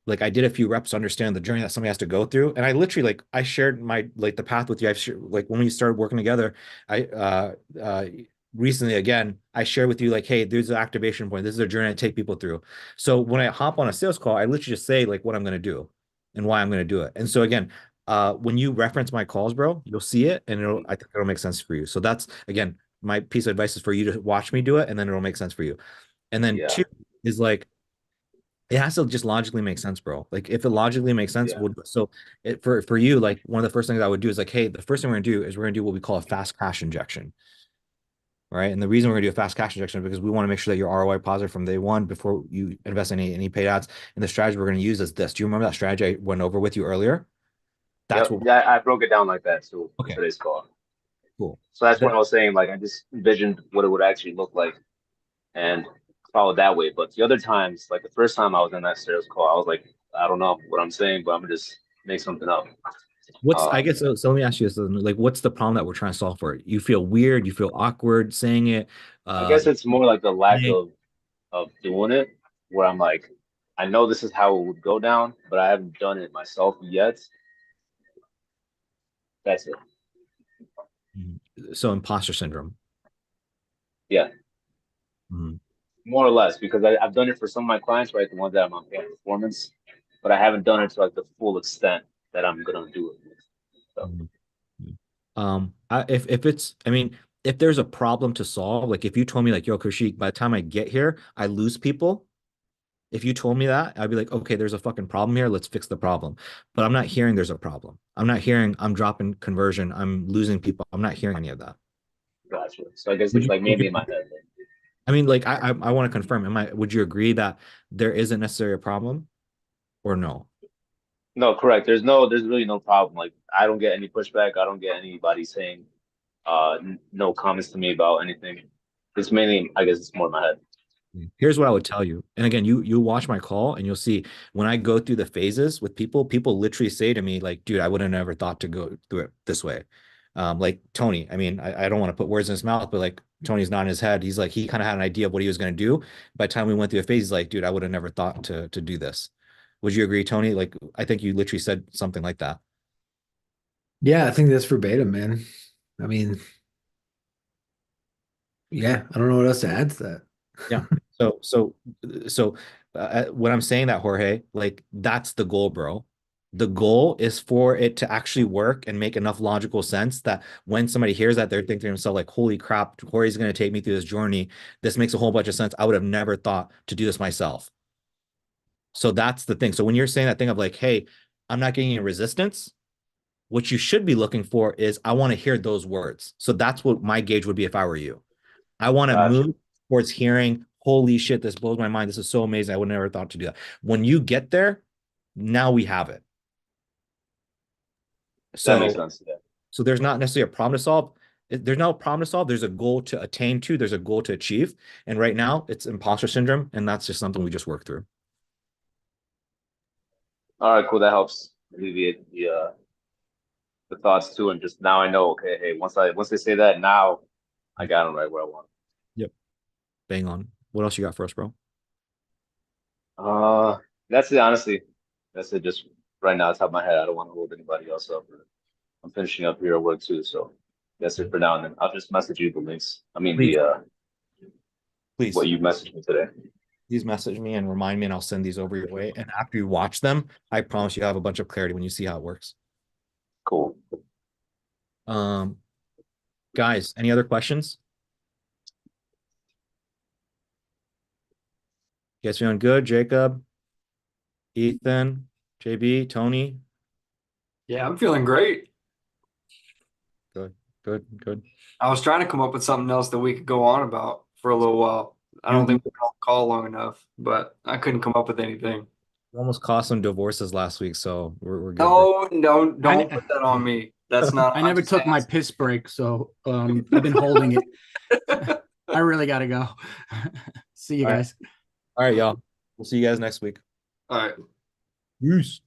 Like I did a few reps to understand the journey that somebody has to go through. And I literally like I shared my like the path with you. I've shared, like when we started working together, I recently again, I shared with you like, hey, there's an activation point. This is a journey I take people through. So when I hop on a sales call, I literally just say like what I'm gonna do and why I'm gonna do it. And so again, when you reference my calls, bro, you'll see it and I think it'll make sense for you. So that's again, my piece of advice is for you to watch me do it and then it'll make sense for you. And then Yeah. two is like it has to just logically make sense, bro. Like if it logically makes sense, Yeah. so for you, like one of the first things I would do is like, hey, the first thing we're gonna do is we're gonna do what we call a fast cash injection, right? And the reason we're gonna do a fast cash injection is because we want to make sure that you're ROI positive from day one before you invest in any paid ads. And the strategy we're gonna use is this. Do you remember that strategy I went over with you earlier? That's Yep. what. Yeah, I broke it down like that too in Okay, today's call. cool. So that's what I was saying. Like I just envisioned what it would actually look like and follow that way. But the other times, like the first time I was in that sales call, I was like, I don't know what I'm saying, but I'm gonna just make something up. I guess so let me ask you this, like what's the problem that we're trying to solve for? You feel weird, you feel awkward saying it, I guess it's more like the lack yeah. of doing it, where I'm like, I know this is how it would go down, but I haven't done it myself yet. That's it. So imposter syndrome. Yeah, Mhm. more or less, because I've done it for some of my clients, right? The ones that I'm on paying performance, but I haven't done it to like the full extent that I'm gonna do it. So. If it's, I mean, if there's a problem to solve, like if you told me like, yo, Kaushik, by the time I get here, I lose people. If you told me that, I'd be like, okay, there's a fucking problem here. Let's fix the problem. But I'm not hearing there's a problem. I'm not hearing I'm dropping conversion. I'm losing people. I'm not hearing any of that. Gotcha. So I guess Would it's you, like maybe in my head. I mean, like I want to confirm, would you agree that there isn't necessarily a problem or no? No, correct. There's really no problem. Like I don't get any pushback. I don't get anybody saying no comments to me about anything. It's mainly, I guess it's more in my head. Here's what I would tell you. And again, you watch my call and you'll see when I go through the phases with people, people literally say to me, like, dude, I would have never thought to go through it this way. Like Tony, I mean, I don't want to put words in his mouth, but like Tony's not in his head. He's like, he kind of had an idea of what he was going to do. By the time we went through a phase, he's like, dude, I would have never thought to do this. Would you agree, Tony? Like, I think you literally said something like that. Yeah, I think that's verbatim, man. I mean, yeah, I don't know what else to add to that. Yeah. So when I'm saying that, Jorge, like that's the goal, bro. The goal is for it to actually work and make enough logical sense that when somebody hears that, they're thinking to themselves, like, holy crap, Jorge's going to take me through this journey. This makes a whole bunch of sense. I would have never thought to do this myself. So that's the thing. So when you're saying that thing of like, hey, I'm not getting any resistance, what you should be looking for is I want to hear those words. So that's what my gauge would be if I were you. I want to Gotcha. move towards hearing, holy shit, this blows my mind. This is so amazing. I would never thought to do that. When you get there, now we have it. That makes So, sense. Yeah. so there's not necessarily a problem to solve. There's no problem to solve. There's a goal to attain to. There's a goal to achieve. And right now, it's imposter syndrome, and that's just something we just work through. All right, cool. That helps alleviate the thoughts too, and just now I know. Okay, hey, once they say that, now I got them right where I want. Yep. Bang on. What else you got for us, bro? That's it. Honestly, that's it. Just right now, top of my head. I don't want to hold anybody else up. I'm finishing up here at work too, so that's it for now. And then I'll just message you the links. I mean Please. Please. What you messaged me today. Please message me and remind me, and I'll send these over your way. And after you watch them, I promise you have a bunch of clarity when you see how it works. Cool. Guys, any other questions? You guys feeling good? Jacob, Ethan, JB, Tony? Yeah, I'm feeling great. Good. I was trying to come up with something else that we could go on about for a little while. I don't think we can all call long enough, but I couldn't come up with anything. We almost cost some divorces last week, so we're good. No, don't put that on me. That's not. I never just took my asking. piss break, so I've been holding it. I really gotta go. See you All right. guys. All right, y'all. We'll see you guys next week. All right. Peace.